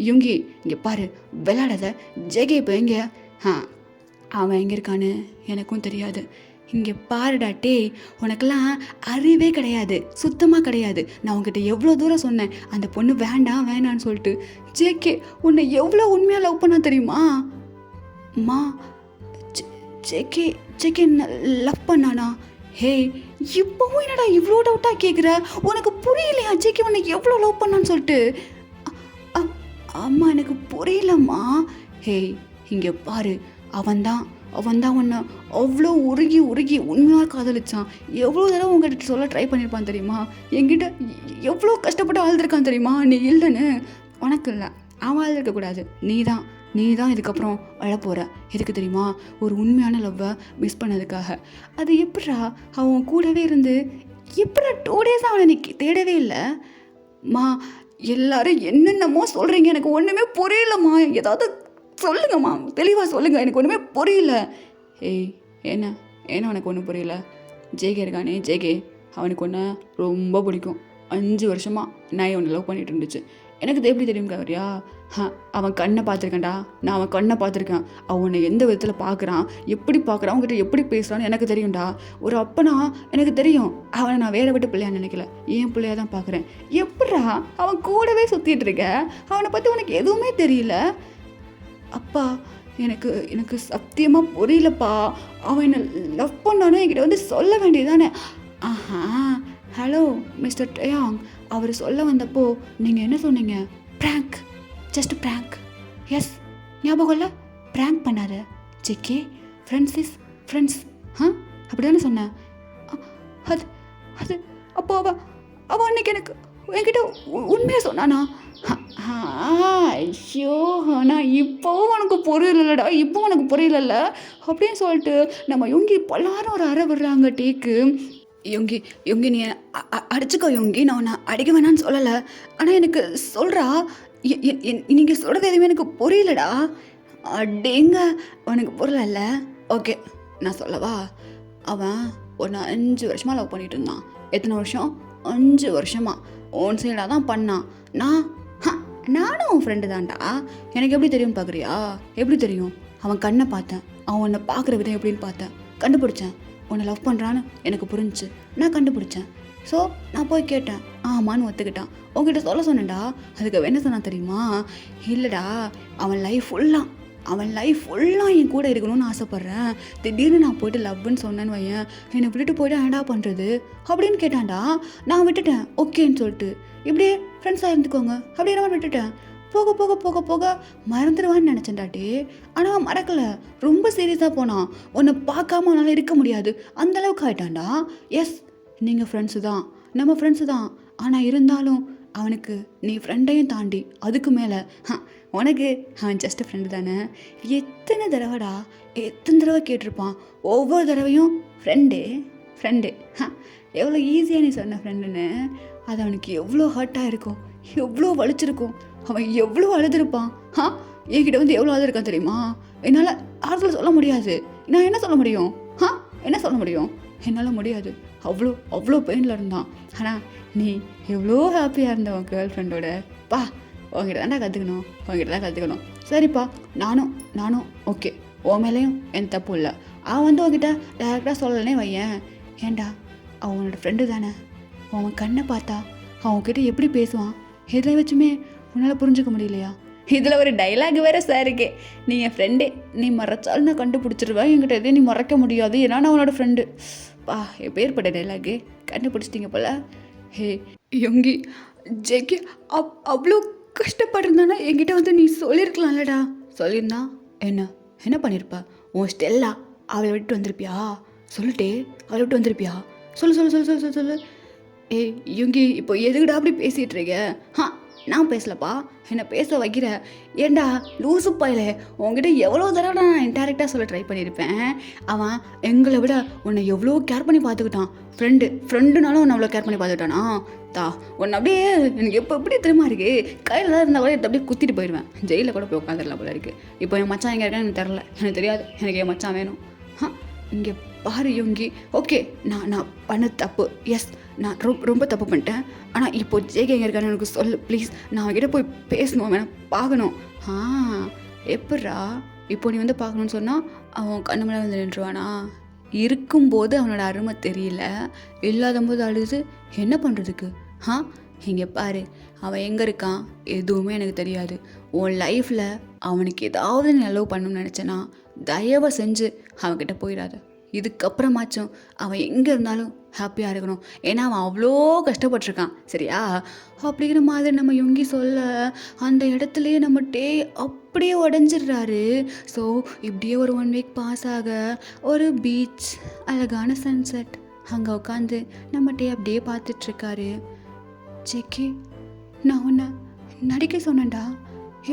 யுங்கி இங்கே பாரு, விளையாடாத. ஜெகே இப்போ எங்கே? அவன் எங்கே இருக்கான்னு எனக்கும் தெரியாது. இங்கே பாருடாட்டே, உனக்கெல்லாம் அறிவே கிடையாது, சுத்தமாக கிடையாது. நான் உங்ககிட்ட எவ்வளோ தூரம் சொன்னேன் அந்த பொண்ணு வேண்டாம் வேண்டான்னு சொல்லிட்டு. ஜேகே உன்னை எவ்வளோ உண்மையாக லவ் பண்ணா தெரியுமா? அம்மா ஜேகே ஜேகே லவ் பண்ணானா? ஹே, இப்போவும் என்னடா இவ்வளோ டவுட்டாக கேட்குற? உனக்கு புரியலையா ஜேகே உன்னை எவ்வளோ லவ் பண்ணான்னு சொல்லிட்டு? அம்மா எனக்கு புரியலம்மா. ஹே இங்கே பாரு, அவன்தான் உன்னை அவ்வளோ உருகி உண்மையாக காதலிச்சான். எவ்வளோ தடவை உங்கள்கிட்ட சொல்ல ட்ரை பண்ணியிருப்பான் தெரியுமா? என்கிட்ட எவ்வளோ கஷ்டப்பட்டு ஆழ்ந்திருக்கான் தெரியுமா? நீ இல்லைன்னு. உனக்கு இல்லை, அவன் ஆழ்ந்திருக்கக்கூடாது. நீ தான் இதுக்கப்புறம் அழப்போகிற. எதுக்கு தெரியுமா? ஒரு உண்மையான லவ்வை மிஸ் பண்ணதுக்காக. அது எப்படா அவன் கூடவே இருந்து எப்படா 2 டேஸாக அவனை நீ தேடவே இல்லை? மா எல்லாரும் என்னென்னமோ சொல்கிறீங்க, எனக்கு ஒன்றுமே புரியலம்மா. ஏதாவது சொல்லுங்கம்மா, தெளிவாக சொல்லுங்கள், எனக்கு ஒன்றுமே புரியல. ஏய் என்ன உனக்கு ஒன்றும் புரியல? ஜேகே இருக்கானே, ஜேகே அவனுக்கு ஒன்று ரொம்ப பிடிக்கும். 5 வருஷமாக நான் ஒன்று லவ் பண்ணிகிட்டு இருந்துச்சு. எனக்கு இது எப்படி தெரியும் கவரியா? அவன் கண்ணை பார்த்துருக்கேன்டா, நான் அவன் கண்ணை பார்த்துருக்கேன். அவன் உன்னை எந்த விதத்தில் பார்க்குறான், எப்படி பார்க்குறான், அவங்ககிட்ட எப்படி பேசுகிறான்னு எனக்கு தெரியும்டா. ஒரு அப்பனா எனக்கு தெரியும். அவனை நான் வேற விட்டு பிள்ளையா நினைக்கல, என் பிள்ளையா தான் பார்க்குறேன். எப்படா அவன் கூடவே சுற்றிட்டு இருக்க? அவனை பற்றி உனக்கு எதுவுமே தெரியல? அப்பா எனக்கு சத்தியமாக புரியலப்பா. அவன் என்னை லவ் பண்ணானே என்கிட்ட வந்து சொல்ல வேண்டியதானே? ஹலோ மிஸ்டர் டயாங், அவர் சொல்ல வந்தப்போ நீங்கள் என்ன சொன்னீங்க? Prank, just prank. எஸ், ஞாபகம் இல்லை? ப்ராங்க் பண்ணாத ஜேகே, ஃப்ரெண்ட்ஸ் இஸ் ஃப்ரெண்ட்ஸ். அப்படி தானே சொன்னேன். அது அது அப்போ அவன் அன்னைக்கு என்கிட்ட உண்மையாக சொன்னானா? ஐயோ, ஆனால் இப்போவும் உனக்கு புரியலடா, இப்போ உனக்கு புரியலல்ல அப்படின்னு சொல்லிட்டு நம்ம யுங்கி பல்லாரும் ஒரு அறை விடுறாங்க டேக்கு. யுங்கி நீ அடிச்சுக்கோ யுங்கி, நான் உன்னை அடிக்க வேணான்னு சொல்லலை. ஆனால் எனக்கு சொல்கிறா, நீங்கள் சொல்கிறது எதுவுமே எனக்கு புரியலடா. அடேங்க, உனக்கு புரியல? ஓகே நான் சொல்லவா? அவன் ஒன்று 5 வருஷமாக லவ் பண்ணிட்டு இருந்தான். எத்தனை வருஷம்? 5 வருஷமாக ஓன் சைடாக தான் பண்ணான். நானும் அவன் ஃப்ரெண்டு தான்டா. எனக்கு எப்படி தெரியும் பார்க்குறியா? எப்படி தெரியும்? அவன் கண்ணை பார்த்தேன், அவன் உன்னை பார்க்குற விதம் எப்படின்னு பார்த்தேன், கண்டுபிடிச்சேன். உன்னை லவ் பண்ணுறான்னு எனக்கு புரிஞ்சிச்சு, நான் கண்டுபிடிச்சேன். ஸோ நான் போய் கேட்டேன், ஆமான்னு ஒத்துக்கிட்டான். உங்ககிட்ட சொல்ல சொன்னேன்டா. அதுக்கு என்ன சொன்னான் தெரியுமா? இல்லைடா, அவன் லைஃப் ஃபுல்லாக என் கூட இருக்கணும்னு ஆசைப்பட்றேன். திடீர்னு நான் போய்ட்டு லவ்னு சொன்னேன்னு வையன், என்னை விட்டுட்டு போய்ட்டு ஏன்டா பண்ணுறது அப்படின்னு கேட்டான்டா. நான் விட்டுட்டேன், ஓகேன்னு சொல்லிட்டு. இப்படியே ஃப்ரெண்ட்ஸாக இருந்துக்கோங்க அப்படியே நான் விட்டுட்டேன். போக போக போக போக மறந்துடுவான்னு நினச்சேன்டாட்டே. ஆனால் அவன் மறக்கலை, ரொம்ப சீரியஸாக போனான். உன்னை பார்க்காம அவனால் இருக்க முடியாது, அந்தளவுக்கு ஆகிட்டான்டா. எஸ், நீங்கள் ஃப்ரெண்ட்ஸு தான், நம்ம ஃப்ரெண்ட்ஸு தான். ஆனால் இருந்தாலும் அவனுக்கு நீ ஃப்ரெண்டையும் தாண்டி அதுக்கு மேலே உனக்கு அவன் ஜஸ்ட் ஃப்ரெண்டு தானே. எத்தனை தடவை கேட்டிருப்பான். ஒவ்வொரு தடவையும் ஃப்ரெண்டு எவ்வளோ ஈஸியாக நீ சொன்ன ஃப்ரெண்டுன்னு. அது அவனுக்கு எவ்வளோ ஹர்ட்டாக இருக்கும், எவ்வளோ வலிச்சிருக்கும், அவன் எவ்வளோ அழுதுருப்பான். என்கிட்ட வந்து எவ்வளோ அழுதுருக்கான் தெரியுமா? என்னால் ஆறுதல் சொல்ல முடியாது. நான் என்ன சொல்ல முடியும்? என்னால் முடியாது. அவ்வளோ பெயினில் இருந்தான். ஆனால் நீ எவ்வளோ ஹாப்பியாக இருந்த உன் கேர்ள் ஃப்ரெண்டோட. உங்ககிட்ட தான் கற்றுக்கணும். சரிப்பா, நானும் ஓகே, உன் மேலேயும் எந்த தப்பு இல்லை. அவன் வந்து உங்ககிட்ட டேரெக்டாக சொல்லலனே வையன். ஏண்டா, அவனோட ஃப்ரெண்டு தானே. அவன் கண்ணை பார்த்தா அவன்கிட்ட எப்படி பேசுவான், எதை வச்சுமே உன்னால் புரிஞ்சுக்க முடியலையா? இதில் ஒரு டைலாக் வேறு சார் இருக்கே, நீ என் ஃப்ரெண்டே, நீ மறைச்சாலும் நான் கண்டுபிடிச்சிருவேன், என்கிட்ட எதையும் நீ மறைக்க முடியாது, ஏன்னா நான் அவனோட ஃப்ரெண்டு. எப்பேற்பட்ட டைலாக்கு கண்டுபிடிச்சிட்டிங்க போல. ஹே யொங்கி, ஜேகே அவ்வளோ கஷ்டப்பட்டிருந்தானா என்கிட்ட வந்து நீ சொல்லியிருக்கலாம்லடா. சொல்லியிருந்தா என்ன பண்ணியிருப்ப? உன் ஸ்டெல்லா அவளை விட்டு வந்திருப்பியா? சொல்லிட்டே அவளை விட்டு வந்திருப்பியா? சொல்லு. ஏய் யுங்கி, இப்போ எதுக்குடா அப்படி பேசிகிட்டு இருக்க? நான் பேசலப்பா, என்னை பேச வைக்கிற. ஏண்டா லூசு பயலே, உங்ககிட்ட எவ்வளோ தடவை நான் இன்டெரக்டாக சொல்ல ட்ரை பண்ணியிருப்பேன். அவன் எங்களை விட உன்னை எவ்வளோ கேர் பண்ணி பார்த்துக்கிட்டான். ஃப்ரெண்டுனாலும் உன்னை அவ்வளோ கேர் பண்ணி பார்த்துக்கிட்டானா? தா உன்னை அப்படியே எனக்கு எப்படி தெரியுமா இருக்கு, கையில் தான் இருந்தால் கூட எடுத்து அப்படியே குத்திட்டு போயிடுவேன். ஜெயிலில் கூட போய் உட்காந்துடலாம் போல இருக்குது. இப்போ என் மச்சான் எங்கே இருக்கான்னு எனக்கு தெரில, எனக்கு தெரியாது. எனக்கு என் மச்சான் வேணும். இங்கே பாரு யோங்கி, ஓகே நான் பண்ண தப்பு, எஸ் நான் ரொம்ப தப்பு பண்ணிட்டேன். ஆனால் இப்போ ஜேகே எங்கே இருக்கான்னு எனக்கு சொல்லு ப்ளீஸ். நான் அவன்கிட்ட போய் பேசணும், வேணா பார்க்கணும். எப்பட்றா இப்போ நீ வந்து பார்க்கணுன்னு சொன்னால் அவன் கண்ணு மேலே வந்து நின்றுவானா? இருக்கும்போது அவனோட அருமை தெரியல, இல்லாத போது அழுது என்ன பண்ணுறதுக்கு? இங்கே பாரு, அவன் எங்கே இருக்கான் எதுவுமே எனக்கு தெரியாது. உன் லைஃப்பில் அவனுக்கு ஏதாவது நீ லவ் பண்ணணும்னு நினச்சேன்னா தயவு செஞ்சு அவன்கிட்ட போயிடாத. இதுக்கப்புறமாச்சும் அவன் எங்கே இருந்தாலும் ஹாப்பியாக இருக்கணும். ஏன்னா அவன் அவ்வளோ கஷ்டப்பட்டிருக்கான், சரியா? அப்படிங்கிற மாதிரி நம்ம யோங்கி சொல்ல அந்த இடத்துலையே நம்ம டே அப்படியே உடஞ்சிடுறாரு. ஸோ இப்படியே ஒரு 1 வீக் பாஸ் ஆக ஒரு பீச், அழகான சன்செட், அங்கே உட்காந்து நம்ம டே அப்படியே பார்த்துட்ருக்காரு. ஜேகே, நான் உன்னை நடிக்க சொன்னேன்டா.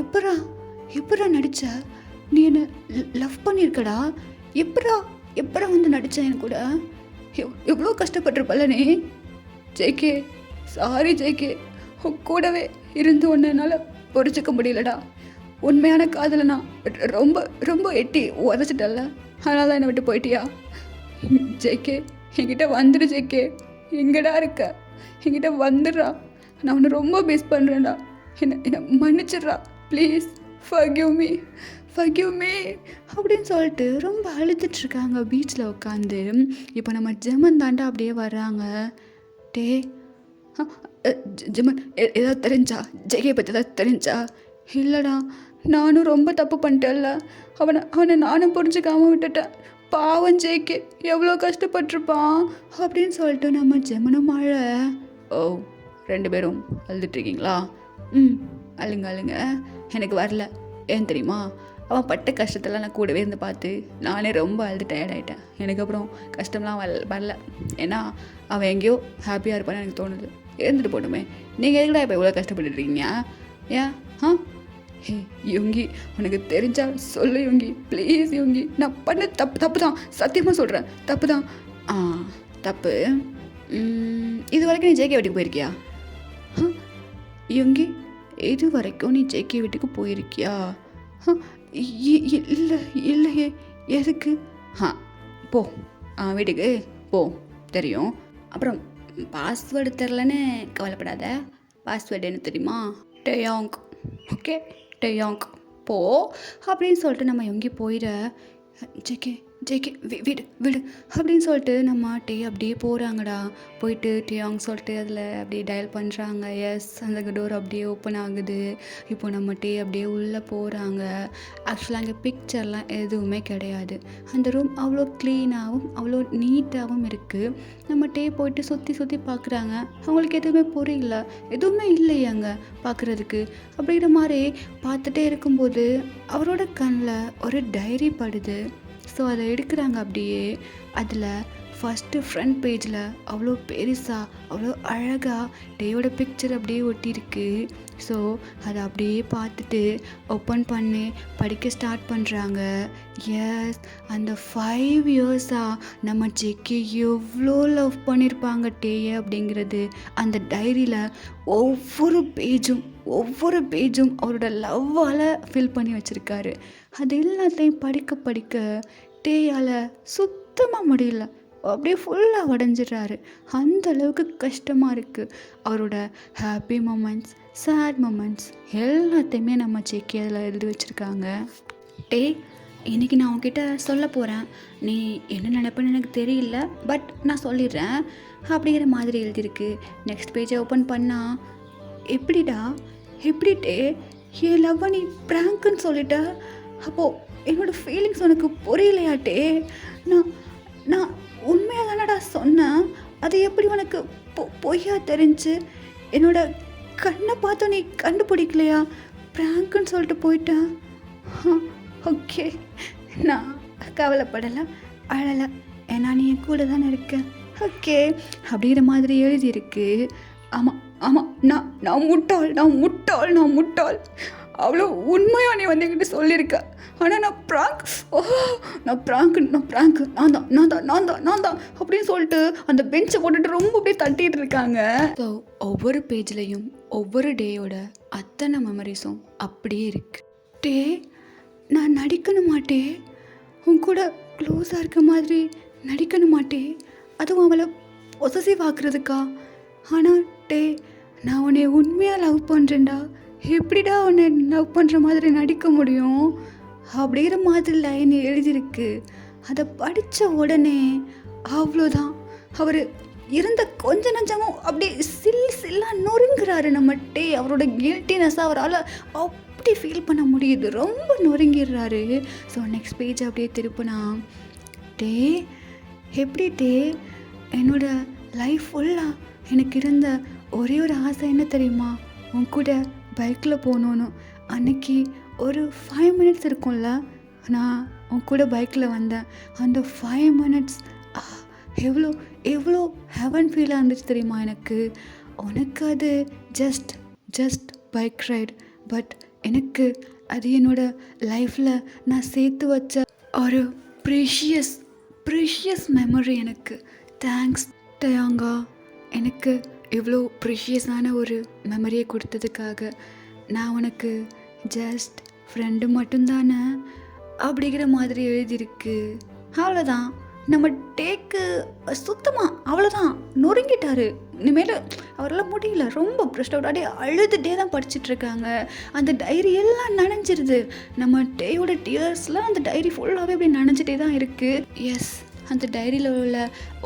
எப்படா நடிச்ச? நீ என்னை லவ் பண்ணியிருக்கடா. எப்படா வந்து நடித்தேன் என் கூட? எவ்வளோ கஷ்டப்பட்டிருப்பல நீ. ஜேகே, சாரி ஜேகே, கூடவே இருந்து ஒன்று என்னால் பொறிச்சிக்க முடியலடா. உண்மையான காதலை நான் ரொம்ப எட்டி உதச்சிட்டல, அதனால தான் என்னை விட்டு போயிட்டியா? ஜேகே, என்கிட்ட வந்துடு ஜேகே. எங்கடா இருக்க? என்கிட்ட வந்துடுறா. நான் உன்னை ரொம்ப மிஸ் பண்ணுறேன்டா. என்னை மன்னிச்சிட்றா ப்ளீஸ். forgive me அப்படின்னு சொல்லிட்டு ரொம்ப அழுதுட்ருக்காங்க பீச்சில் உட்காந்து. இப்போ நம்ம ஜெமன் தாண்டா அப்படியே வர்றாங்க. டே ஜெமன், ஏதாவது தெரிஞ்சா? ஜெகே பற்றி ஏதாவது தெரிஞ்சா? இல்லைடா, நானும் ரொம்ப தப்பு பண்ணிட்டேன்ல. அவனை நானும் புரிஞ்சுக்காமல் விட்டுட்டேன். பாவம் ஜேகே, எவ்வளோ கஷ்டப்பட்டிருப்பான் அப்படின்னு சொல்லிட்டு நம்ம ஜெமனும் அழ. ஓ, 2 பேரும் அழுதுட்ருக்கீங்களா? அழுங்க. எனக்கு வரல. ஏன் தெரியுமா? அவன் பட்ட கஷ்டத்தெல்லாம் நான் கூடவே இருந்து பார்த்து நானே ரொம்ப அழுது டயர்டாயிட்டேன். எனக்கு அப்புறம் கஷ்டம்லாம் வரல. ஏன்னா அவன் எங்கேயோ ஹாப்பியாக இருப்பான்னு எனக்கு தோணுது. இருந்துட்டு போட்டுமே. நீங்கள் எதுக்கடா இப்போ இவ்வளோ கஷ்டப்பட்டுருக்கீங்க? ஏன்? ஹே யோங்கி, உனக்கு தெரிஞ்சா சொல்லு யோங்கி, ப்ளீஸ் யோங்கி. நான் பண்ண தப்பு தான், சத்தியமாக சொல்கிறேன், தப்பு தான். தப்பு. இது வரைக்கும் நீ ஜேகே வீட்டுக்கு போயிருக்கியா? யோங்கி, இது வரைக்கும் நீ ஜேகே வீட்டுக்கு போயிருக்கியா? இல்லையே. எதுக்கு? போ, வீட்டுக்கு போ, தெரியும். அப்புறம் பாஸ்வேர்டு தெரிலன்னு கவலைப்படாத. பாஸ்வேர்டு என்ன தெரியுமா? டேயாங். ஓகே, டேயாங் போ அப்படின்னு சொல்லிட்டு நம்ம எங்கே போயிட. ஜேகே வீடு அப்படின்னு சொல்லிட்டு நம்ம டே அப்படியே போகிறாங்கடா. போயிட்டு டேயாங் சொல்லிட்டு அதில் அப்படியே டயல் பண்ணுறாங்க. எஸ், அந்த டோர் அப்படியே ஓப்பன் ஆகுது. இப்போ நம்ம டே அப்படியே உள்ளே போகிறாங்க. ஆக்சுவலாக அங்கே பிக்சர்லாம் எதுவுமே கிடையாது. அந்த ரூம் அவ்வளோ க்ளீனாகவும் அவ்வளோ நீட்டாகவும் இருக்குது. நம்ம டே போயிட்டு சுற்றி பார்க்குறாங்க. அவங்களுக்கு எதுவுமே புரியல, எதுவுமே இல்லையே அங்கே பார்க்குறதுக்கு. அப்படிங்கிற மாதிரி பார்த்துட்டே இருக்கும்போது அவரோட கண்ணில் ஒரு டைரி படுது. ஸோ அதை எடுக்கிறாங்க. அப்படியே அதில் ஃபஸ்ட்டு ஃப்ரண்ட் பேஜில் அவ்வளோ பெருசாக அவ்வளோ அழகாக டேயோட பிக்சர் அப்படியே ஒட்டியிருக்கு. ஸோ அதை அப்படியே பார்த்துட்டு ஓப்பன் பண்ணி படிக்க ஸ்டார்ட் பண்ணுறாங்க. எஸ், அந்த 5 இயர்ஸாக நம்ம ஜேகே எவ்வளோ லவ் பண்ணியிருப்பாங்க டேயை அப்படிங்கிறது அந்த டைரியில் ஒவ்வொரு பேஜும் அவரோட லவ்வால் ஃபில் பண்ணி வச்சுருக்காரு. அது எல்லாத்தையும் படிக்க டேயால் சுத்தமாக முடியல, அப்படியே ஃபுல்லாக உடஞ்சிடுறாரு. அந்த அளவுக்கு கஷ்டமாக இருக்குது. அவரோட ஹாப்பி மொமெண்ட்ஸ், சேட் மொமெண்ட்ஸ் எல்லாத்தையுமே நம்ம ஜேகே அதில் எழுதி வச்சுருக்காங்க. டே, இன்றைக்கி நான் உன்கிட்ட சொல்ல போகிறேன். நீ என்ன நினைப்பேன்னு எனக்கு தெரியல, பட் நான் சொல்லிடுறேன் அப்படிங்கிற மாதிரி எழுதியிருக்கு. நெக்ஸ்ட் பேஜை ஓப்பன் பண்ணால் எப்படி டே என் லவ்வை நீ ப்ராங்க்குன்னு சொல்லிட்ட? அப்போது என்னோடய ஃபீலிங்ஸ் உனக்கு புரியலையாட்டே? நான் உண்மையாக தானடா சொன்னேன். அது எப்படி உனக்கு பொய்யா தெரிஞ்சு? என்னோட கண்ணை பார்த்து நீ கண்டுபிடிக்கலையா? ப்ராங்க்குன்னு சொல்லிட்டு போயிட்டேன். ஓகே, நான் கவலைப்படலை, அழலை, ஏன்னா நீ என் கூட தானே இருக்க. ஓகே அப்படிங்கிற மாதிரி எழுதியிருக்கு. ஆமாம், ஆமாம், நான் முட்டாள், நான் முட்டாள். அவ்வளோ உண்மையாக நீ வந்து என்கிட்ட சொல்லியிருக்க. ஆனால் நான் ப்ராங்க் நான் தான் அப்படின்னு சொல்லிட்டு அந்த பெஞ்சை போட்டுட்டு ரொம்ப அப்படியே தட்டிகிட்டு இருக்காங்க. ஸோ ஒவ்வொரு பேஜ்லேயும் ஒவ்வொரு டேயோட அத்தனை மெமரிஸும் அப்படியே இருக்கு. டே, நான் நடிக்கணுமாட்டே, உன் கூட க்ளோஸாக இருக்க மாதிரி நடிக்கணுமாட்டே, அதுவும் அவளை பொசசிவ் ஆக்குறதுக்கா? ஆனால் டே, நான் உன்னை உண்மையாக லவ் பண்ணுறேன்டா, எப்படிடா உன்னை லவ் பண்ணுற மாதிரி நடிக்க முடியும் அப்படிங்கிற மாதிரி லைன் எழுதியிருக்கு. அதை படித்த உடனே அவ்வளோதான், அவர் இருந்த கொஞ்ச நஞ்சமும் அப்படியே சில்லாக நொறுங்குறாரு நம்ம டே. அவரோட கில்ட்டினஸ்ஸாக அவரால் அப்படி ஃபீல் பண்ண முடியுது, ரொம்ப நொறுங்கிடுறாரு. ஸோ நெக்ஸ்ட் பேஜ் அப்படியே திருப்பினா, டே எப்படி டே, என்னோட லைஃப் ஃபுல்லாக எனக்கு இருந்த ஒரே ஒரு ஆசை என்ன தெரியுமா, உன் கூட பைக்கில் போகணுன்னு. அன்னைக்கு ஒரு 5 minutes இருக்கும்ல, நான் உன் கூட பைக்கில் வந்தேன். அந்த 5 minutes எவ்வளோ எவ்வளோ ஹெவன் ஃபீலாக இருந்துச்சு தெரியுமா எனக்கு. உனக்கு அது ஜஸ்ட் பைக் ரைட், பட் எனக்கு அது என்னோட லைஃப்பில் நான் சேர்த்து வச்ச ஒரு ப்ரீஷியஸ் மெமரி எனக்கு. தேங்க்ஸ் டயாங்கா, எனக்கு இவ்வளோ ப்ரிஷியஸான ஒரு மெமரியை கொடுத்ததுக்காக. நான் உனக்கு ஜஸ்ட் ஃப்ரெண்டு மட்டும்தானே அப்படிங்கிற மாதிரி எழுதியிருக்கு. அவ்வளோதான், நம்ம டேக்கு சுத்தமாக அவ்வளோதான் நொறுங்கிட்டாரு. இனிமேல் அவரால் முடியல, ரொம்ப ப்ரெஸ்ட் அவுட், அப்படியே அழுதுகிட்டே தான் படிச்சுட்ருக்காங்க. அந்த டைரி எல்லாம் நனைஞ்சிருது. நம்ம டேயோட டியர்ஸ்லாம் அந்த டைரி ஃபுல்லாகவே அப்படியே நனைஞ்சிட்டே தான் இருக்குது. எஸ், அந்த டைரியில் உள்ள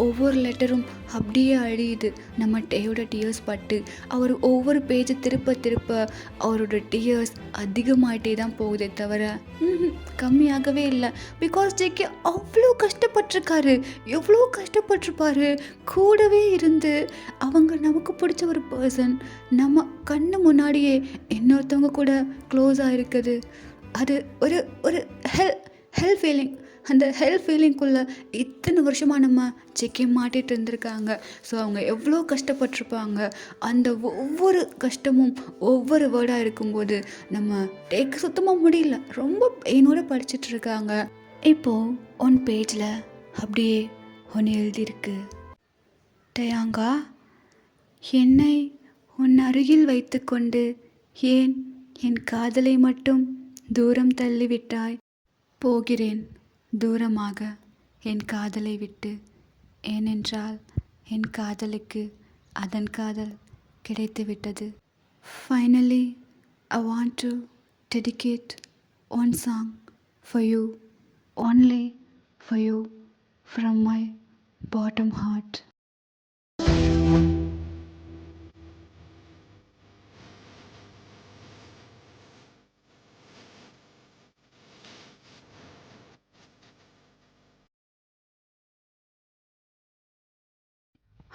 ஒவ்வொரு லெட்டரும் அப்படியே அழியுது நம்ம டேயோட டியர்ஸ் பட்டு. அவர் ஒவ்வொரு பேஜை திருப்ப அவரோட டியர்ஸ் அதிகமாகிட்டே தான் போகுதே தவிர கம்மியாகவே இல்லை. பிகாஸ் ஜேகே அவ்வளோ கஷ்டப்பட்டிருக்காரு, எவ்வளோ கஷ்டப்பட்டிருப்பாரு. கூடவே இருந்து அவங்க நமக்கு பிடிச்ச ஒரு பர்சன் நம்ம கண்ணு முன்னாடியே இன்னொருத்தவங்க கூட க்ளோஸாக இருக்குது. அது ஒரு ஹெல் ஃபீலிங். அந்த ஹெல்ப் ஃபீலிங்குள்ளே இத்தனை வருஷமாக நம்ம ஜேகே மாட்டிகிட்டு இருந்திருக்காங்க. ஸோ அவங்க எவ்வளோ கஷ்டப்பட்டிருப்பாங்க. அந்த ஒவ்வொரு கஷ்டமும் ஒவ்வொரு வேர்டாக இருக்கும்போது நம்ம டேக்கு சுத்தமாக முடியல, ரொம்ப பெயினோடு படிச்சுட்ருக்காங்க. இப்போது ஒன் பேஜில் அப்படியே ஒன்று எழுதியிருக்கு, டயாங்கா, என்னை உன் அருகில் வைத்துக்கொண்டு ஏன் என் காதலை மட்டும் தூரம் தள்ளிவிட்டாய்? போகிறேன் தூரமாக என் காதலை விட்டு. ஏனென்றால் என் காதலுக்கு அதன் காதல் கிடைத்து விட்டது. Finally I want to dedicate one song for you, only for you, from my bottom heart.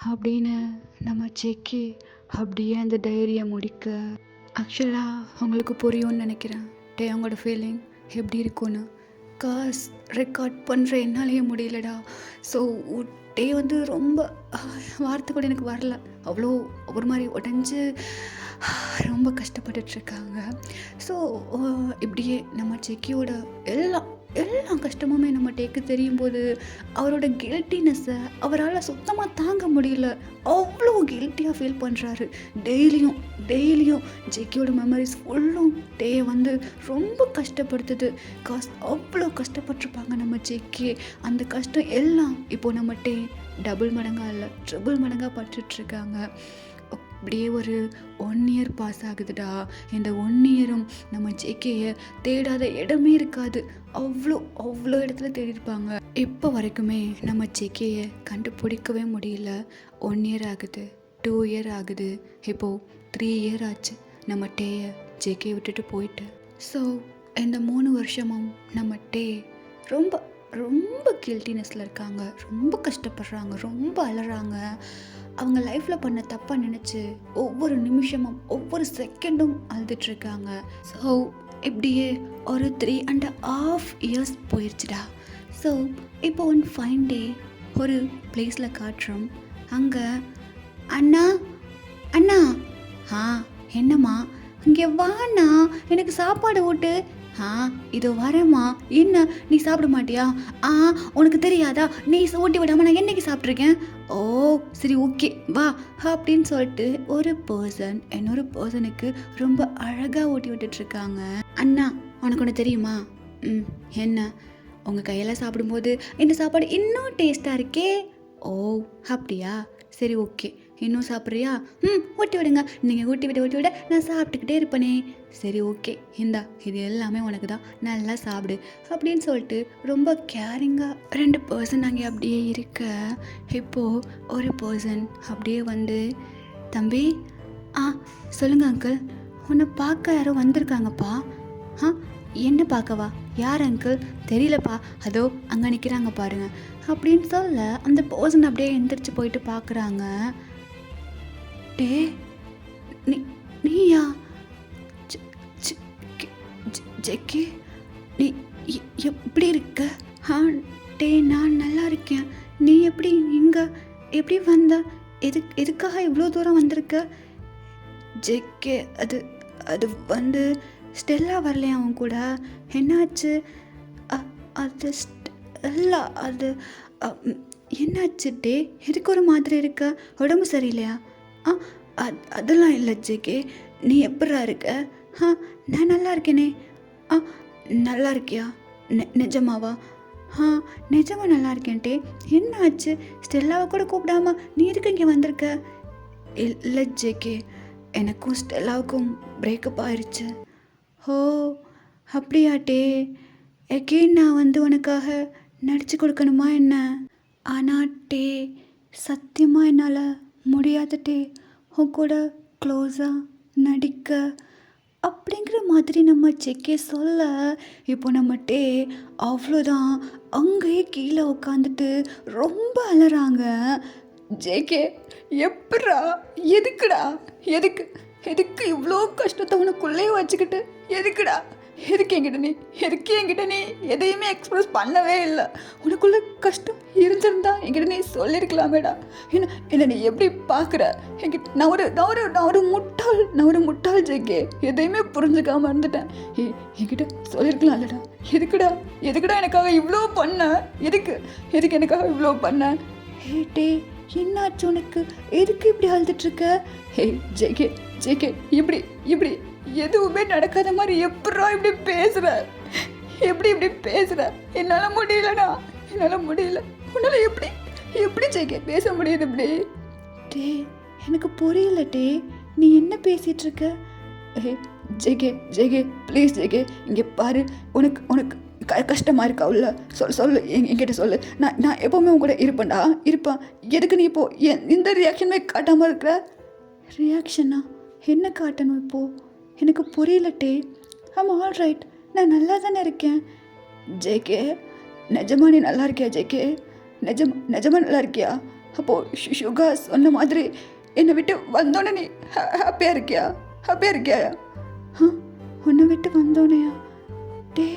அப்படின்னு நம்ம ஜேகே அப்படியே அந்த டைரியை முடிக்க. ஆக்சுவலாக அவங்களுக்கு புரியும்னு நினைக்கிறேன் டே அவங்களோட ஃபீலிங் எப்படி இருக்கும்னு. காஸ் ரெக்கார்ட் பண்ணுற என்னாலேயே முடியலடா. ஸோ டே வந்து ரொம்ப வார்த்தை கூட எனக்கு வரல, அவ்வளோ ஒரு மாதிரி உடஞ்சி ரொம்ப கஷ்டப்பட்டுட்ருக்காங்க. ஸோ இப்படியே நம்ம ஜேகேயோட எல்லா கஷ்டமுமே நம்ம டேக்கு தெரியும் போது அவரோட கில்ட்டினஸை அவரால் சுத்தமாக தாங்க முடியல, அவ்வளோ கில்ட்டியாக ஃபீல் பண்ணுறாரு. டெய்லியும் ஜேகேயோட மெமரிஸ் ஃபுல்லும் டேயை வந்து ரொம்ப கஷ்டப்படுத்துது. அவ்வளோ கஷ்டப்பட்டிருப்பாங்க நம்ம ஜேகே. அந்த கஷ்டம் எல்லாம் இப்போது நம்ம டே டபுள் மடங்காக இல்லை, ட்ரிபிள் மடங்காக பட்டுட்ருக்காங்க. அப்படியே ஒரு 1 year பாஸ் ஆகுதுடா. இந்த 1 yearம் நம்ம ஜேகேயை தேடாத இடமே இருக்காது, அவ்வளோ இடத்துல தேடிருப்பாங்க. இப்போ வரைக்குமே நம்ம ஜேகேயை கண்டுபிடிக்கவே முடியல. 1 year ஆகுது, 2 year ஆகுது, இப்போது 3 year ஆச்சு நம்ம டேயை ஜேகே விட்டுட்டு போயிட்டு. ஸோ இந்த 3 வருஷமும் நம்ம டே ரொம்ப கில்ட்டினஸில் இருக்காங்க, ரொம்ப கஷ்டப்படுறாங்க, ரொம்ப அலறாங்க. அவங்க லைஃப்பில் பண்ண தப்பாக நினச்சி ஒவ்வொரு நிமிஷமும் ஒவ்வொரு செகண்டும் அழுதுட்ருக்காங்க. ஸோ இப்படியே ஒரு 3.5 years போயிடுச்சுடா. ஸோ இப்போ ஒன் ஃபைன் டே ஒரு பிளேஸில் காட்டுறோம். அங்கே அண்ணா ஆ என்னம்மா, இங்கே வாண்ணா, எனக்கு சாப்பாடு ஊட்டு. ஆ இதோ வரேம்மா. என்ன நீ சாப்பிட மாட்டியா? ஆ உனக்கு தெரியாதா, நீ ஊட்டி விடாமல் நான் என்னைக்கு சாப்பிட்ருக்கேன்? ஓ சரி ஓகே வா அப்படின்னு சொல்லிட்டு ஒரு பர்சன் இன்னொரு பர்சனுக்கு ரொம்ப அழகாக ஊட்டி விட்டுட்ருக்காங்க. அண்ணா உனக்கு ஒன்று தெரியுமா? என்ன? உங்கள் கையில் சாப்பிடும்போது இந்த சாப்பாடு இன்னும் டேஸ்ட்டாக இருக்கே. ஓ அப்படியா, சரி ஓகே, இன்னும் சாப்பிட்றியா? ஊட்டி விடுங்க, நீங்கள் ஊட்டி விட நான் சாப்பிட்டுக்கிட்டே இருப்பேனே. சரி ஓகே, இந்தா இது எல்லாமே உனக்கு தான், நல்லா சாப்பிடு அப்படின்னு சொல்லிட்டு ரொம்ப கேரிங்காக 2 பர்சன் அங்கே அப்படியே இருக்க, இப்போது ஒரு பர்சன் அப்படியே வந்து, தம்பி சொல்லுங்க அங்கிள், உன்னை பார்க்க யாரோ வந்திருக்காங்கப்பா. என்ன பார்க்கவா? யார் அங்கிள்? தெரியலப்பா, அதோ அங்கே நிற்கிறாங்க பாருங்க அப்படின்னு சொல்ல அந்த பர்சன் அப்படியே எந்திரிச்சு போயிட்டு பார்க்குறாங்க. டே நீயா? ஜெக்கி நீ எப்படி இருக்க? டே நான் நல்லா இருக்கேன். நீ எப்படி இங்கே எப்படி வந்த? எதுக்காக இவ்வளோ தூரம் வந்திருக்க? ஜெக்கே அது வந்து ஸ்டெல்லா வரலையா அவன் கூட? என்னாச்சு? அது ஸ்டெல்லா அது என்னாச்சு? டே எதுக்கு ஒரு மாதிரி இருக்க? உடம்பு சரியில்லையா? அதெல்லாம் இல்லை ஜெகே, நீ எப்படா இருக்க? நான் நல்லா இருக்கேனே. நல்லா இருக்கியா? நிஜமாவா? நிஜமா நல்லா இருக்கேன்ட்டே. என்ன ஆச்சு? ஸ்டெல்லாவை கூட கூப்பிடாம நீ எதுக்கு இங்கே வந்திருக்க? இல்லை ஜெகே, எனக்கும் ஸ்டெல்லாவுக்கும் பிரேக்கப் ஆயிடுச்சு. ஓ அப்படியாட்டே, எகெயின் நான் வந்து உனக்காக நடிச்சு கொடுக்கணுமா என்ன? ஆனால் டே சத்தியமாக என்னால் முடியாதுட்டே உன் கூட க்ளோஸாக நடிக்க அப்படிங்கிற மாதிரி நம்ம செக்கே சொல்ல, இப்போ நம்ம டே அவ்வளோதான் அங்கேயே கீழே உட்காந்துட்டு ரொம்ப அலறாங்க. ஜேகே எப்படா? எதுக்குடா? எதுக்கு இவ்வளோ கஷ்டத்தை உனக்குள்ளே வச்சுக்கிட்டு? எதுக்குடா? எதுக்கு என்கிட்ட நீ எதையுமே எக்ஸ்பிரஸ் பண்ணவே இல்லை. உனக்குள்ள கஷ்டம் இருந்திருந்தா என்கிட்ட நீ சொல்லியிருக்கலாமேடா. என்ன நீ எப்படி பார்க்குற? என்கிட்ட நான் ஒரு முட்டாள் ஜெகே, எதையுமே புரிஞ்சுக்காம இருந்துட்டேன். என்கிட்ட சொல்லியிருக்கலாம்லடா. எதுக்குடா எனக்காக இவ்வளோ பண்ண? எதுக்கு எனக்காக இவ்வளோ பண்ண? டே என்னாச்சு உனக்கு? எதுக்கு இப்படி அழுதுட்ருக்க? ஜெகே இப்படி எதுவுமே நடக்காத மாதிரி எப்படா இப்படி பேசுற? இப்படி பேசுற? என்னால் முடியலடா, உன்னால எப்படி ஜெகே பேச முடியுது இப்படி? டே எனக்கு புரியல டே, நீ என்ன பேசிட்டு இருக்க? ஜெகே ப்ளீஸ் ஜெகே, இங்கே பாரு, உனக்கு கஷ்டமாக இருக்கா? உள்ள சொல்லு என்கிட்ட சொல்லு. நான் எப்போவுமே உன் கூட இருப்பேன். எதுக்கு நீ இப்போ இந்த ரியாக்ஷனுமே காட்டாமல் இருக்கிற? ரியாக்ஷனா? என்ன காட்டணும் இப்போது? எனக்கு புரியலட்டே. ஆல் ரைட், நான் நல்லா தானே இருக்கேன். ஜேகே நிஜமா நீ நல்லா இருக்கியா? ஜேகே நிஜமா நல்லா இருக்கியா? அப்போது சுகா சொன்ன மாதிரி என்னை விட்டு வந்தோடனே நீ ஹாப்பியாக இருக்கியா? உன்னை விட்டு வந்தோனையா? டே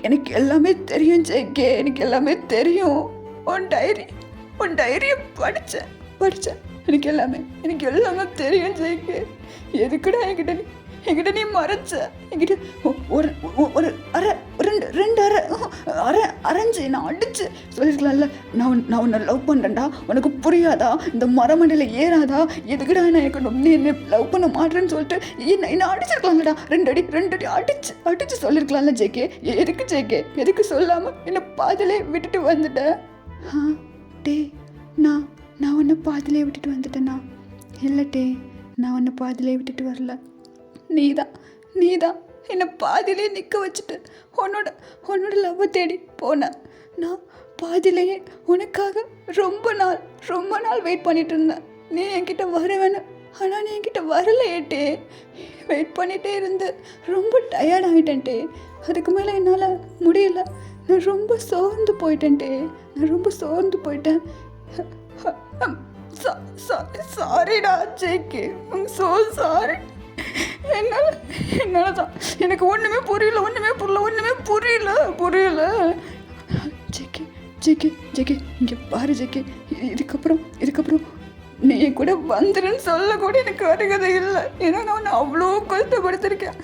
எனக்கு எல்லாமே தெரியும் ஜேகே, எனக்கு எல்லாமே தெரியும். உன் டைரியை படித்தேன். எனக்கு எல்லாமே தெரியும் ஜெயிக்கு. எதுக்குடா என்கிட்ட நீ மறைச்ச? என்கிட்ட ஒரு அரைஞ்சு நான் அடிச்சு சொல்லிருக்கலாம்ல. நான் உன்னை லவ் பண்ணுறேன்டா, உனக்கு புரியாதா? இந்த மரமண்டையில் ஏறாதா? எதுக்குடா நீ என்ன லவ் பண்ண மாட்டேன்னு சொல்லிட்டு என்ன அடிச்சிருக்கலாம்லடா. ரெண்டு அடி அடிச்சு சொல்லியிருக்கலாம்ல ஜெகே. எதுக்கு சொல்லாமல் என்னை பாதிலே விட்டுட்டு வந்துட்டேன்? டே நான் உன்னை பாதிலே விட்டுட்டு வந்துட்டேனா? இல்லை டே, நான் உன்னை பாதிலே விட்டுட்டு வரல. நீதான் என்னை பாதிலே நிற்க வச்சுட்டு உன்னோட லவ்வை தேடி போனேன். நான் பாதிலேயே உனக்காக ரொம்ப நாள் வெயிட் பண்ணிட்டு இருந்தேன். நீ என்கிட்ட வரவேன்னு, ஆனால் நீ என்கிட்ட வரலையேட்டே. வெயிட் பண்ணிகிட்டே இருந்து ரொம்ப டயர்ட் ஆகிட்டேன்ட்டே. அதுக்கு மேலே என்னால் முடியல. நான் ரொம்ப சோர்ந்து போயிட்டேன். சாரிடா ஜேகே, ஐம் சோ சாரி. என்னால் தான் எனக்கு ஒன்றுமே புரியல. ஜேகே இங்கே பாரு ஜேகே, இதுக்கப்புறம் நீ கூட வந்துருன்னு சொல்ல கூட எனக்கு அருகதை இல்லை. ஏன்னா நான் உன்னை அவ்வளோ கஷ்டப்படுத்திருக்கேன்.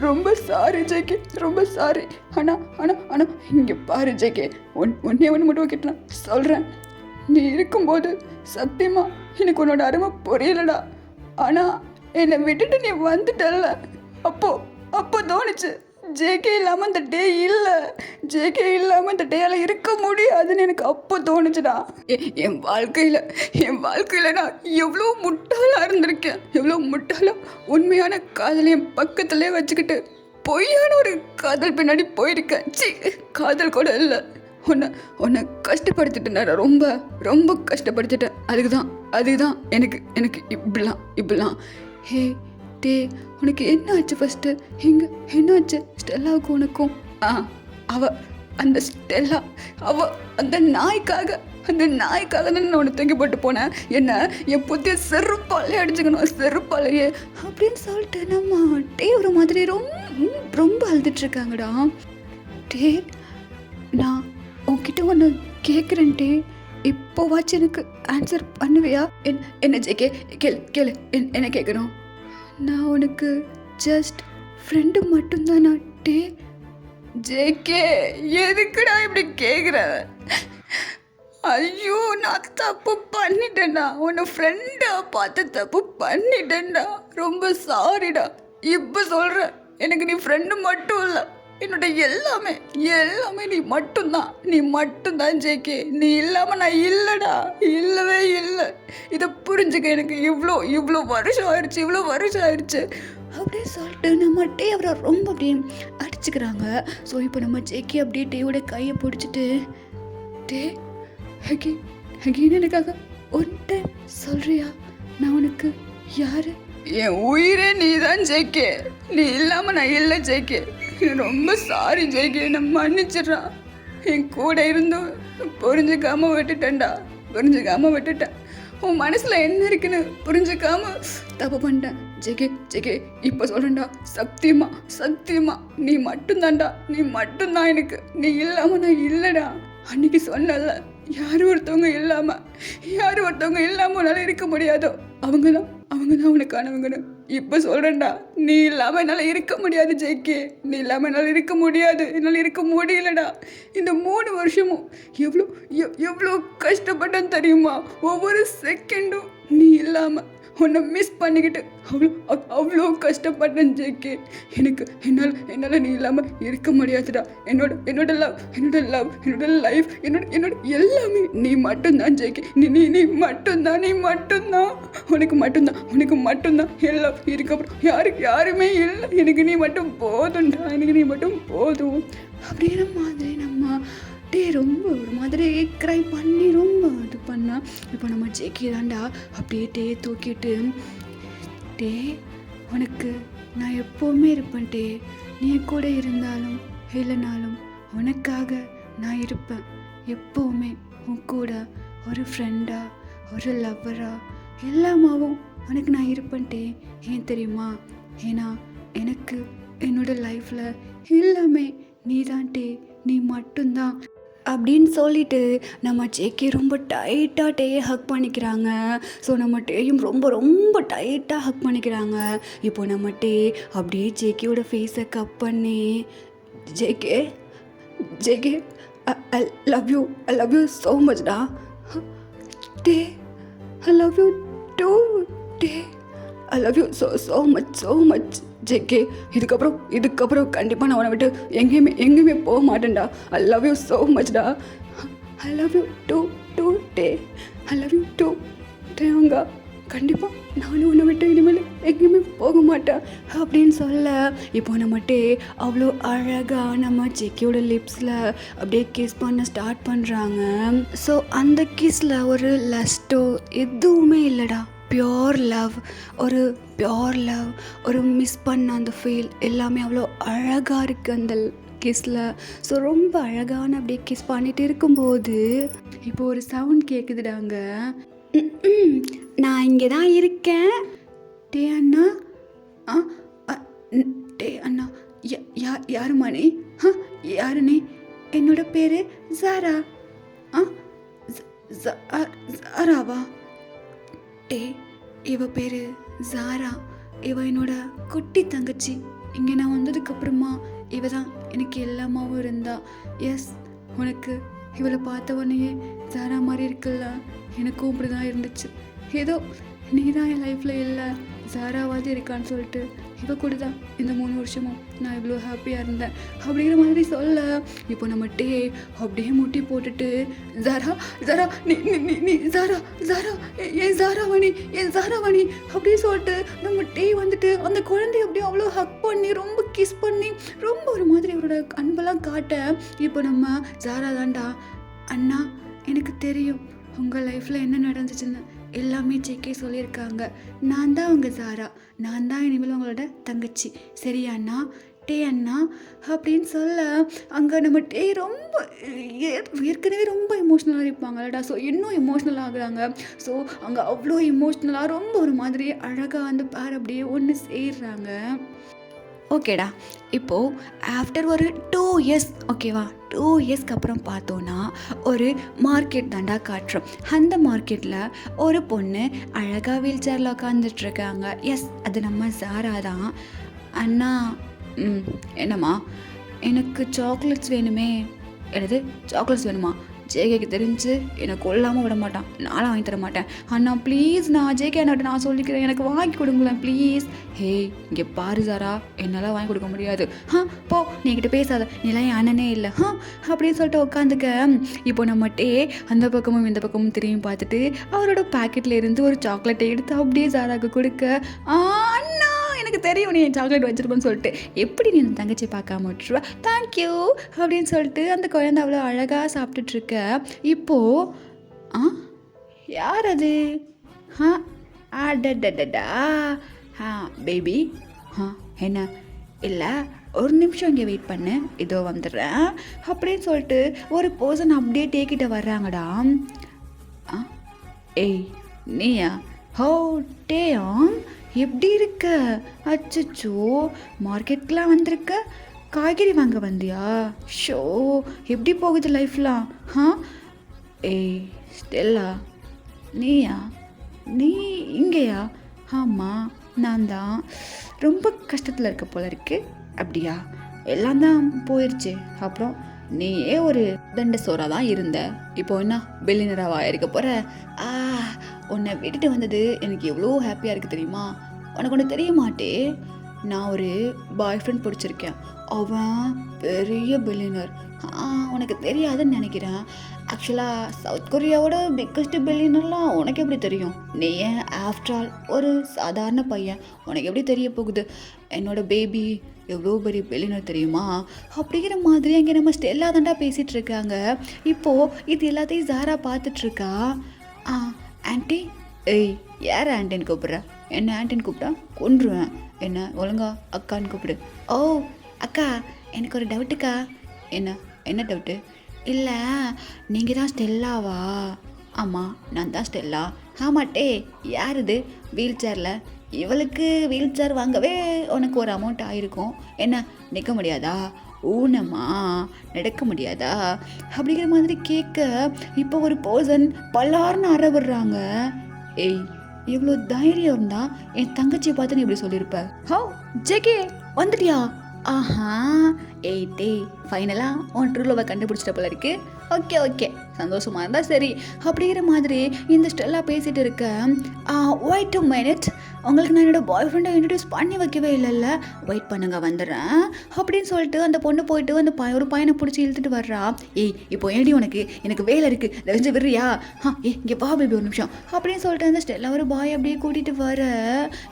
ரொம்ப சாரி ஜேகே, ரொம்ப சாரி. ஆனால் இங்கே பாரு ஜேகே, ஒன்னே ஒன்று மட்டும் கேட்டு நான் சொல்கிறேன். நீ இருக்கும்போது சத்தியமா எனக்கு உன்னோட அருமை புரியலடா. ஆனால் என்னை விட்டுட்டு நீ வந்துட்டல்ல, அப்போ தோணுச்சு ஜேகே இல்லாமல் அந்த டே இல்லை, ஜேகே இல்லாமல் அந்த டேயால் இருக்க முடியாதுன்னு எனக்கு அப்போ தோணுச்சுடா. என் வாழ்க்கையில் நான் எவ்வளோ முட்டாளாக இருந்திருக்கேன், எவ்வளோ முட்டாளாக உண்மையான காதலை என் பக்கத்துலேயே வச்சுக்கிட்டு பொய்யான ஒரு காதல் பின்னாடி போயிருக்கேன். காதல் கூட இல்லை, உன்னை கஷ்டப்படுத்திட்டேன், ரொம்ப கஷ்டப்படுத்திட்டேன். அதுதான் எனக்கு இப்படிலாம். ஹே டே, உனக்கு என்ன ஆச்சு ஃபஸ்ட்டு? என்னாச்சு ஸ்டெல்லாவுக்கும் உனக்கும்? அந்த ஸ்டெல்லா அந்த நாய்க்காக தான் நான் உன்னை தூக்கி போட்டு போனேன். என்ன என் புத்திய செருப்பாலே அடிச்சுக்கணும் அப்படின்னு சொல்லிட்டு நம்ம டே ஒரு மாதிரி ரொம்ப அழுதுட்டு இருக்காங்கடா. டே, நான் உன்கிட்ட ஒன்று கேட்குறேன் டே, இப்போவாச்சும் எனக்கு ஆன்சர் பண்ணுவியா? என்ன ஜேகே, கேளு என்ன கேட்கணும்? நான் உனக்கு ஜஸ்ட் ஃப்ரெண்டு மட்டும்தான் டே. ஜேகே, எதுக்குடா இப்படி கேட்குற? ஐயோ, நான் தப்பு பண்ணிட்டேன்டா, உன்னை ஃப்ரெண்டாக பார்த்து தப்பு பண்ணிட்டேன்டா. ரொம்ப சாரிடா. இப்போ சொல்கிறேன், எனக்கு நீ ஃப்ரெண்டு மட்டும் இல்லை, என்னோட எல்லாமே நீ மட்டும்தான் ஜேகே. நீ இல்லாமல் நான் இல்லைடா, இல்லவே இல்லை. இதை புரிஞ்சுக்க எனக்கு இவ்வளோ வருஷம் ஆயிடுச்சு அப்படியே சொல்லிட்டு நம்ம டே அவரை ரொம்ப அப்படியே அடிச்சுக்கிறாங்க. ஸோ இப்போ நம்ம ஜேகே அப்படியே டேயோட கையை பிடிச்சிட்டு, டே ஹகீன் எனக்காக ஒன் டைம் சொல்கிறியா? நான் உனக்கு யாரு? என் உயிரே நீ தான் ஜேகே, நீ இல்லாமல் நான் இல்லை ஜேகே. ரொம்ப சாரி ஜேகே, நான் மன்னிச்சிடுறா. என் கூட இருந்தும் புரிஞ்சுக்காம விட்டுட்டேன். உன் மனசில் என்ன இருக்குன்னு புரிஞ்சுக்காம தப்பு பண்ணிட்டேன் ஜேகே. இப்போ சொல்கிறேன்டா, சத்தியமா நீ மட்டும்தான் எனக்கு. நீ இல்லாமல் நான் இல்லைடா. அன்னைக்கு சொன்னல, யார் ஒருத்தவங்க இல்லாமல் உன்னால் இருக்க முடியாதோ அவங்க தான் உனக்கானவங்கன்னு. இப்போ சொல்கிறேன்டா, நீ இல்லாமல் என்னால் இருக்க முடியாது ஜேகே. நீ இல்லாமல் என்னால் இருக்க முடியலடா. இந்த 3 வருஷமும் எவ்வளோ கஷ்டப்பட்டேன்னு தெரியுமா? ஒவ்வொரு செகண்டும் நீ இல்லாமல் உன்னை மிஸ் பண்ணிக்கிட்டு அவ்வளோ கஷ்டப்பட்டேன் ஜேகே. என்னால் நீ இல்லாமல் இருக்க முடியாதுடா. என்னோட லைஃப், என்னோட எல்லாமே நீ மட்டும்தான் ஜேகே. நீ மட்டும்தான். உனக்கு மட்டும்தான் எல்லாம். இதுக்கப்புறம் யாருமே இல்லை. எனக்கு நீ மட்டும் போதும்டா, அப்படிங்கிற மாதிரி நம்ம டே ரொம்ப ஒரு மாதிரி க்ரை பண்ணி ரொம்ப இது பண்ணா. இப்போ நம்ம ஜேகே தாண்டா அப்படியே டே தூக்கிட்டு, டே உனக்கு நான் எப்போவுமே இருப்பேன் டே. நீ கூட இருந்தாலும் இல்லைனாலும் உனக்காக நான் இருப்பேன். எப்போவுமே உன் கூட ஒரு ஃப்ரெண்டா, ஒரு லவ்வரா, எல்லாமாவும் உனக்கு நான் இருப்பேன் டே. ஏன் தெரியுமா? ஏன்னா எனக்கு என்னோட லைஃப்பில் எல்லாமே நீ தான் டே, நீ மட்டும்தான் அப்படின்னு சொல்லிட்டு நம்ம ஜேகே ரொம்ப டைட்டாக டேயை ஹக் பண்ணிக்கிறாங்க. ஸோ நம்ம டேயும் ரொம்ப டைட்டாக ஹக் பண்ணிக்கிறாங்க. இப்போ நம்ம டே அப்படியே ஜேகேயோட ஃபேஸை கப் பண்ணி, JK I love you so மச்டா. டே ஐ லவ் யூ டூ டே. I love you so much JK. இதுக்கப்புறம் கண்டிப்பாக நான் உன்னை விட்டு எங்கேயுமே போக மாட்டேன்டா. ஐ லவ் யூ ஸோ மச்டா. ஐ லவ் யூ டூ டே. ஐ லவ் யூ டூ டேங்க. கண்டிப்பாக நானும் உன்னை விட்டு இனிமேல் எங்கேயுமே போக மாட்டேன் அப்படின்னு சொல்ல, இப்போ நம்மட்டே அவ்வளோ அழகாக நம்ம ஜேகேயோட லிப்ஸில் அப்படியே கிஸ் பண்ண ஸ்டார்ட் பண்ணுறாங்க. ஸோ அந்த கிஸ்ஸில் ஒரு லஸ்ட்டோ எதுவுமே இல்லைடா. பியோர் லவ், ஒரு மிஸ் பண்ண அந்த ஃபீல் எல்லாமே அவ்வளோ அழகாக இருக்குது அந்த கிஸ்ஸில். ஸோ ரொம்ப அழகான அப்படியே கிஸ் பண்ணிட்டு இருக்கும்போது இப்போ ஒரு சவுண்ட் கேட்குதுடாங்க. நான் இங்கே தான் இருக்கேன். டே அண்ணா, டே அண்ணா, யாருமா நீ? யாரு நீ? என்னோட பேர் ஜாரா. ஜாராவா? டே, இவ பேரு ஜாரா. இவ என்னோட குட்டி தங்கச்சி. இங்கே நான் வந்ததுக்கப்புறமா இவ தான் எனக்கு எல்லாமாவும் இருந்தா. எஸ், உனக்கு இவளை பார்த்த உடனேயே ஜாரா மாதிரி இருக்குல்ல, எனக்கும் இப்படி தான் இருந்துச்சு. ஏதோ நீ தான் என் லைஃப்பில் இல்லை, ஜாராவாவது இருக்கான்னு சொல்லிட்டு இவ கூட தான் இந்த 3 வருஷமும் நான் இவ்வளோ ஹாப்பியாக இருந்தேன் அப்படிங்கிற மாதிரி சொல்ல, இப்போ நம்ம டே அப்படியே முட்டி போட்டுட்டு ஜாரா ஜாரா நீ நீ நீ நீ ஜாரா ஜாரா என் ஜாராவணி என் ஜாராவணி அப்படின்னு சொல்லிட்டு நம்ம டே வந்துட்டு அந்த குழந்தைய அப்படியே அவ்வளோ ஹக் பண்ணி ரொம்ப கிஸ் பண்ணி ரொம்ப ஒரு மாதிரி அவரோட அன்பெல்லாம் காட்ட, இப்போ நம்ம ஜாரா தான்டா அண்ணா, எனக்கு தெரியும் உங்கள் லைஃப்பில் என்ன நடந்துச்சுன்னு எல்லாமே ஜேகே சொல்லியிருக்காங்க. நான் தான் உங்கள் ஜாரா, நான் தான் இனிமேல் உங்களோட தங்கச்சி, சரியா அண்ணா? டே அண்ணா அப்படின்னு சொல்ல, அங்கே நம்ம டே ரொம்ப ஏற்கனவே ரொம்ப எமோஷ்னலாக இருப்பாங்கல்லடா. ஸோ இன்னும் எமோஷ்னல் ஆகுறாங்க. ஸோ அங்கே அவ்வளோ எமோஷ்னலாக ரொம்ப ஒரு மாதிரி அழகாக அந்த பேர் அப்படியே ஒன்று சேர்றாங்க. ஓகேடா, இப்போது ஆஃப்டர் ஒரு 2 இயர்ஸ், ஓகேவா, 2 இயர்ஸ்க்கு அப்புறம் பார்த்தோன்னா ஒரு மார்க்கெட் தாண்டா காட்டுறோம். அந்த மார்க்கெட்டில் ஒரு பொண்ணு அழகாக வீல் சேரில் உட்காந்துட்ருக்காங்க. எஸ், அது நம்ம ஜாரா தான். அண்ணா, என்னம்மா? எனக்கு சாக்லேட்ஸ் வேணுமே. எனது சாக்லேட்ஸ் வேணுமா? ஜேகேக்கு தெரிஞ்சு என்னை கொல்லாமல் விட மாட்டான், நானும் வாங்கி தர மாட்டேன். அண்ணா ப்ளீஸ், நான் ஜேகே அண்ணாட்ட நான் சொல்லிக்கிறேன், எனக்கு வாங்கி கொடுங்களேன் ப்ளீஸ். ஹே, இங்கே பாரு ஜாரா, என்னால் வாங்கி கொடுக்க முடியாது. போ, நீ என்கிட்ட பேசாத, நீலாம் என் அண்ணனே இல்லை அப்படின்னு சொல்லிட்டு உட்காந்துக்க. இப்போ நம்மட்டே அந்த பக்கமும் இந்த பக்கமும் திரும்பி பார்த்துட்டு அவரோட பாக்கெட்டில் இருந்து ஒரு சாக்லேட்டை எடுத்து அப்படியே ஜாராவுக்கு கொடுக்க, அண்ணா எனக்கு தெரியும் நீ என் சாக்லேட் வச்சுருப்பேன்னு சொல்லிட்டு, எப்படி நீ அந்த தங்கச்சி பார்க்காம விட்டுருவா, தேங்க்யூ அப்படின்னு சொல்லிட்டு அந்த குழந்தை அவ்வளோ அழகாக சாப்பிட்டுட்ருக்க. இப்போது யார் அது? அடடடா, பேபி. என்ன? இல்லை, ஒரு நிமிஷம் இங்கே வெயிட் பண்ணு, இதோ வந்துடுறேன் அப்படின்னு சொல்லிட்டு ஒரு பர்சன் அப்படியே டேக்கிட்ட வர்றாங்கடா. ஏய், நீயா? ஹோ டேயாங், எப்படி இருக்க? அச்சோ, மார்க்கெட்லாம் வந்திருக்க, காய்கறி வாங்க வந்தியா? ஷோ, எப்படி போகுது லைஃப்லாம்? ஏய் ஸ்டெல்லா, நீயா? நீ இங்கேயா? ஆமாம், நான் தான். ரொம்ப கஷ்டத்தில் இருக்க போல இருக்கு. அப்படியா? எல்லாம் தான் போயிடுச்சு. அப்புறம் நீயே ஒரு தண்ட சோறாக தான் இருந்த, இப்போ என்ன பில்லியனராவா இருக்க போகிற? உன்னை விட்டுட்டு வந்தது எனக்கு எவ்வளோ ஹாப்பியாக இருக்குது தெரியுமா? உனக்கு ஒன்று தெரிய மாட்டே, நான் ஒரு பாய் ஃப்ரெண்ட் பிடிச்சிருக்கேன். அவன் பெரிய பில்லியனர். உனக்கு தெரியாதுன்னு நினைக்கிறேன். ஆக்சுவலாக சவுத் கொரியாவோட பிக்கஸ்ட் பில்லியனர்லாம் உனக்கு எப்படி தெரியும்? நீ ஏன் ஆஃப்டர் ஆல் ஒரு சாதாரண பையன், உனக்கு எப்படி தெரிய போகுது என்னோட பேபி எவ்வளோ பெரிய பில்லியனர் தெரியுமா? அப்படிங்கிற மாதிரி அங்கே நம்ம ஸ்டெல்லா தாண்டா பேசிகிட்டு இருக்காங்க. இப்போது இது எல்லாத்தையும் ஜாரா பார்த்துட்ருக்கா. ஆன்ட்டி. ஏய், யார் ஆன்ட்டின்னு கூப்பிட்ற? என்ன ஆன்ட்டின்னு கூப்பிட்டா கொன்றுவேன். என்ன ஒழுங்கா அக்கான்னு கூப்பிடு. ஓ அக்கா, எனக்கு ஒரு டவுட்டுக்கா. என்ன டவுட்டு? இல்லை, நீங்கள் தான் ஸ்டெல்லாவா? ஆமாம், நான் தான் ஸ்டெல்லா. ஆமாட்டே, யார் இது வீல் சேரில்? இவளுக்கு வீல் சேர் வாங்கவே உனக்கு ஒரு அமௌண்ட் ஆகிருக்கும். என்ன நிற்க முடியாதா? ஊனமா நடக்க முடியாதா அப்படிங்கிற மாதிரி கேட்க, இப்போ ஒரு பர்சன் பல்லார்னு அறவிடுறாங்க. ஏய், இவ்வளோ தைரியம் இருந்தா என் தங்கச்சியை பார்த்து நீ இப்படி சொல்லியிருப்ப. ஹோ ஜேகே, வந்துட்டியா? ஆஹா, ஏய் டே, ஃபைனலாக உன் ட்ரூ லவ்வை கண்டுபிடிச்சிட்ட போல இருக்கு. ஓகே, சந்தோஷமாக இருந்தால் சரி அப்படிங்கிற மாதிரி இந்த ஸ்டெல்லா பேசிகிட்டு இருக்க. வெயிட் அ மினிட், உங்களுக்கு நான் என்னோடய பாய் ஃப்ரெண்டை இன்ட்ரடியூஸ் பண்ணி வைக்கவே இல்லைல்ல, வெயிட் பண்ணுங்க வந்துடுறேன் அப்படின்னு சொல்லிட்டு அந்த பொண்ணு போயிட்டு அந்த ஒரு பையனை பிடிச்சி இழுத்துட்டு வர்றா. ஏய், இப்போ ஏடி எனக்கு வேலை இருக்குது, தெரிஞ்சு விடுறியா? இங்கே வா பேபி ஒரு நிமிஷம் அப்படின்னு சொல்லிட்டு அந்த ஸ்டெல்லா ஒரு பாய் அப்படியே கூட்டிகிட்டு வர.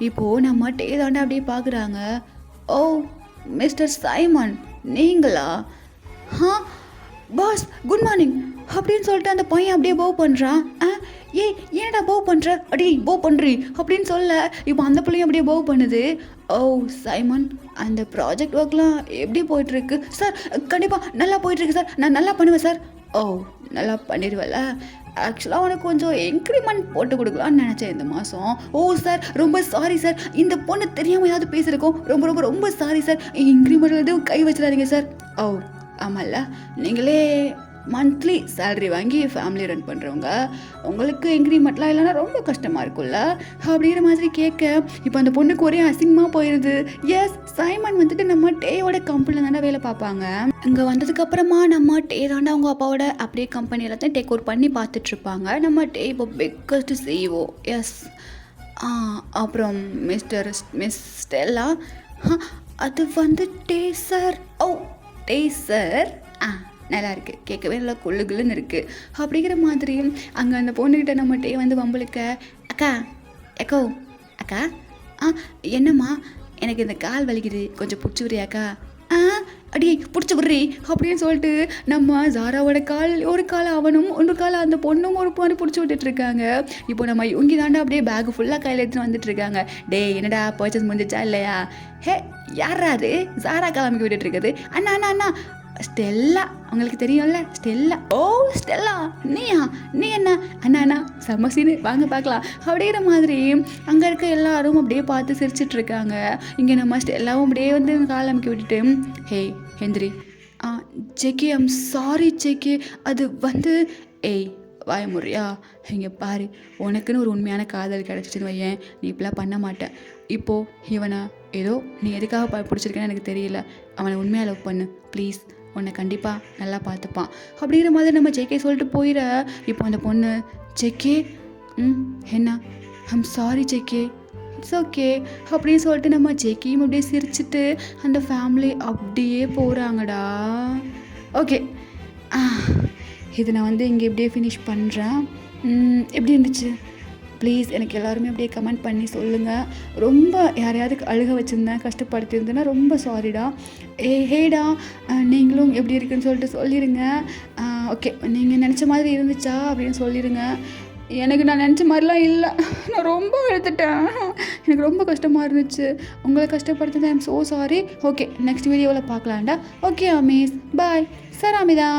இப்போது நம்ம டே தாண்டா அப்படியே பார்க்குறாங்க. ஓ மிஸ்டர் சைமன், நீங்களா? பாஸ் குட் மார்னிங் அப்படின்னு சொல்லிட்டு அந்த பையன் அப்படியே போ பண்ணுறான். ஏய், ஏன்டா போ பண்ணுற? அடி போ பண்ணுறி அப்படின்னு சொல்ல, இப்போ அந்த பிள்ளையும் அப்படியே போ பண்ணுது. ஓ சைமன், அந்த ப்ராஜெக்ட் ஒர்க்லாம் எப்படி போயிட்டுருக்கு? சார் கண்டிப்பாக நல்லா போயிட்டுருக்கு சார், நான் நல்லா பண்ணுவேன் சார். ஓ நல்லா பண்ணிடுவல. ஆக்சுவலாக உனக்கு கொஞ்சம் இன்க்ரிமெண்ட் போட்டு கொடுக்கலான்னு நினச்சேன் இந்த மாதம். ஓ சார், ரொம்ப சாரி சார், இந்த பொண்ணு தெரியாமல் ஏதாவது பேசியிருக்கோம், ரொம்ப ரொம்ப ரொம்ப சாரி சார், இன்க்ரிமெண்ட் எதுவும் கை வச்சிடாதீங்க சார். ஓ ஆமாம்ல, நீங்களே மந்த்லி சேலரி வாங்கி ஃபேமிலி ரன் பண்ணுறவங்க, உங்களுக்கு இன்க்ரிமெண்ட்லாம் இல்லைன்னா ரொம்ப கஷ்டமாக இருக்கும்ல அப்படிங்கிற மாதிரி கேட்க, இப்போ அந்த பொண்ணுக்கு ஒரே அசிங்கமாக போயிடுது. எஸ், சைமன் வந்துட்டு நம்ம டேயோட கம்பெனியில் தானே வேலை பார்ப்பாங்க. இங்கே வந்ததுக்கப்புறமா நம்ம டே தாண்டா அவங்க அப்பாவோட அப்படியே கம்பெனி எல்லாத்தையும் டேக் ஓவர் பண்ணி பார்த்துட்ருப்பாங்க. நம்ம டே இப்போ பிக்கஸ்ட் சிஇஓ. எஸ். அப்புறம் மிஸ் ஸ்டெல்லா, அது வந்து டே சார். ஓ, டே சார். நல்லா இருக்குது, கேட்கவே நல்லா கொள்ளுகுள்ளுன்னு இருக்குது அப்படிங்கிற மாதிரி அங்கே அந்த பொண்ணுக்கிட்ட நம்ம டே வந்து வம்பளுக்க, அக்கா எக்கோ அக்கா, என்னம்மா எனக்கு இந்த கால் வலிக்குது, கொஞ்சம் பிடிச்சி விடுறியாக்கா? அடி பிடிச்சி விட்றி அப்படின்னு சொல்லிட்டு நம்ம ஜாராவோட ஒரு கால் அவனும் ஒரு கால் அந்த பொண்ணும் ஒரு பொண்ணு பிடிச்சி விட்டுட்ருக்காங்க. இப்போ நம்ம இவங்க தாண்டா அப்படியே பேக்கு ஃபுல்லாக கையில் எடுத்துகிட்டு வந்துட்டுருக்காங்க. டே என்னடா பர்ச்சேஸ் முடிஞ்சிச்சா இல்லையா? ஹே, யாரா அது ஜாரா கிளம்பி விட்டுட்டுருக்குது? அண்ணா அண்ணா அண்ணா, ஸ்டெல்லா, உங்களுக்கு தெரியும்ல ஸ்டெல்லா. ஓ ஸ்டெல்லா, நீ என்ன அண்ணா அண்ணா செம்ம சீனு, வாங்க பார்க்கலாம் அப்படிங்கிற மாதிரி அங்கே இருக்க எல்லாரும் அப்படியே பார்த்து சிரிச்சிட்ருக்காங்க. இங்கே நம்ம ஸ்டெல்லாவும் அப்படியே வந்து கால் அமுக்கி விட்டுட்டு, ஹே ஹெந்திரி, ஜெக்கி ஐம் சாரி ஜெக்கி, அது வந்து ஏய் வாய முறையா, இங்கே பாரு, உனக்குன்னு ஒரு உண்மையான காதல் கிடச்சிச்சின்னு வையேன், நீ இப்படிலாம் பண்ண மாட்டேன். இப்போது இவனை ஏதோ நீ எதுக்காக பிடிச்சிருக்கேன்னு எனக்கு தெரியல, அவனை உண்மையாக லவ் பண்ணு ப்ளீஸ், உன்னை கண்டிப்பாக நல்லா பார்த்துப்பான் அப்படிங்கிற மாதிரி நம்ம ஜேகே சொல்லிட்டு போயிட. இப்போ அந்த பொண்ணு, ஜேகே என்ன, I'm sorry JK, it's okay அப்படின்னு சொல்லிட்டு நம்ம ஜேகேயும் அப்படியே சிரிச்சிட்டு அந்த ஃபேமிலி அப்படியே போகிறாங்கடா. ஓகே, இது நான் வந்து இங்கே இப்படியே ஃபினிஷ் பண்ணுறேன். எப்படி இருந்துச்சு ப்ளீஸ் எனக்கு எல்லாருமே அப்படியே கமெண்ட் பண்ணி சொல்லுங்கள். ரொம்ப யாரையாவது அழுக வச்சுருந்தேன், கஷ்டப்படுத்தியிருந்தேன்னா ரொம்ப சாரிடா. ஹேடா, நீங்களும் எப்படி இருக்குன்னு சொல்லிட்டு சொல்லிடுங்க. ஓகே, நீங்கள் நினச்ச மாதிரி இருந்துச்சா அப்படின்னு சொல்லிடுங்க. எனக்கு நான் நினச்ச மாதிரிலாம் இல்லை, நான் ரொம்ப அழுத்துட்டேன், எனக்கு ரொம்ப கஷ்டமாக இருந்துச்சு, உங்களை கஷ்டப்படுத்துது, I'm so sorry. Okay, next வீடியோவில் பார்க்கலாம்டா. ஓகே அமீஸ், பாய். சார் அமிதா.